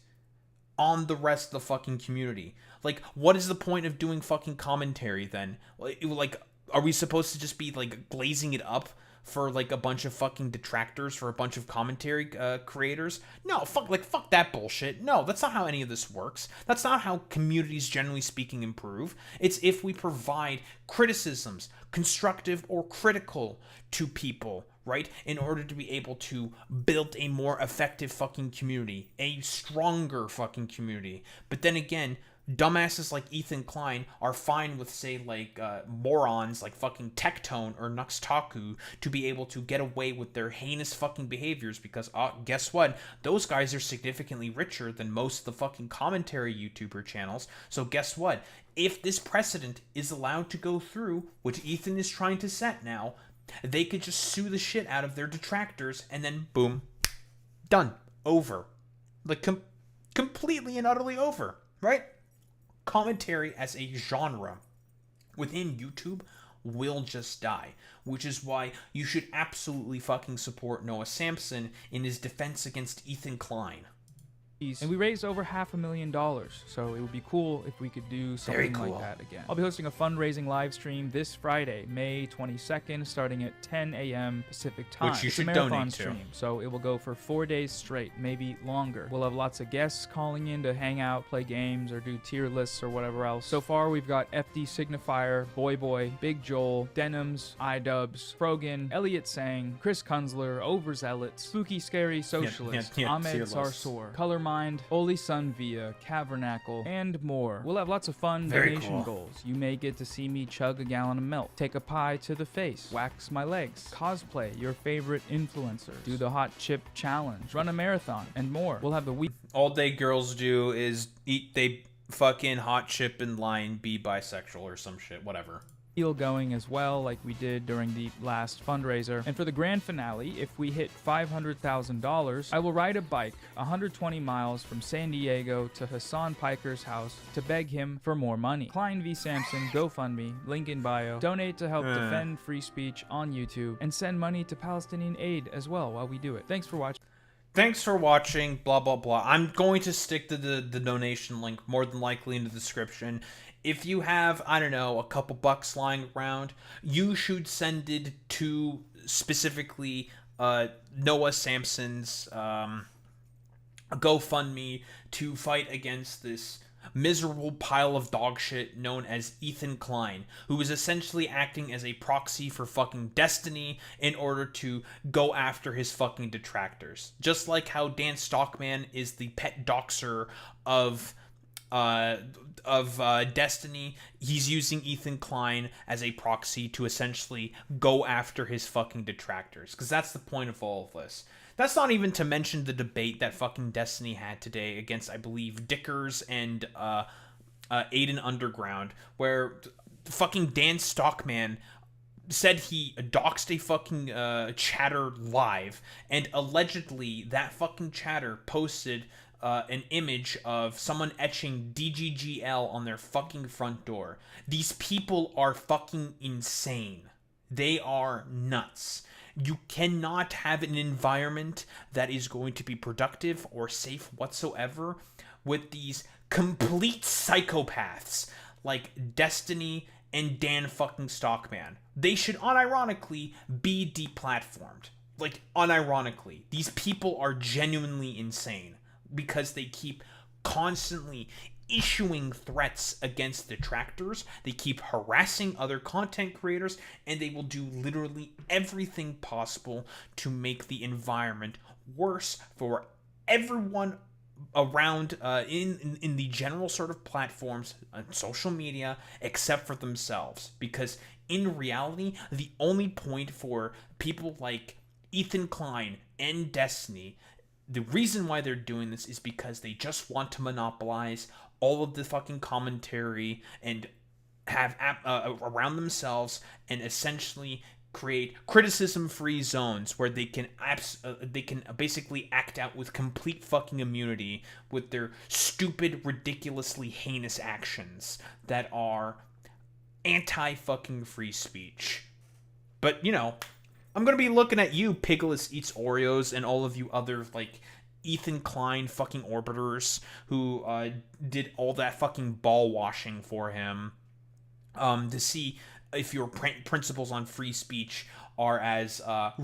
on the rest of the fucking community. Like, what is the point of doing fucking commentary then? Like, are we supposed to just be, like, glazing it up for, like, a bunch of fucking detractors, for a bunch of commentary creators? No, fuck that bullshit. No, that's not how any of this works. That's not how communities, generally speaking, improve. It's if we provide criticisms, constructive or critical, to people, right? In order to be able to build a more effective fucking community, a stronger fucking community. But then again, dumbasses like Ethan Klein are fine with, say, like, morons like fucking Tectone or Nuxtaku to be able to get away with their heinous fucking behaviors because, guess what? Those guys are significantly richer than most of the fucking commentary YouTuber channels. So guess what? If this precedent is allowed to go through, which Ethan is trying to set now, they could just sue the shit out of their detractors and then, boom, done. Over. Like, completely and utterly over, right? commentary as a genre within YouTube will just die, which is why you should absolutely fucking support Noah Samsen in his defense against Ethan Klein. And we raised over $500,000, so it would be cool if we could do something like that again. I'll be hosting a fundraising live stream this Friday, May 22nd, starting at 10 a.m. Pacific time. Which you It's should a marathon donate to. stream, so it will go for 4 days straight, maybe longer. We'll have lots of guests calling in to hang out, play games, or do tier lists or whatever else. So far, we've got FD Signifier, Boy, Big Joel, Denims, iDubbbz, Frogan, Elliot Sang, Chris Kunzler, Overzealot, Spooky Scary Socialist, Ahmed tier lists. Sarsor, Color Mind, Oli Sunvia, Cavernacle, and more. We'll have lots of fun Very donation cool. goals. You may get to see me chug a gallon of milk, take a pie to the face, wax my legs, cosplay your favorite influencer, do the hot chip challenge, run a marathon, and more. We'll have the week. All day girls do is eat, they fucking hot chip in line, be bisexual or some shit, whatever. Going as well, like we did during the last fundraiser. And for the grand finale, if we hit $500,000, I will ride a bike 120 miles from San Diego to Hassan Piker's house to beg him for more money. Klein v. Samsen, GoFundMe, link in bio. Donate to help defend free speech on YouTube, and send money to Palestinian aid as well while we do it. Thanks for watching. Thanks for watching, blah, blah, blah. I'm going to stick to the donation link, more than likely in the description. If you have, I don't know, a couple bucks lying around, you should send it to specifically Noah Samsen's GoFundMe to fight against this miserable pile of dog shit known as Ethan Klein, who is essentially acting as a proxy for fucking Destiny in order to go after his fucking detractors. Just like how Dan Stockman is the pet doxer of Destiny, he's using Ethan Klein as a proxy to essentially go after his fucking detractors, because that's the point of all of this. That's not even to mention the debate that fucking Destiny had today against, I believe, Dickers and Aiden Underground, where fucking Dan Stockman said he doxed a fucking chatter live, and allegedly that fucking chatter posted an image of someone etching DGGL on their fucking front door. These people are fucking insane. They are nuts. You cannot have an environment that is going to be productive or safe whatsoever with these complete psychopaths like Destiny and Dan fucking Stockman. They should unironically be deplatformed. Like, unironically. These people are genuinely insane because they keep constantly issuing threats against detractors, they keep harassing other content creators, and they will do literally everything possible to make the environment worse for everyone around in the general sort of platforms on social media, except for themselves. Because in reality, the only point for people like Ethan Klein and Destiny, the reason why they're doing this is because they just want to monopolize all of the fucking commentary and have around themselves, and essentially create criticism-free zones where they can basically act out with complete fucking immunity with their stupid, ridiculously heinous actions that are anti-fucking free speech. But, you know, I'm gonna be looking at you, Pigless Eats Oreos, and all of you other, like, Ethan Klein fucking orbiters who did all that fucking ball washing for him, to see if your principles on free speech are as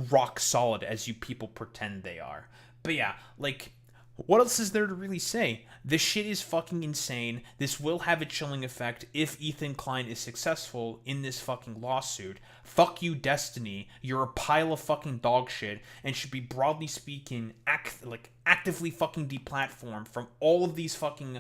rock solid as you people pretend they are. But yeah, like, what else is there to really say? This shit is fucking insane. This will have a chilling effect if Ethan Klein is successful in this fucking lawsuit. Fuck you, Destiny. You're a pile of fucking dog shit and should be, broadly speaking, actively fucking deplatformed from all of these fucking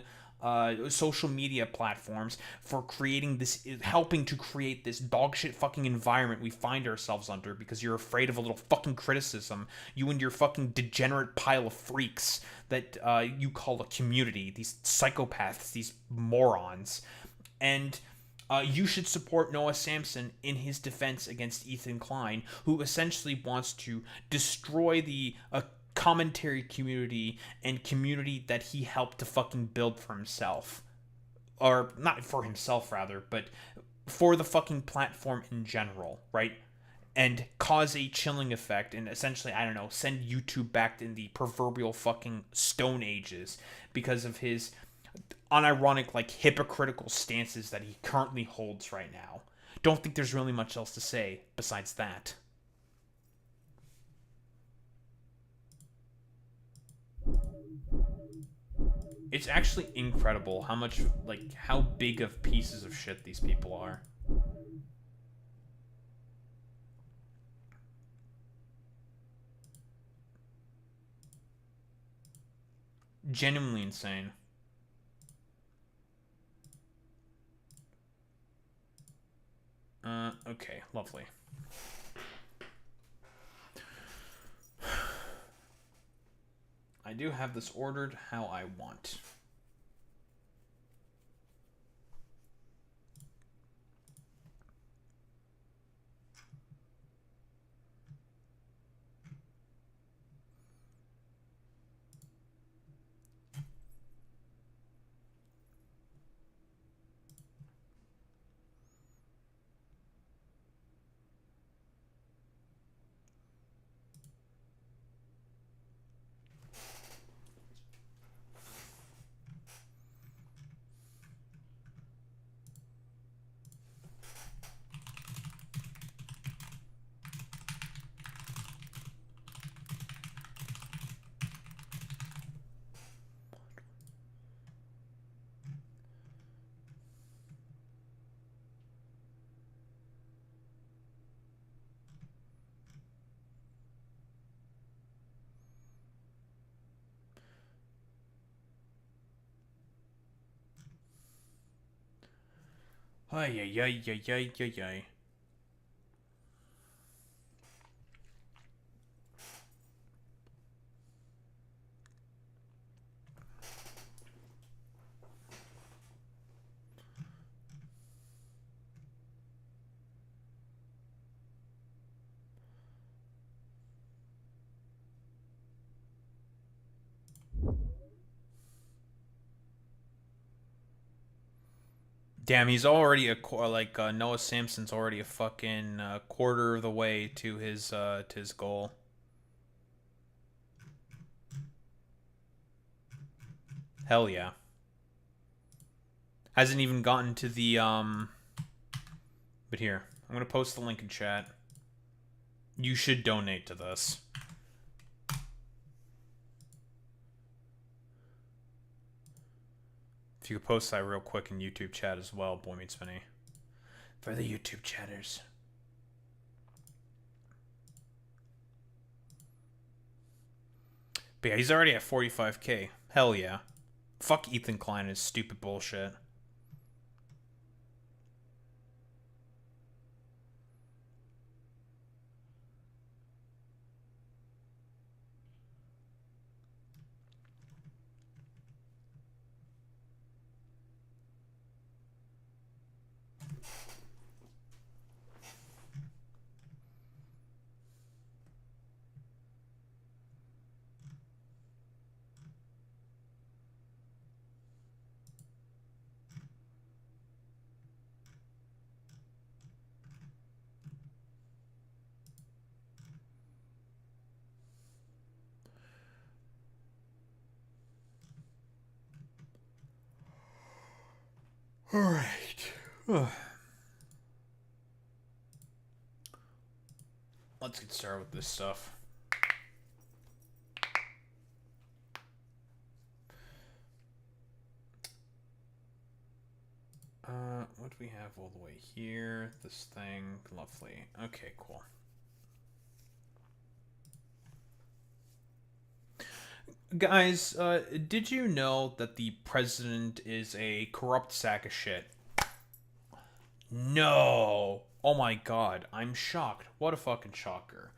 social media platforms for creating this, helping to create this dog shit fucking environment we find ourselves under because you're afraid of a little fucking criticism. You and your fucking degenerate pile of freaks that you call a community, these psychopaths, these morons. And you should support Noah Samsen in his defense against Ethan Klein, who essentially wants to destroy the commentary community and community that he helped to fucking build for himself. or not for himself rather, but for the fucking platform in general, right? And cause a chilling effect and essentially, I don't know, send YouTube back in the proverbial fucking Stone Ages because of his unironic, like, hypocritical stances that he currently holds right now. Don't think there's really much else to say besides that. It's actually incredible how much, like, how big of pieces of shit these people are. Genuinely insane. Okay, lovely. I do have this ordered how I want. Ay, ay, ay, ay, ay, ay, ay. Damn, he's already Noah Samsen's already a fucking quarter of the way to his goal. Hell yeah. Hasn't even gotten to the but here, I'm gonna post the link in chat. You should donate to this. If you could post that real quick in YouTube chat as well, Boy Meets Spinny. For the YouTube chatters. But yeah, he's already at 45k. Hell yeah. Fuck Ethan Klein and his stupid bullshit. Alright. Let's get started with this stuff. What do we have all the way here? This thing. Lovely. Okay, cool. Guys, did you know that the president is a corrupt sack of shit? No! Oh my god, I'm shocked. What a fucking shocker.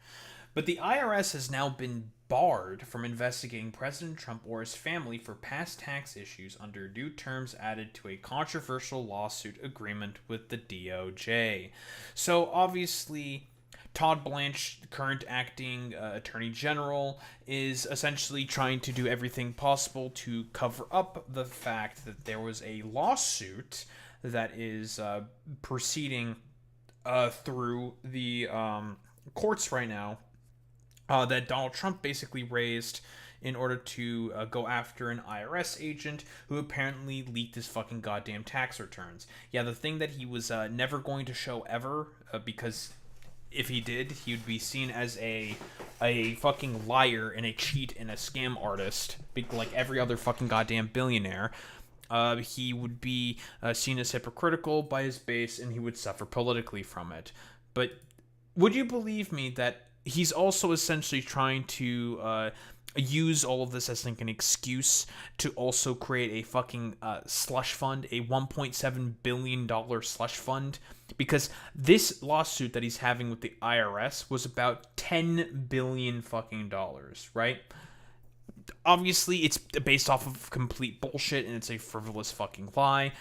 But the IRS has now been barred from investigating President Trump or his family for past tax issues under new terms added to a controversial lawsuit agreement with the DOJ. So obviously, Todd Blanche, the current acting Attorney General, is essentially trying to do everything possible to cover up the fact that there was a lawsuit that is proceeding through the courts right now that Donald Trump basically raised in order to go after an IRS agent who apparently leaked his fucking goddamn tax returns. Yeah, the thing that he was never going to show ever, because if he did, he would be seen as a fucking liar and a cheat and a scam artist, like every other fucking goddamn billionaire. He would be seen as hypocritical by his base, and he would suffer politically from it. But would you believe me that he's also essentially trying to use all of this as like an excuse to also create a fucking slush fund, a $1.7 billion slush fund? Because this lawsuit that he's having with the IRS was about $10 billion fucking dollars, right? Obviously, it's based off of complete bullshit, and it's a frivolous fucking lie.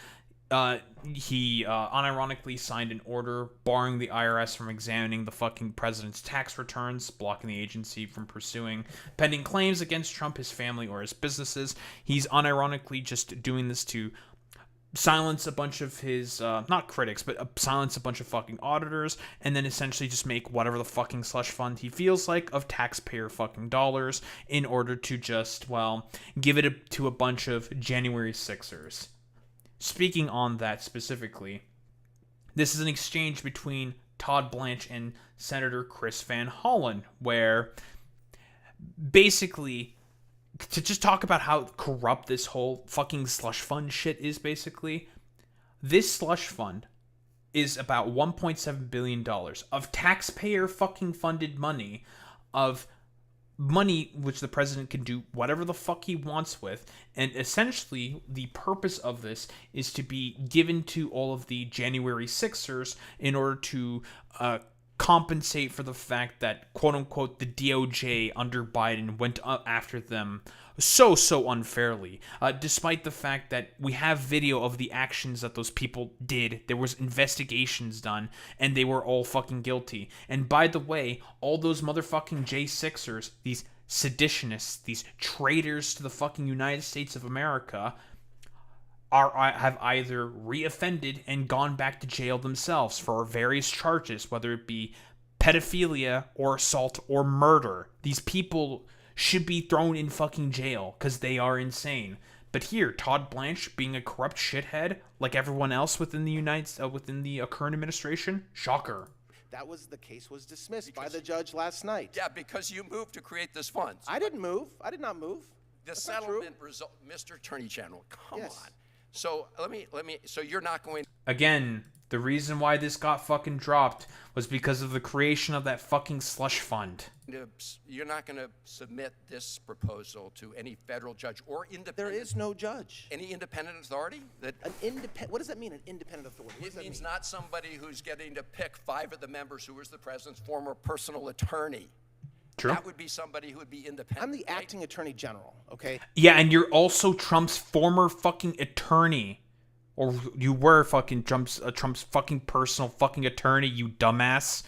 He unironically signed an order barring the IRS from examining the fucking president's tax returns, blocking the agency from pursuing pending claims against Trump, his family, or his businesses. He's unironically just doing this to silence a bunch of his, not critics, but silence a bunch of fucking auditors, and then essentially just make whatever the fucking slush fund he feels like of taxpayer fucking dollars in order to just, well, give it to a bunch of January 6ers. Speaking on that specifically, this is an exchange between Todd Blanche and Senator Chris Van Hollen, where basically, to just talk about how corrupt this whole fucking slush fund shit is, basically, this slush fund is about $1.7 billion of taxpayer fucking funded money, of money which the president can do whatever the fuck he wants with, and essentially the purpose of this is to be given to all of the January 6ers in order to compensate for the fact that, quote-unquote, the DOJ under Biden went up after them so unfairly, despite the fact that we have video of the actions that those people did. There was investigations done, and they were all fucking guilty. And by the way, all those motherfucking J6ers, these seditionists, these traitors to the fucking United States of America, have either reoffended and gone back to jail themselves for various charges, whether it be pedophilia or assault or murder. These people should be thrown in fucking jail because they are insane. But here, Todd Blanche, being a corrupt shithead like everyone else within the current administration, shocker. That was the case was dismissed by the judge last night. Yeah, because you moved to create this fund. I didn't move. I did not move. The settlement result, Mr. Attorney General, come on. So so you're not going. Again, the reason why this got fucking dropped was because of the creation of that fucking slush fund. You're not going to submit this proposal to any federal judge or independent. There is no judge. Any independent authority? What does that mean, an independent authority? It means not somebody who's getting to pick 5 of the members who was the president's former personal attorney. True. That would be somebody who would be independent. I'm the acting attorney general, okay? Yeah, and you're also Trump's former fucking attorney. Or you were fucking Trump's fucking personal fucking attorney, you dumbass.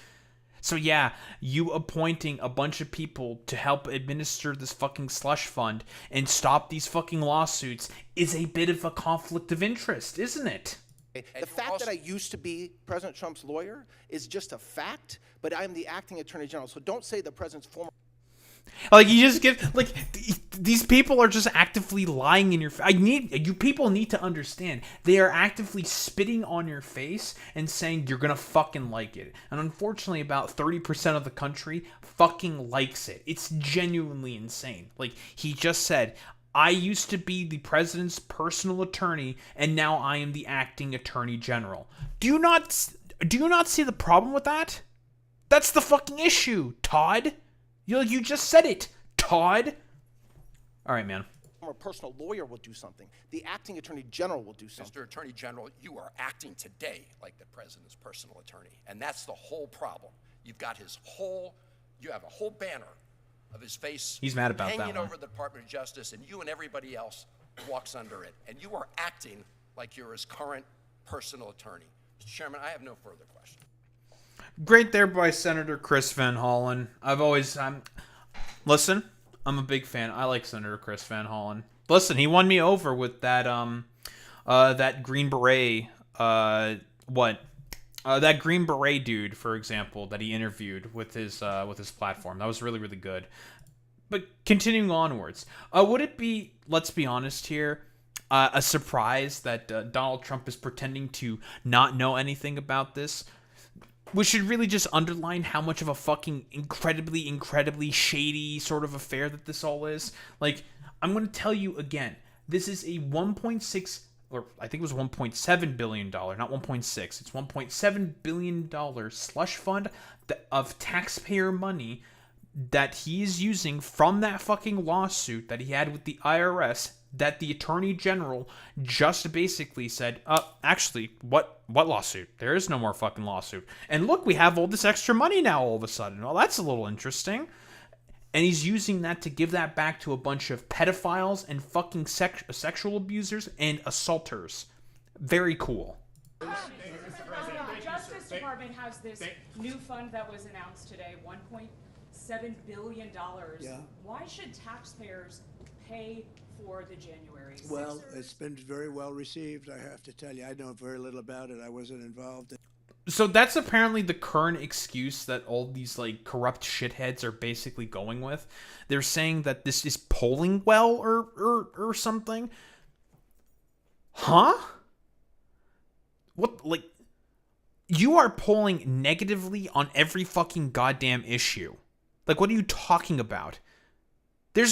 So yeah, you appointing a bunch of people to help administer this fucking slush fund and stop these fucking lawsuits is a bit of a conflict of interest, isn't it? The fact that I used to be President Trump's lawyer is just a fact, but I'm the acting attorney general. So don't say the president's former. Like, you just get, like, these people are just actively lying in your face. You people need to understand. They are actively spitting on your face and saying you're gonna fucking like it. And unfortunately, about 30% of the country fucking likes it. It's genuinely insane. Like, he just said, I used to be the president's personal attorney, and now I am the acting attorney general. Do you not see the problem with that? That's the fucking issue, Todd. You just said it, Todd. All right, man. A personal lawyer will do something. The acting attorney general will do something. Mr. Attorney General, you are acting today like the president's personal attorney, and that's the whole problem. You've got you have a whole banner of his face. He's mad about that hanging one. over the Department of Justice, and you and everybody else walks under it, and you are acting like you're his current personal attorney. Mr. Chairman, I have no further questions. Great there by Senator Chris Van Hollen. Listen, I'm a big fan. I like Senator Chris Van Hollen. Listen, he won me over with that that Green Beret that Green Beret dude, for example, that he interviewed with his platform. That was really, really good. But continuing onwards, would it be, let's be honest here, a surprise that Donald Trump is pretending to not know anything about this? We should really just underline how much of a fucking incredibly, incredibly shady sort of affair that this all is. Like, I'm going to tell you again, this is a 1.6, or I think it was $1.7 billion, not 1.6. It's $1.7 billion slush fund of taxpayer money that he is using from that fucking lawsuit that he had with the IRS, that the Attorney General just basically said, actually, what lawsuit? There is no more fucking lawsuit. And look, we have all this extra money now all of a sudden. Well, that's a little interesting. And he's using that to give that back to a bunch of pedophiles and fucking sexual abusers and assaulters. Very cool. The Justice Department has this new fund that was announced today, $1.7 billion. Yeah. Why should taxpayers pay for the January 6th? Well, it's been very well received, I have to tell you. I know very little about it. I wasn't involved. So that's apparently the current excuse that all these like corrupt shitheads are basically going with. They're saying that this is polling well or something. Huh? What, like, you are polling negatively on every fucking goddamn issue. Like, what are you talking about? There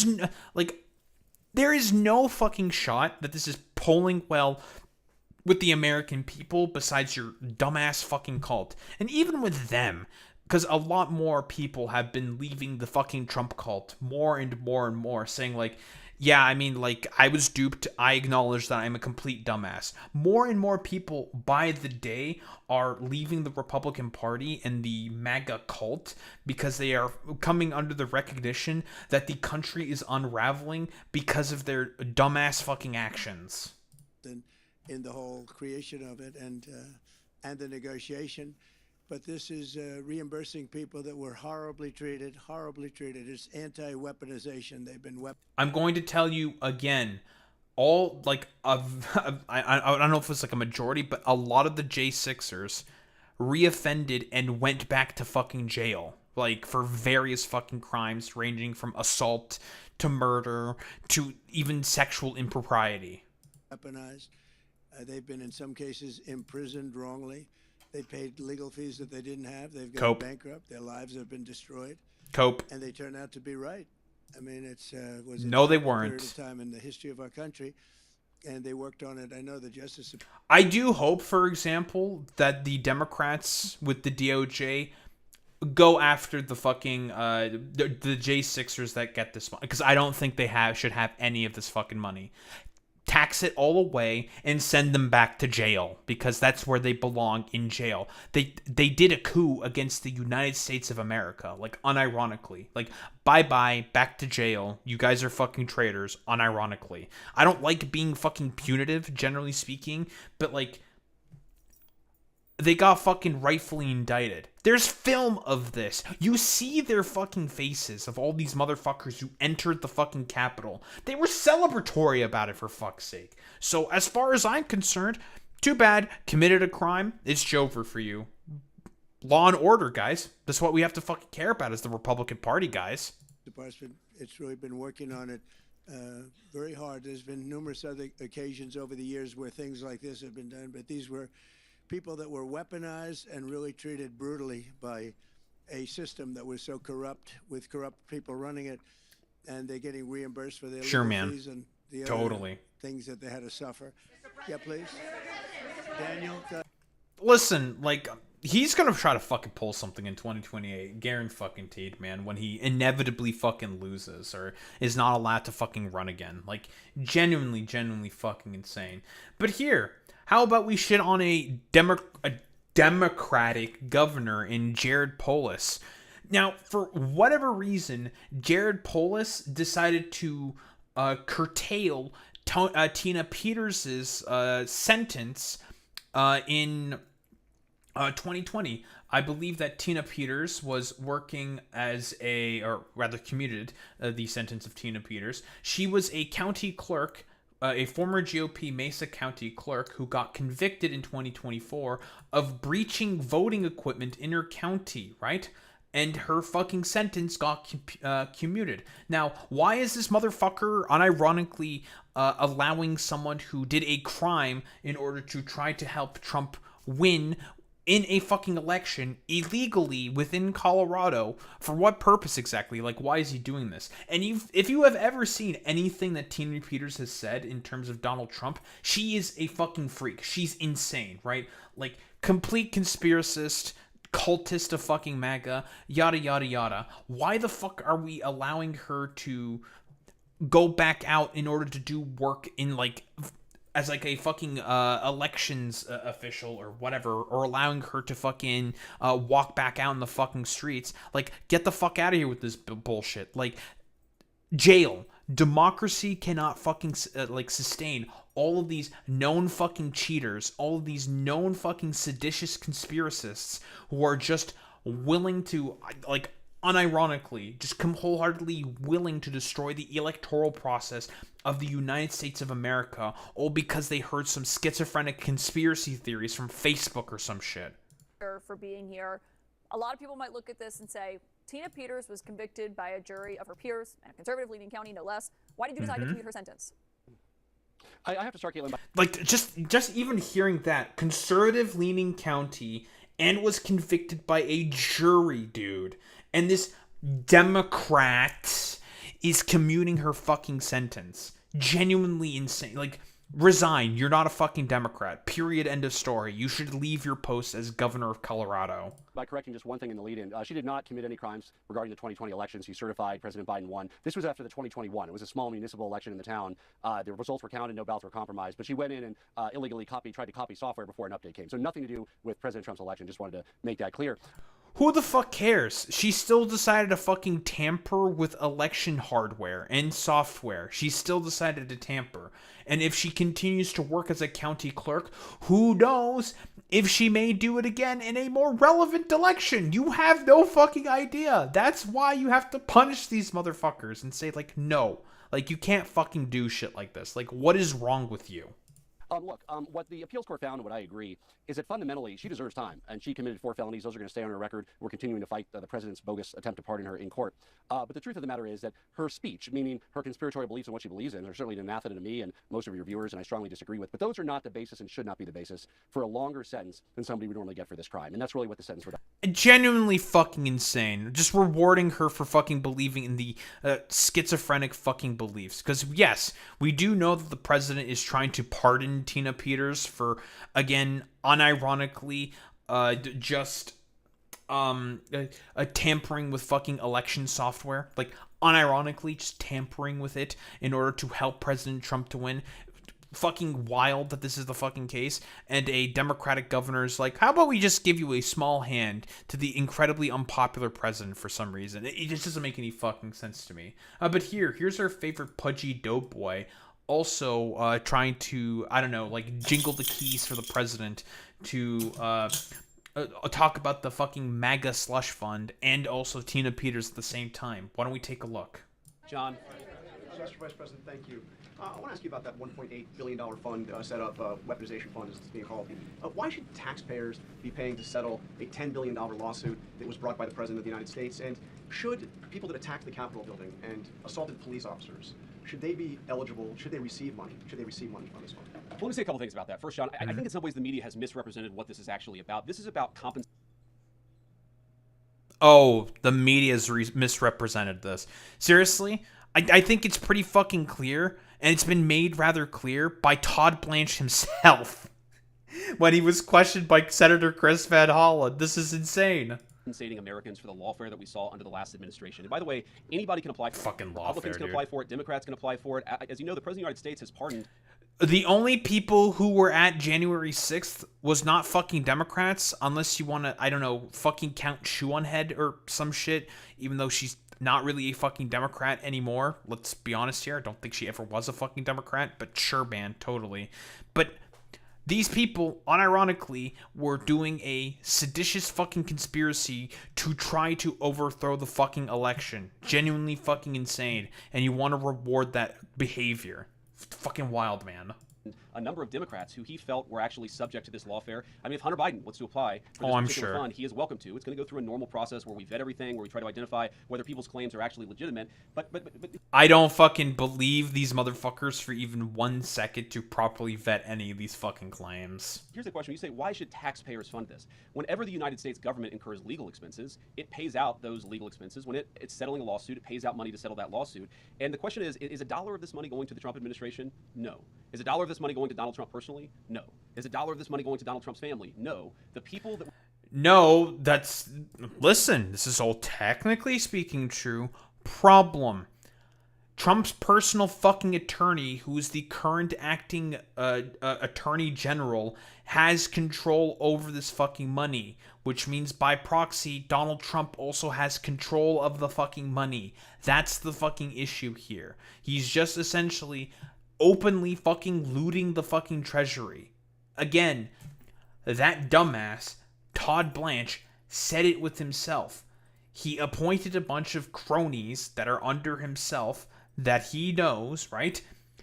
is no fucking shot that this is polling well with the American people besides your dumbass fucking cult. And even with them, because a lot more people have been leaving the fucking Trump cult more and more and more, saying like, yeah, I mean, like, I was duped. I acknowledge that I'm a complete dumbass. More and more people by the day are leaving the Republican Party and the Maga cult because they are coming under the recognition that the country is unraveling because of their dumbass fucking actions. In the whole creation of it and the negotiation. But this is reimbursing people that were horribly treated, It's anti-weaponization. They've been I'm going to tell you again, all, like, I don't know if it's like a majority, but a lot of the J6ers reoffended and went back to fucking jail. Like, for various fucking crimes ranging from assault to murder to even sexual impropriety. weaponized. They've been, in some cases, imprisoned wrongly. They paid legal fees that they didn't have. They've gone bankrupt. Their lives have been destroyed. And they turned out to be right. I mean, it's was no, they a period weren't. of time in the history of our country, and they worked on it. I know the Justice. I do hope, for example, that the Democrats with the DOJ go after the fucking the J6ers that get this money, because I don't think they should have any of this fucking money. Tax it all away and send them back to jail, because that's where they belong, in jail. They did a coup against the United States of America, like, unironically. Like, bye-bye, back to jail. You guys are fucking traitors, unironically. I don't like being fucking punitive, generally speaking, but, like, they got fucking rightfully indicted. There's film of this. You see their fucking faces of all these motherfuckers who entered the fucking Capitol. They were celebratory about it, for fuck's sake. So as far as I'm concerned, too bad. Committed a crime. It's over for you. Law and order, guys. That's what we have to fucking care about as the Republican Party, guys. Department, it's really been working on it very hard. There's been numerous other occasions over the years where things like this have been done, but these were people that were weaponized and really treated brutally by a system that was so corrupt, with corrupt people running it, and they're getting reimbursed for their legal fees and the other things that they had to suffer. Yeah, please. Daniel. Listen, like, he's gonna try to fucking pull something in 2028, guaranteed, man, when he inevitably fucking loses or is not allowed to fucking run again. Like, genuinely fucking insane. But here, how about we shit on a Democratic governor in Jared Polis? Now, for whatever reason, Jared Polis decided to curtail Tina Peters' sentence in 2020, I believe that Tina Peters was working as or rather commuted the sentence of Tina Peters. She was a county clerk, a former GOP Mesa County clerk who got convicted in 2024 of breaching voting equipment in her county, right? And her fucking sentence got commuted. Now, why is this motherfucker unironically allowing someone who did a crime in order to try to help Trump win in a fucking election illegally within Colorado? For what purpose exactly? Like, why is he doing this? And if you have ever seen anything that Tina Peters has said in terms of Donald Trump, she is a fucking freak. She's insane, right? Like, complete conspiracist, cultist of fucking MAGA, yada yada yada. Why the fuck are we allowing her to go back out in order to do work in, like, as like a fucking elections official or whatever, or allowing her to fucking walk back out in the fucking streets? Like, get the fuck out of here with this bullshit. Like, jail. Democracy cannot fucking like sustain all of these known fucking cheaters, all of these known fucking seditious conspiracists who are just willing to, like, unironically, just wholeheartedly willing to destroy the electoral process of the United States of America, all because they heard some schizophrenic conspiracy theories from Facebook or some shit. For being here. A lot of people might look at this and say, Tina Peters was convicted by a jury of her peers in a conservative-leaning county, no less. Why did you decide to commute her sentence? I have to start, Caitlin. Like, just even hearing that, conservative-leaning county, and was convicted by a jury, dude. And this Democrat is commuting her fucking sentence. Genuinely insane. Like, resign. You're not a fucking Democrat. Period. End of story. You should leave your post as governor of Colorado. By correcting just one thing in the lead-in, she did not commit any crimes regarding the 2020 elections. She certified President Biden won. This was after the 2021. It was a small municipal election in the town. The results were counted, no ballots were compromised, but she went in and illegally tried to copy software before an update came. So nothing to do with President Trump's election. Just wanted to make that clear. Who the fuck cares? She still decided to fucking tamper with election hardware and software. She still decided to tamper. And if she continues to work as a county clerk, who knows if she may do it again in a more relevant election. You have no fucking idea. That's why you have to punish these motherfuckers and say, like, no. Like, you can't fucking do shit like this. Like, what is wrong with you? Look, what the appeals court found, and what I agree, is that fundamentally she deserves time, and she committed 4 felonies. Those are going to stay on her record. We're continuing to fight the president's bogus attempt to pardon her in court. But the truth of the matter is that her speech, meaning her conspiratorial beliefs and what she believes in, are certainly an anathema to me and most of your viewers, and I strongly disagree with. But those are not the basis and should not be the basis for a longer sentence than somebody would normally get for this crime. And that's really what the sentence would be. Genuinely fucking insane. Just rewarding her for fucking believing in the schizophrenic fucking beliefs. Because, yes, we do know that the president is trying to pardon Tina Peters for, again, unironically, just tampering with fucking election software. Like, unironically, just tampering with it in order to help President Trump to win. Fucking wild that this is the fucking case. And a Democratic governor is like, how about we just give you a small hand to the incredibly unpopular president for some reason? It just doesn't make any fucking sense to me. But here's our favorite pudgy dope boy, also trying to, I don't know, like, jingle the keys for the president to talk about the fucking MAGA slush fund and also Tina Peters at the same time. Why don't we take a look? John. Mr. Vice President, thank you. I want to ask you about that $1.8 billion fund set up, weaponization fund as it's being called. Why should taxpayers be paying to settle a $10 billion lawsuit that was brought by the President of the United States? And should people that attacked the Capitol building and assaulted police officers, should they be eligible? Should they receive money? Should they receive money from this fund? Well, let me say a couple things about that. First, John, I think in some ways the media has misrepresented what this is actually about. This is about compensation. Oh, the media's misrepresented this. Seriously? I think it's pretty fucking clear, and it's been made rather clear by Todd Blanche himself when he was questioned by Senator Chris Van Hollen. This is insane. Compensating Americans for the lawfare that we saw under the last administration. And by the way, anybody can apply for it. Fucking lawfare, Republicans can apply for it. Democrats can apply for it. As you know, the President of the United States has pardoned. The only people who were at January 6th was not fucking Democrats, unless you want to, I don't know, fucking count Shoe on Head or some shit, even though she's not really a fucking Democrat anymore. Let's be honest here. I don't think she ever was a fucking Democrat, but sure, man, totally. But These people, unironically, were doing a seditious fucking conspiracy to try to overthrow the fucking election. Genuinely fucking insane. And you want to reward that behavior. Fucking wild, man. A number of Democrats who he felt were actually subject to this lawfare. I mean, if Hunter Biden wants to apply for this I'm particular sure. fund, he is welcome to. It's going to go through a normal process where we vet everything, where we try to identify whether people's claims are actually legitimate. But I don't fucking believe these motherfuckers for even 1 second to properly vet any of these fucking claims. here's the question. You say, why should taxpayers fund this? Whenever the United States government incurs legal expenses, it pays out those legal expenses. When it's settling a lawsuit, it pays out money to settle that lawsuit. And the question is $1 of this money going to the Trump administration? No. Is $1 of this money going to Donald Trump personally? No. Is $1 of this money going to Donald Trump's family? No. The people that... No, that's... Listen, this is all technically speaking true. Problem. Trump's personal fucking attorney, who's the current acting attorney general, has control over this fucking money, which means by proxy, Donald Trump also has control of the fucking money. That's the fucking issue here. He's just essentially openly fucking looting the fucking treasury. Again, that dumbass, Todd Blanche, said it with himself. He appointed a bunch of cronies that are under himself that he knows, right?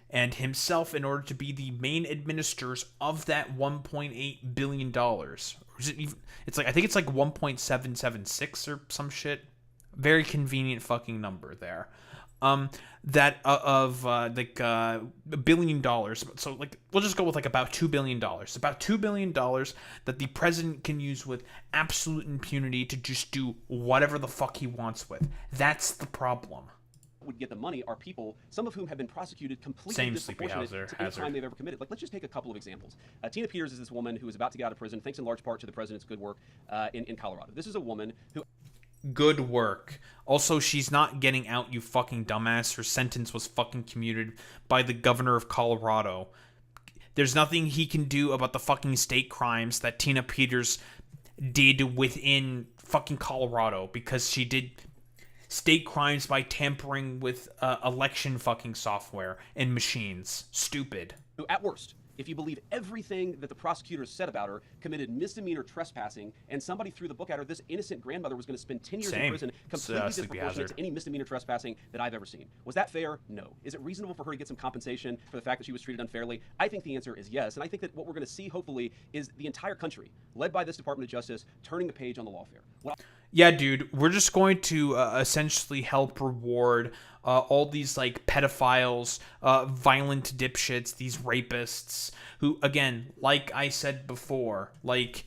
And himself in order to be the main administrators of that $1.8 billion. Or is it even, it's like, I think it's like 1.776 or some shit. Very convenient fucking number there. That of like $1 billion. So like we'll just go with like about $2 billion. About $2 billion that the president can use with absolute impunity to just do whatever the fuck he wants with. That's the problem. would get the money are people, some of whom have been prosecuted completely disproportionate to any crime they've ever committed. Like, let's just take a couple of examples. Tina Peters is this woman who is about to get out of prison, thanks in large part to the president's good work in Colorado. This is a woman who... Good work. Also, she's not getting out, you fucking dumbass. Her sentence was fucking commuted by the governor of Colorado. There's nothing he can do about the fucking state crimes that Tina Peters did within fucking Colorado, because she did state crimes by tampering with election fucking software and machines. Stupid. Who, at worst, if you believe everything that the prosecutors said about her, committed misdemeanor trespassing, and somebody threw the book at her, this innocent grandmother was going to spend 10 years in prison, completely disproportionate to any misdemeanor trespassing that I've ever seen. Was that fair? No. Is it reasonable for her to get some compensation for the fact that she was treated unfairly? I think the answer is yes, and I think that what we're going to see, hopefully, is the entire country, led by this Department of Justice, turning the page on the lawfare. Yeah, dude, we're just going to essentially help reward all these, like, pedophiles, violent dipshits, these rapists, who, again, like I said before, like,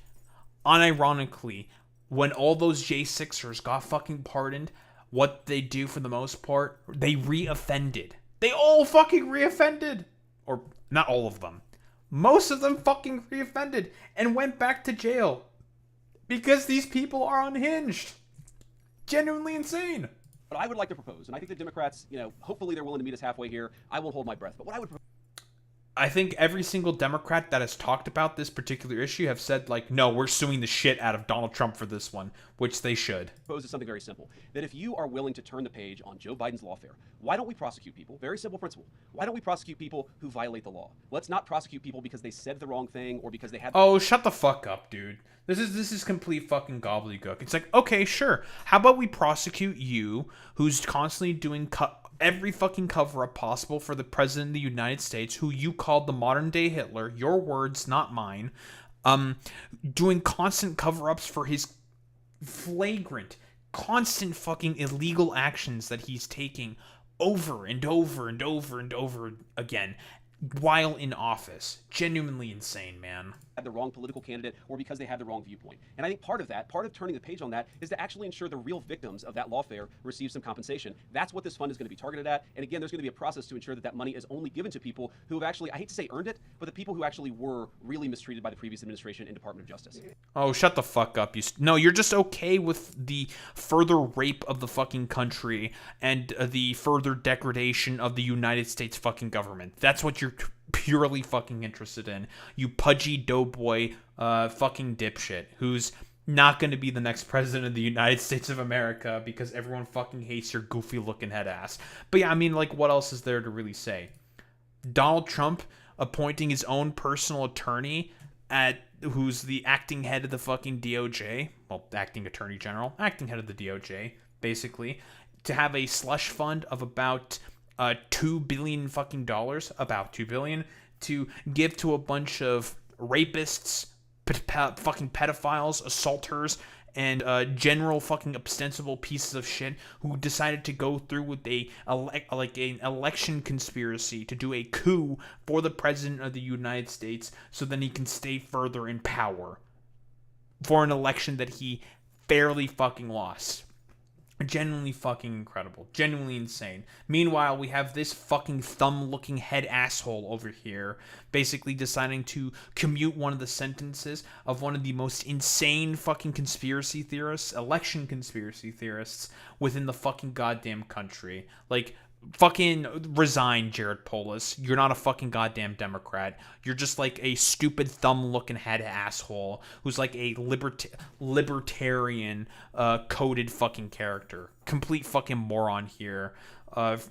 unironically, when all those J6ers got fucking pardoned, what they do for the most part, they re-offended. They all fucking re-offended! Or, not all of them. Most of them fucking re-offended and went back to jail. Because these people are unhinged. Genuinely insane. What I would like to propose, and I think the Democrats, you know, hopefully they're willing to meet us halfway here. I won't hold my breath. But what I would I think every single Democrat that has talked about this particular issue have said, like, no, we're suing the shit out of Donald Trump for this one, which they should. propose is something very simple. That if you are willing to turn the page on Joe Biden's lawfare, why don't we prosecute people? Very simple principle. Why don't we prosecute people who violate the law? Let's not prosecute people because they said the wrong thing or because they had... Oh, shut the fuck up, dude. This is complete fucking gobbledygook. It's like, okay, sure. How about we prosecute you, who's constantly doing every fucking cover-up possible for the president of the United States, who you called the modern-day Hitler, your words, not mine, doing constant cover-ups for his flagrant, constant fucking illegal actions that he's taking over and over and over and over again while in office. Genuinely insane, man. Had the wrong political candidate or because they had the wrong viewpoint. And I think part of turning the page on that is to actually ensure the real victims of that lawfare receive some compensation. That's what this fund is going to be targeted at. And again, there's going to be a process to ensure that that money is only given to people who have actually, I hate to say earned it, but the people who actually were really mistreated by the previous administration and Department of Justice. Oh, shut the fuck up. No, you're just okay with the further rape of the fucking country and the further degradation of the United States fucking government. That's what you're purely fucking interested in. You pudgy doughboy fucking dipshit who's not going to be the next president of the United States of America because everyone fucking hates your goofy looking head ass. But yeah, I mean, like, what else is there to really say? Donald Trump appointing his own personal attorney who's the acting head of the fucking DOJ, well, acting attorney general, acting head of the DOJ, basically, to have a slush fund of about $2 billion fucking dollars, about $2 billion, to give to a bunch of rapists, fucking pedophiles, assaulters, and general fucking ostensible pieces of shit who decided to go through with an election conspiracy to do a coup for the president of the United States so then he can stay further in power for an election that he fairly fucking lost. Genuinely fucking incredible. Genuinely insane. Meanwhile, we have this fucking thumb-looking head asshole over here basically deciding to commute one of the sentences of one of the most insane fucking conspiracy theorists, election conspiracy theorists, within the fucking goddamn country. Like, fucking resign, Jared Polis. You're not a fucking goddamn Democrat. You're just like a stupid thumb-looking head asshole who's like a libertarian coded fucking character. Complete fucking moron here.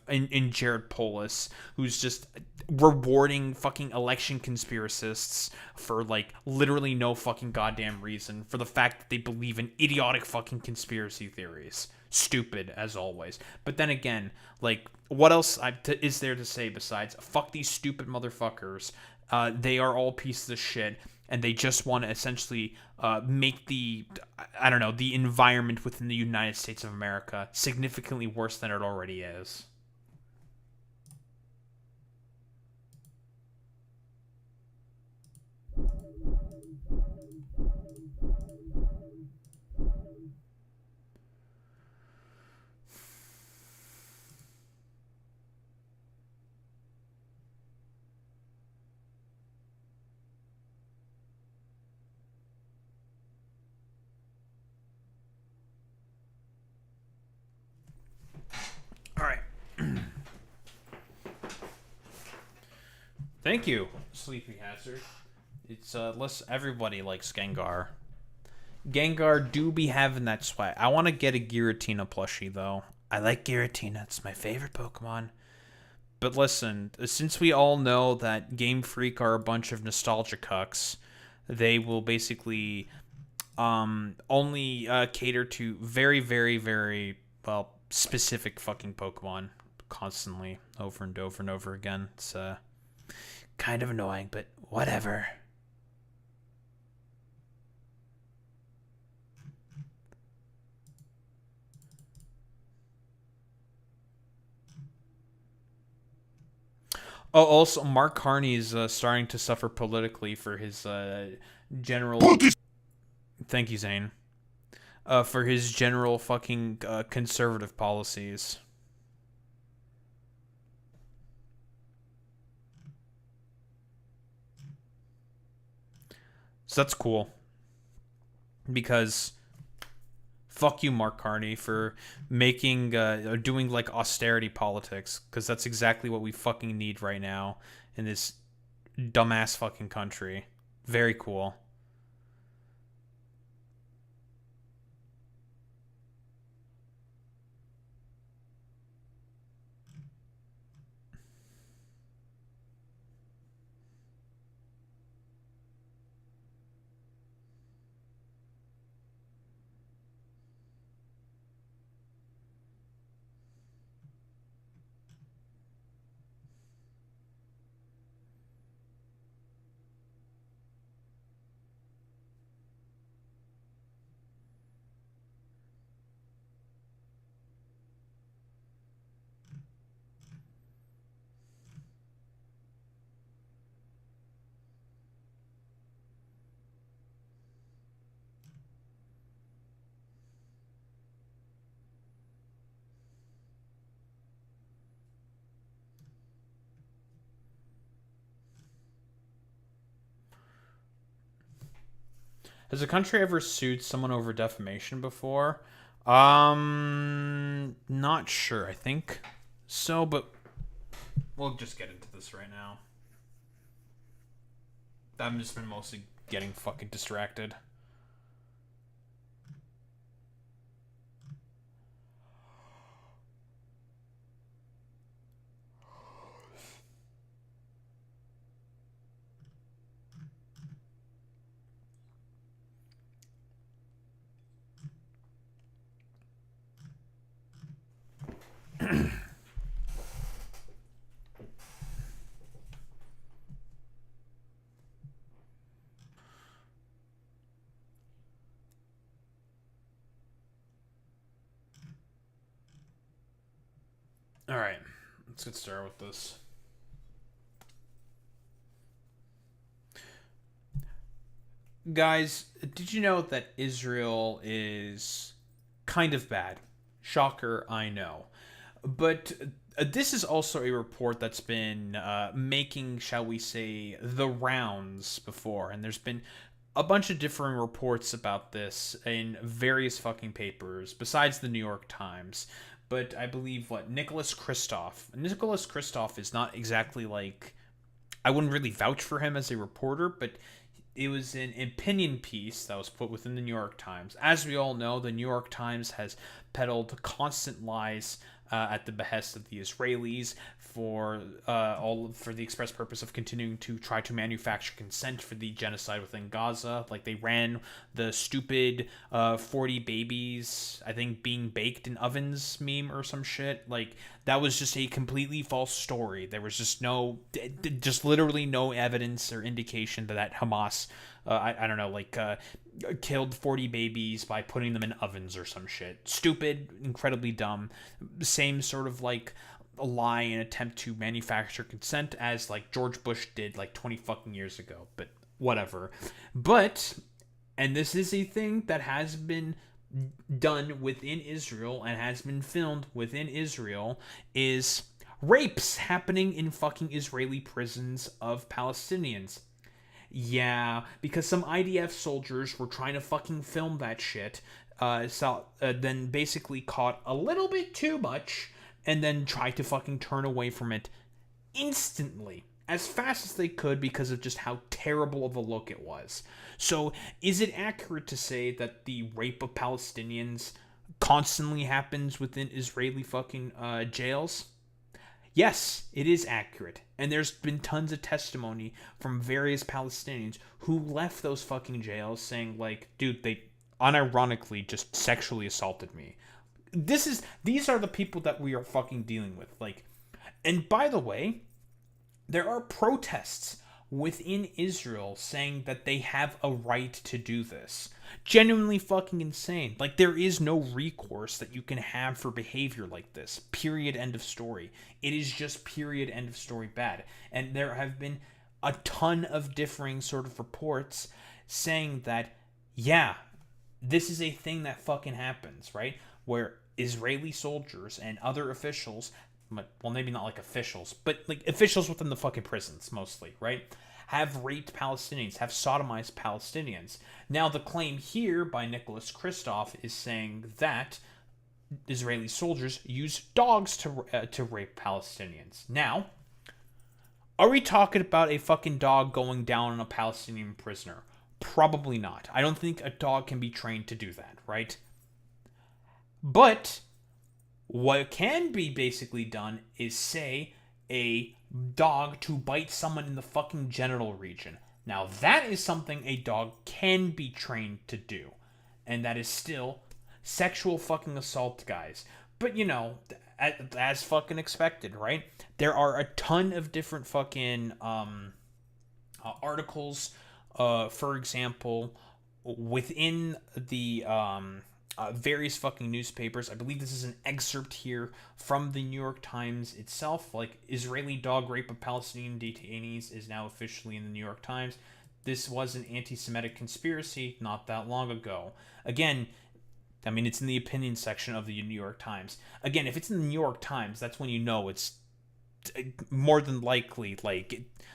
In Jared Polis, who's just rewarding fucking election conspiracists for like literally no fucking goddamn reason for the fact that they believe in idiotic fucking conspiracy theories. Stupid as always. But then again, like, what else is there to say besides fuck these stupid motherfuckers? They are all pieces of shit, and they just want to essentially make the environment within the United States of America significantly worse than it already is. Alright. Thank you, Sleepy Hazard. It's less everybody likes Gengar. Gengar do be having that swag. I want to get a Giratina plushie though. I like Giratina. It's my favorite Pokemon. But listen, since we all know that Game Freak are a bunch of nostalgia cucks, they will basically only cater to very, very, very, well, specific fucking Pokemon constantly over and over and over again. It's kind of annoying, but whatever. Oh, also, Mark Carney's starting to suffer politically for his general... Thank you, Zane. For his general fucking conservative policies. So that's cool. Because fuck you, Mark Carney, for making doing like austerity politics, because that's exactly what we fucking need right now in this dumbass fucking country. Very cool. Has a country ever sued someone over defamation before? Not sure. I think so, but we'll just get into this right now. I've just been mostly getting fucking distracted. All right, let's get started with this. Guys, did you know that Israel is kind of bad? Shocker, I know. But this is also a report that's been making, shall we say, the rounds before. And there's been a bunch of different reports about this in various fucking papers, besides the New York Times. But I believe, Nicholas Kristof. Nicholas Kristof is not exactly like... I wouldn't really vouch for him as a reporter, but it was an opinion piece that was put within the New York Times. As we all know, the New York Times has peddled constant lies at the behest of the Israelis for the express purpose of continuing to try to manufacture consent for the genocide within Gaza. Like, they ran the stupid 40 babies, I think, being baked in ovens meme or some shit. Like, that was just a completely false story. There was just literally no evidence or indication that Hamas, I don't know, killed 40 babies by putting them in ovens or some shit. Stupid, incredibly dumb. Same sort of a lie and attempt to manufacture consent as George Bush did 20 fucking years ago. But whatever. But, and this is a thing that has been done within Israel and has been filmed within Israel, is rapes happening in fucking Israeli prisons of Palestinians. Yeah, because some IDF soldiers were trying to fucking film that shit, then basically caught a little bit too much, and then tried to fucking turn away from it instantly, as fast as they could, because of just how terrible of a look it was. So, is it accurate to say that the rape of Palestinians constantly happens within Israeli fucking jails? Yes, it is accurate. And there's been tons of testimony from various Palestinians who left those fucking jails saying, dude, they unironically just sexually assaulted me. These are the people that we are fucking dealing with. And by the way, there are protests within Israel saying that they have a right to do this. Genuinely fucking insane. There is no recourse that you can have for behavior like this. Period, end of story. It is just period, end of story bad. And there have been a ton of differing sort of reports saying that, yeah, this is a thing that fucking happens, right? Where Israeli soldiers and other officials, well, maybe not officials, but officials within the fucking prisons mostly, right, have raped Palestinians, have sodomized Palestinians. Now, the claim here by Nicholas Kristof is saying that Israeli soldiers use dogs to rape Palestinians. Now, are we talking about a fucking dog going down on a Palestinian prisoner? Probably not. I don't think a dog can be trained to do that, right? But what can be basically done is, say, a dog to bite someone in the fucking genital region. Now, that is something a dog can be trained to do. And that is still sexual fucking assault, guys. But, as fucking expected, right? There are a ton of different fucking articles, for example, within the various fucking newspapers. I believe this is an excerpt here from the New York Times itself. Israeli dog rape of Palestinian detainees is now officially in the New York Times. This was an anti-Semitic conspiracy not that long ago. Again, I mean, it's in the opinion section of the New York Times. Again, if it's in the New York Times, that's when you know it's more than likely,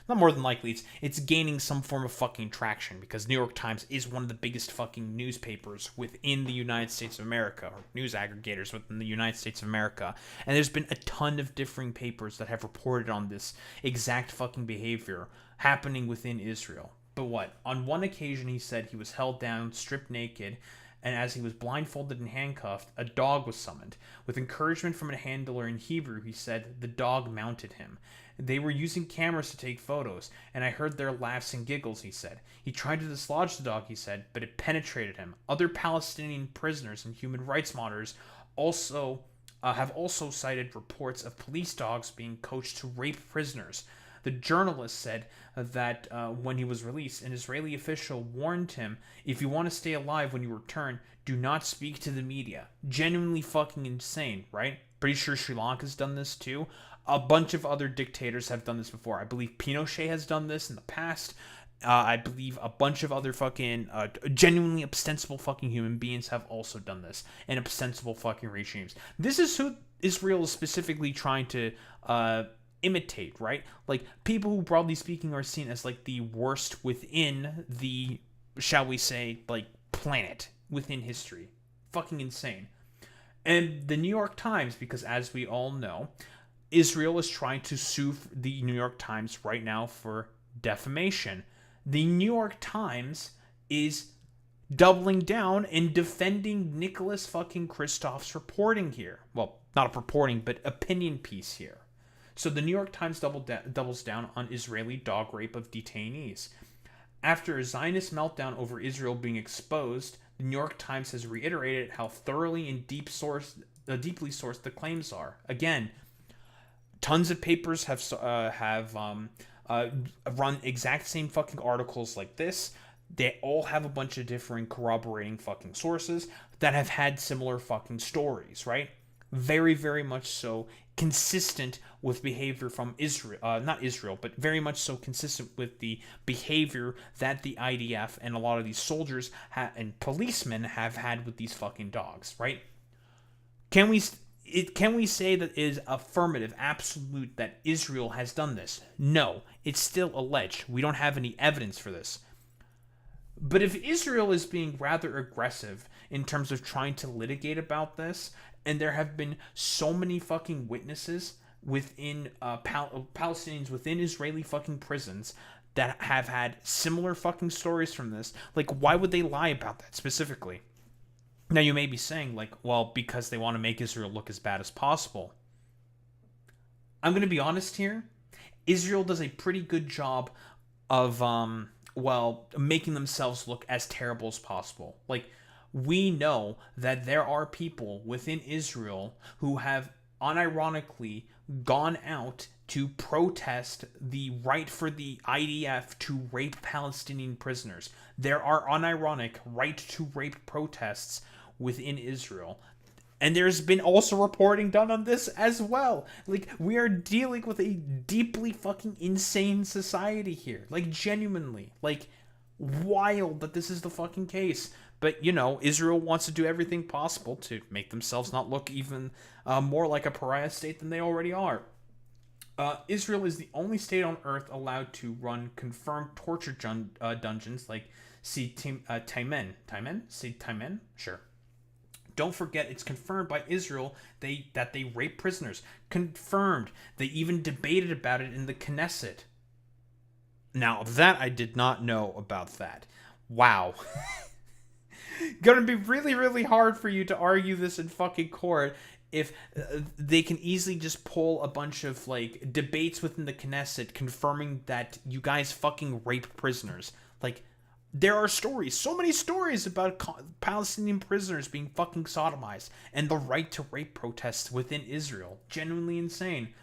not more than likely, it's gaining some form of fucking traction, because New York Times is one of the biggest fucking newspapers within the United States of America, or news aggregators within the United States of America. And there's been a ton of differing papers that have reported on this exact fucking behavior happening within Israel. But what? On one occasion, he said he was held down, stripped naked, and as he was blindfolded and handcuffed, a dog was summoned. With encouragement from a handler in Hebrew, he said the dog mounted him. They were using cameras to take photos, and I heard their laughs and giggles, he said. He tried to dislodge the dog, he said, but it penetrated him. Other Palestinian prisoners and human rights monitors have also cited reports of police dogs being coached to rape prisoners. The journalist said that when he was released, an Israeli official warned him, if you want to stay alive when you return, do not speak to the media. Genuinely fucking insane, right? Pretty sure Sri Lanka's done this too. A bunch of other dictators have done this before. I believe Pinochet has done this in the past. I believe a bunch of other fucking genuinely ostensible fucking human beings have also done this, and ostensible fucking regimes. This is who Israel is specifically trying to imitate, right? Like, people who, broadly speaking, are seen as like the worst within the, shall we say, like, planet within history. Fucking insane. And the New York Times, because as we all know, Israel is trying to sue the New York Times right now for defamation. The New York Times is doubling down and defending Nicholas fucking Kristof's reporting here. Well, not a reporting, but opinion piece here. So the New York Times doubles down on Israeli dog rape of detainees. After a Zionist meltdown over Israel being exposed, the New York Times has reiterated how thoroughly and deeply sourced the claims are. Again, tons of papers have run exact same fucking articles like this. They all have a bunch of different corroborating fucking sources that have had similar fucking stories, right? Very, very much so consistent with behavior from Israel, not Israel, but very much so consistent with the behavior that the IDF and a lot of these soldiers and policemen have had with these fucking dogs, right? Can we say that it is affirmative, absolute, that Israel has done this? No, it's still alleged. We don't have any evidence for this. But if Israel is being rather aggressive in terms of trying to litigate about this, and there have been so many fucking witnesses within Palestinians within Israeli fucking prisons that have had similar fucking stories from this, like, why would they lie about that specifically? Now, you may be saying, like, well, because they want to make Israel look as bad as possible. I'm going to be honest here. Israel does a pretty good job of, making themselves look as terrible as possible. Like, we know that there are people within Israel who have unironically gone out to protest the right for the IDF to rape Palestinian prisoners. There are unironic right to rape protests within Israel. And there's been also reporting done on this as well. Like, we are dealing with a deeply fucking insane society here. Like, genuinely. Like, wild that this is the fucking case. But, you know, Israel wants to do everything possible to make themselves not look even more like a pariah state than they already are. Israel is the only state on Earth allowed to run confirmed torture dungeons like Taimen. Taimen? Sure. Don't forget, it's confirmed by Israel that they rape prisoners. Confirmed. They even debated about it in the Knesset. Now, that I did not know about that. Wow. Gonna be really, really hard for you to argue this in fucking court if they can easily just pull a bunch of, like, debates within the Knesset confirming that you guys fucking rape prisoners. Like, there are stories, so many stories about Palestinian prisoners being fucking sodomized and the right to rape protests within Israel. Genuinely insane.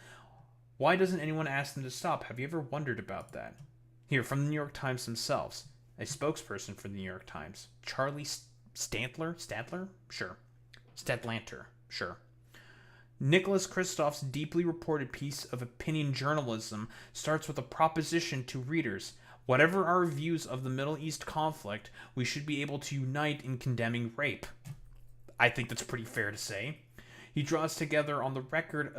Why doesn't anyone ask them to stop? Have you ever wondered about that? Here, from the New York Times themselves. A spokesperson for the New York Times. Charlie Stadler? Sure. Stadlanter? Sure. Nicholas Kristof's deeply reported piece of opinion journalism starts with a proposition to readers. Whatever our views of the Middle East conflict, we should be able to unite in condemning rape. I think that's pretty fair to say. He draws together on the record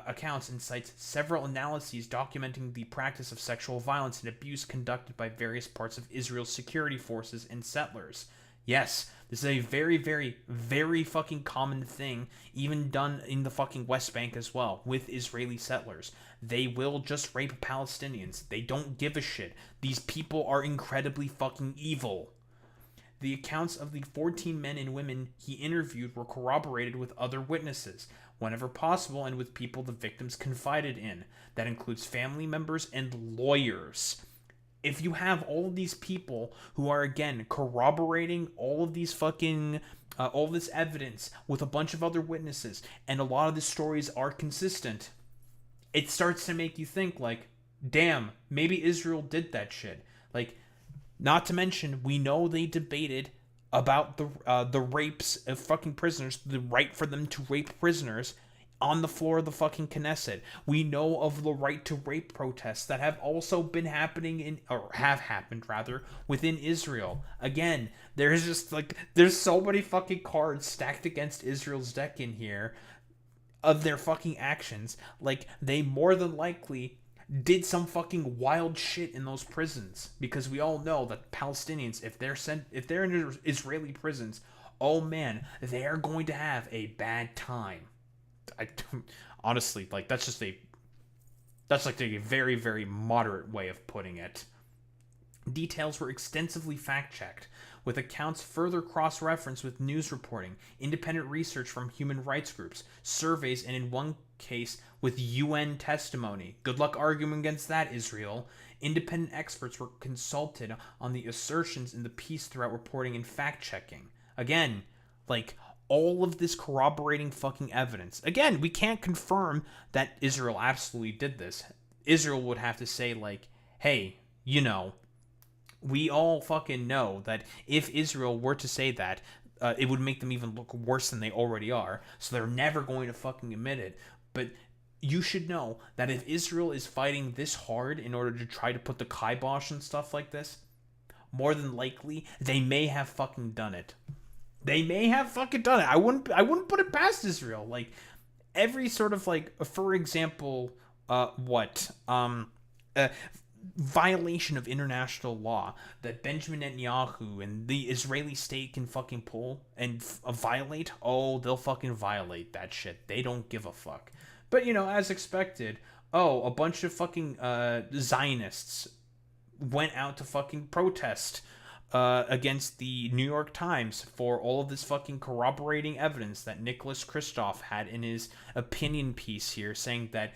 accounts and cites several analyses documenting the practice of sexual violence and abuse conducted by various parts of Israel's security forces and settlers. Yes, this is a very, very, very fucking common thing, even done in the fucking West Bank as well, with Israeli settlers. They will just rape Palestinians. They don't give a shit. These people are incredibly fucking evil. The accounts of the 14 men and women he interviewed were corroborated with other witnesses, whenever possible, and with people the victims confided in. That includes family members and lawyers. If you have all of these people who are, again, corroborating all of these fucking, all this evidence with a bunch of other witnesses, and a lot of the stories are consistent, it starts to make you think, like, damn, maybe Israel did that shit. Like, not to mention, we know they debated about the rapes of fucking prisoners, the right for them to rape prisoners on the floor of the fucking Knesset. We know of the right to rape protests that have also been happening or have happened rather, within Israel. Again, there's just like, there's so many fucking cards stacked against Israel's deck in here of their fucking actions. Like, they more than likely did some fucking wild shit in those prisons, because we all know that Palestinians, if they're in Israeli prisons, oh man, they are going to have a bad time. Honestly, like, that's like a very, very moderate way of putting it. Details were extensively fact-checked, with accounts further cross-referenced with news reporting, independent research from human rights groups, surveys, and in one case, with UN testimony. Good luck arguing against that, Israel. Independent experts were consulted on the assertions in the piece throughout reporting and fact-checking. Again, like, all of this corroborating fucking evidence. Again, we can't confirm that Israel absolutely did this. Israel would have to say, like, hey, you know, we all fucking know that if Israel were to say that, it would make them even look worse than they already are. So they're never going to fucking admit it. But you should know that if Israel is fighting this hard in order to try to put the kibosh and stuff like this, more than likely, they may have fucking done it. They may have fucking done it. I wouldn't put it past Israel. Like, every sort of, like, for example, violation of international law that Benjamin Netanyahu and the Israeli state can fucking pull and violate, oh, they'll fucking violate that shit. They don't give a fuck. But, you know, as expected, a bunch of fucking Zionists went out to fucking protest against the New York Times for all of this fucking corroborating evidence that Nicholas Kristof had in his opinion piece here, saying that,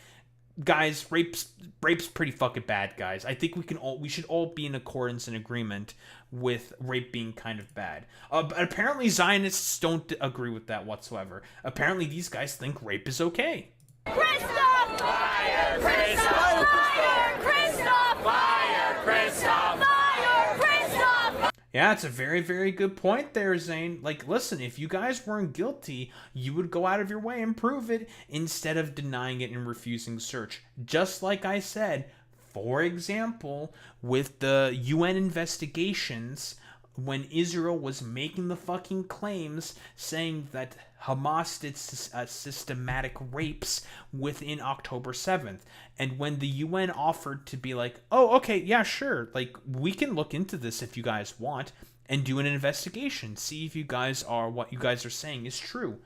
guys, rape's pretty fucking bad, guys. I think we should all be in accordance and agreement with rape being kind of bad. But apparently Zionists don't agree with that whatsoever. Apparently these guys think rape is okay. Kristof! Fire! Kristof! Fire! Kristof! Fire! Kristof! Fire! Kristof! Yeah, it's a very, very good point there, Zane. Like, listen, if you guys weren't guilty, you would go out of your way and prove it instead of denying it and refusing search. Just like I said, for example, with the UN investigations, when Israel was making the fucking claims saying that Hamas did systematic rapes within October 7th. And when the UN offered to be like, oh, okay, yeah, sure, like, we can look into this if you guys want and do an investigation, see if what you guys are saying is true.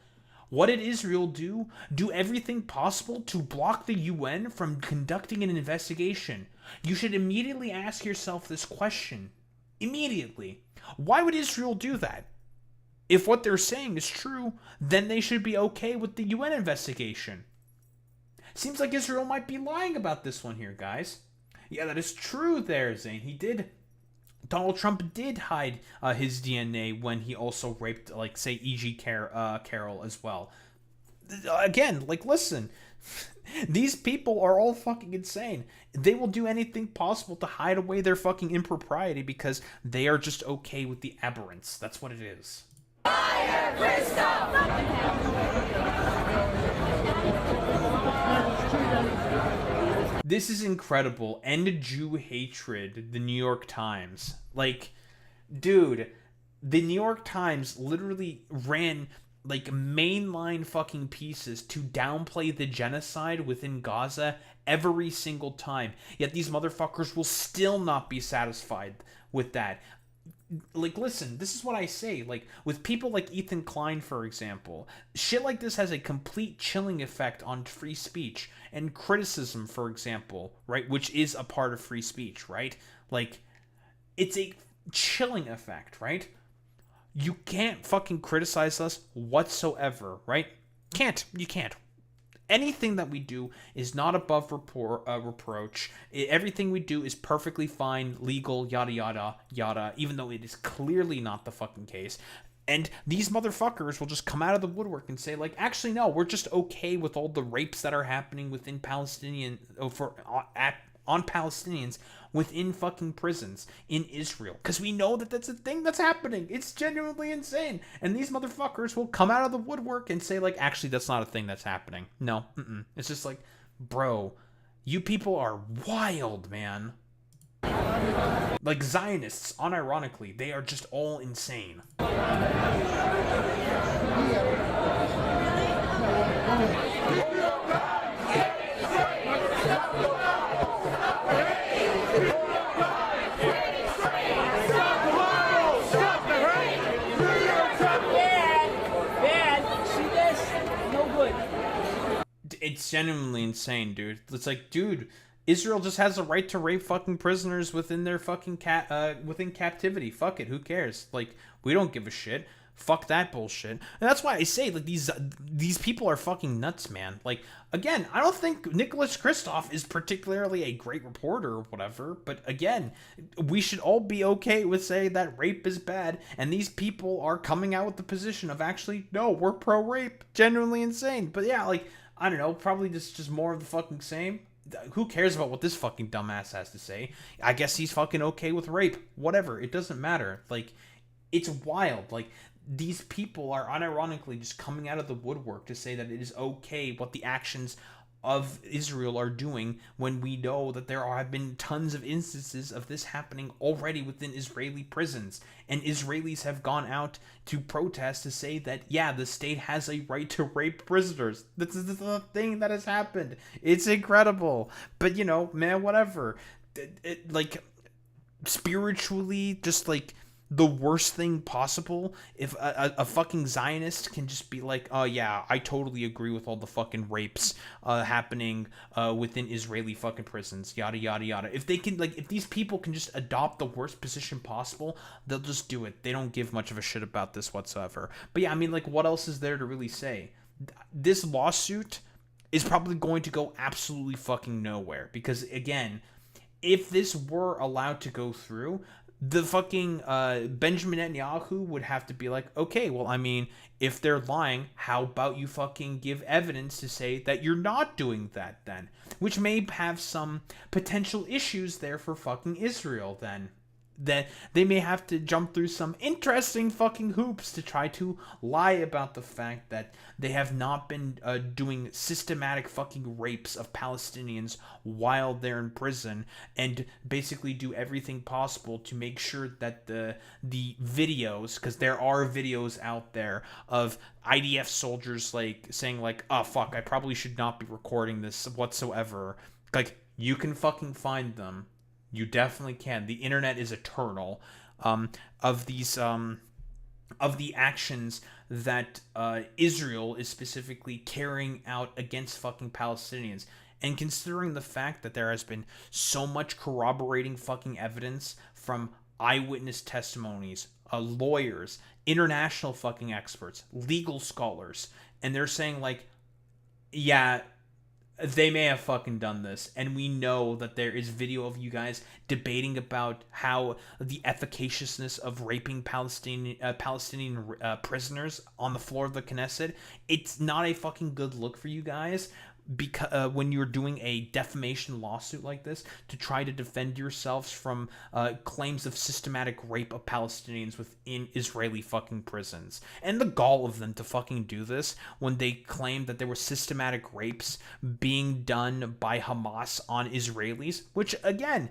What did Israel do? Do everything possible to block the UN from conducting an investigation. You should immediately ask yourself this question. Immediately. Why would Israel do that? If what they're saying is true, then they should be okay with the UN investigation. Seems like Israel might be lying about this one here, guys. Yeah, that is true there, Zane. Donald Trump did hide his DNA when he also raped, like, say, E.G. Carroll as well. Again, like, listen, these people are all fucking insane. They will do anything possible to hide away their fucking impropriety because they are just okay with the aberrance. That's what it is. Fire! Kristof! This is incredible. End Jew hatred, the New York Times. Like, dude, the New York Times literally ran, like, mainline fucking pieces to downplay the genocide within Gaza every single time. Yet these motherfuckers will still not be satisfied with that. Like, listen, this is what I say. Like, with people like Ethan Klein, for example, shit like this has a complete chilling effect on free speech and criticism, for example, right? Which is a part of free speech, right? Like, it's a chilling effect, right? You can't fucking criticize us whatsoever, right? You can't. Anything that we do is not above reproach. Everything we do is perfectly fine, legal, yada, yada, yada, even though it is clearly not the fucking case. And these motherfuckers will just come out of the woodwork and say, like, actually, no, we're just okay with all the rapes that are happening within Palestinian, on Palestinians within fucking prisons in Israel. Because we know that that's a thing that's happening. It's genuinely insane. And these motherfuckers will come out of the woodwork and say, like, actually, that's not a thing that's happening. No, it's just like, bro, you people are wild, man. Like, Zionists, unironically, they are just all insane. It's genuinely insane, dude. It's like, dude, Israel just has a right to rape fucking prisoners within their fucking within captivity. Fuck it, who cares? Like, we don't give a shit. Fuck that bullshit. And that's why I say, like, these people are fucking nuts, man. Like, again, I don't think Nicholas Kristof is particularly a great reporter or whatever, but again, we should all be okay with saying that rape is bad, and these people are coming out with the position of actually, no, we're pro-rape. Genuinely insane. But yeah, like, I don't know, probably just more of the fucking same. Who cares about what this fucking dumbass has to say? I guess he's fucking okay with rape. Whatever, it doesn't matter. Like, it's wild. Like, these people are unironically just coming out of the woodwork to say that it is okay what the actions of Israel are doing, when we know that there have been tons of instances of this happening already within Israeli prisons, and Israelis have gone out to protest to say that, yeah, the state has a right to rape prisoners. This is the thing that has happened. It's incredible. But, you know, man, whatever. Like, spiritually, just like the worst thing possible, if a fucking Zionist can just be like, oh yeah, I totally agree with all the fucking rapes happening within Israeli fucking prisons, yada yada yada. If they can, like, if these people can just adopt the worst position possible, they'll just do it. They don't give much of a shit about this whatsoever. But yeah, I mean, like, what else is there to really say? This lawsuit is probably going to go absolutely fucking nowhere, because again, if this were allowed to go through, the fucking Benjamin Netanyahu would have to be like, okay, well, I mean, if they're lying, how about you fucking give evidence to say that you're not doing that then? Which may have some potential issues there for fucking Israel then. That they may have to jump through some interesting fucking hoops to try to lie about the fact that they have not been doing systematic fucking rapes of Palestinians while they're in prison, and basically do everything possible to make sure that the videos, because there are videos out there of IDF soldiers like saying like, oh fuck, I probably should not be recording this whatsoever. Like, you can fucking find them. You definitely can. The internet is eternal. Of these, of the actions that Israel is specifically carrying out against fucking Palestinians. And considering the fact that there has been so much corroborating fucking evidence from eyewitness testimonies, lawyers, international fucking experts, legal scholars, and they're saying like, yeah, they may have fucking done this, and we know that there is video of you guys debating about how the efficaciousness of raping Palestinian prisoners on the floor of the Knesset. It's not a fucking good look for you guys, because when you're doing a defamation lawsuit like this to try to defend yourselves from claims of systematic rape of Palestinians within Israeli fucking prisons. And the gall of them to fucking do this when they claim that there were systematic rapes being done by Hamas on Israelis, which again,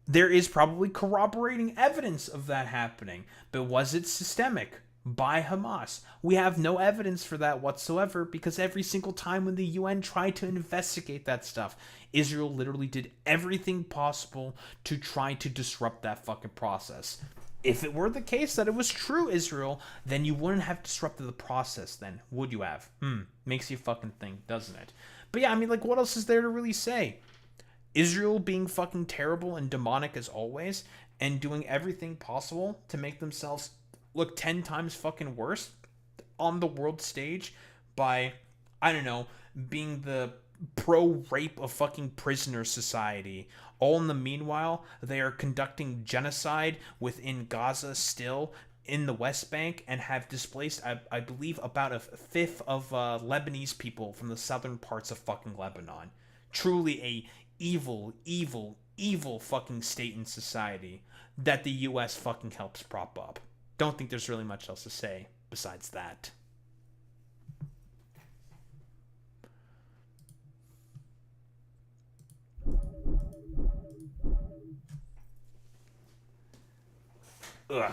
there is probably corroborating evidence of that happening, but was it systemic by Hamas? We have no evidence for that whatsoever, because every single time when the UN tried to investigate that stuff, Israel literally did everything possible to try to disrupt that fucking process. If it were the case that it was true, Israel, then you wouldn't have disrupted the process then, would you have? Makes you fucking think, doesn't it? But yeah, I mean, like, what else is there to really say? Israel being fucking terrible and demonic as always, and doing everything possible to make themselves look 10 times fucking worse on the world stage by, I don't know, being the pro-rape of fucking prisoner society. All in the meanwhile, they are conducting genocide within Gaza still, in the West Bank, and have displaced, I believe, about a fifth of Lebanese people from the southern parts of fucking Lebanon. Truly a evil, evil, evil fucking state and society that the US fucking helps prop up. Don't think there's really much else to say besides that. Ugh.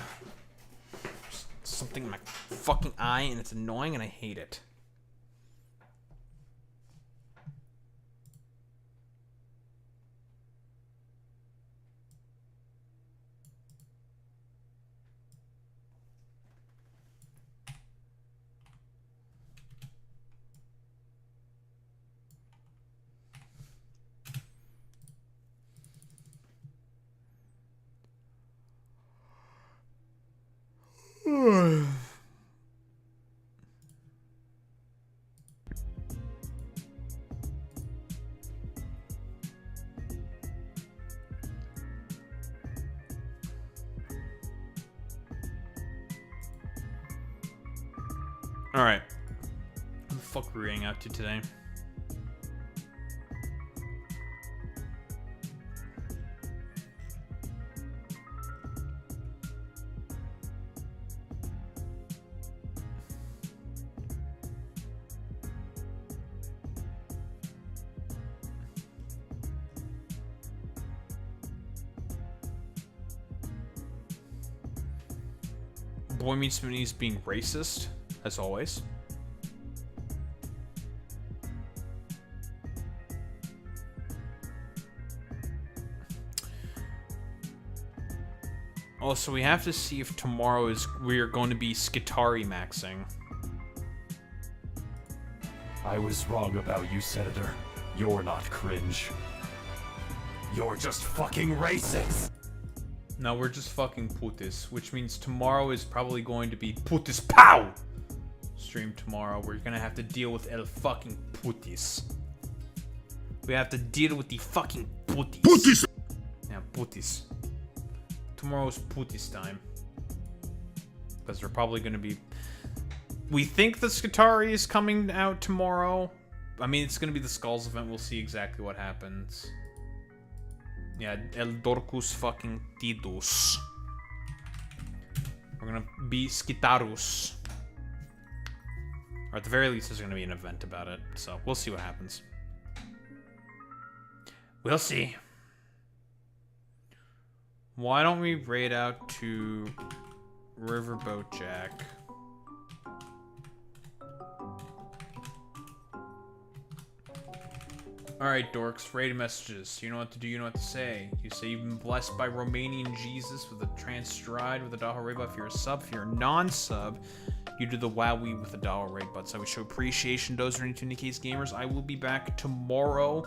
Just something in my fucking eye and it's annoying and I hate it. Alright. What the fuck are we reading out to today? Boy Meets Minis being racist, as always. Also, we have to see if tomorrow we are going to be Skitari maxing. I was wrong about you, Senator. You're not cringe. You're just fucking racist! No, we're just fucking putis, which means tomorrow is probably going to be putis pow! Stream tomorrow. We're gonna have to deal with el fucking putis. We have to deal with the fucking putis. Putis! Yeah, putis. Tomorrow's putis time. Because they're probably gonna be... We think the Skitari is coming out tomorrow. I mean, it's gonna be the Skulls event. We'll see exactly what happens. Yeah, El Dorcus fucking Tidus. We're gonna be Skitarus. Or at the very least, there's gonna be an event about it. So, we'll see what happens. We'll see. Why don't we raid out to Riverboat Jack? Alright, dorks, raid messages. You know what to do, you know what to say. You say you've been blessed by Romanian Jesus with a Transstride with a $1 raid buff. If you're a sub, if you're a non-sub, you do the WoWie with a $1 raid buff. So we show appreciation to those running 2Ks gamers. I will be back tomorrow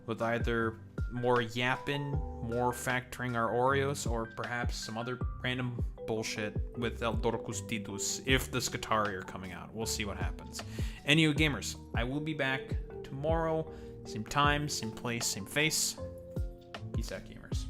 with either more yapping, more factoring our Oreos, or perhaps some other random bullshit with El Dorcus Tidus if the Skitari are coming out. We'll see what happens. Anywho, gamers, I will be back tomorrow. Same time, same place, same face. Peace out, gamers.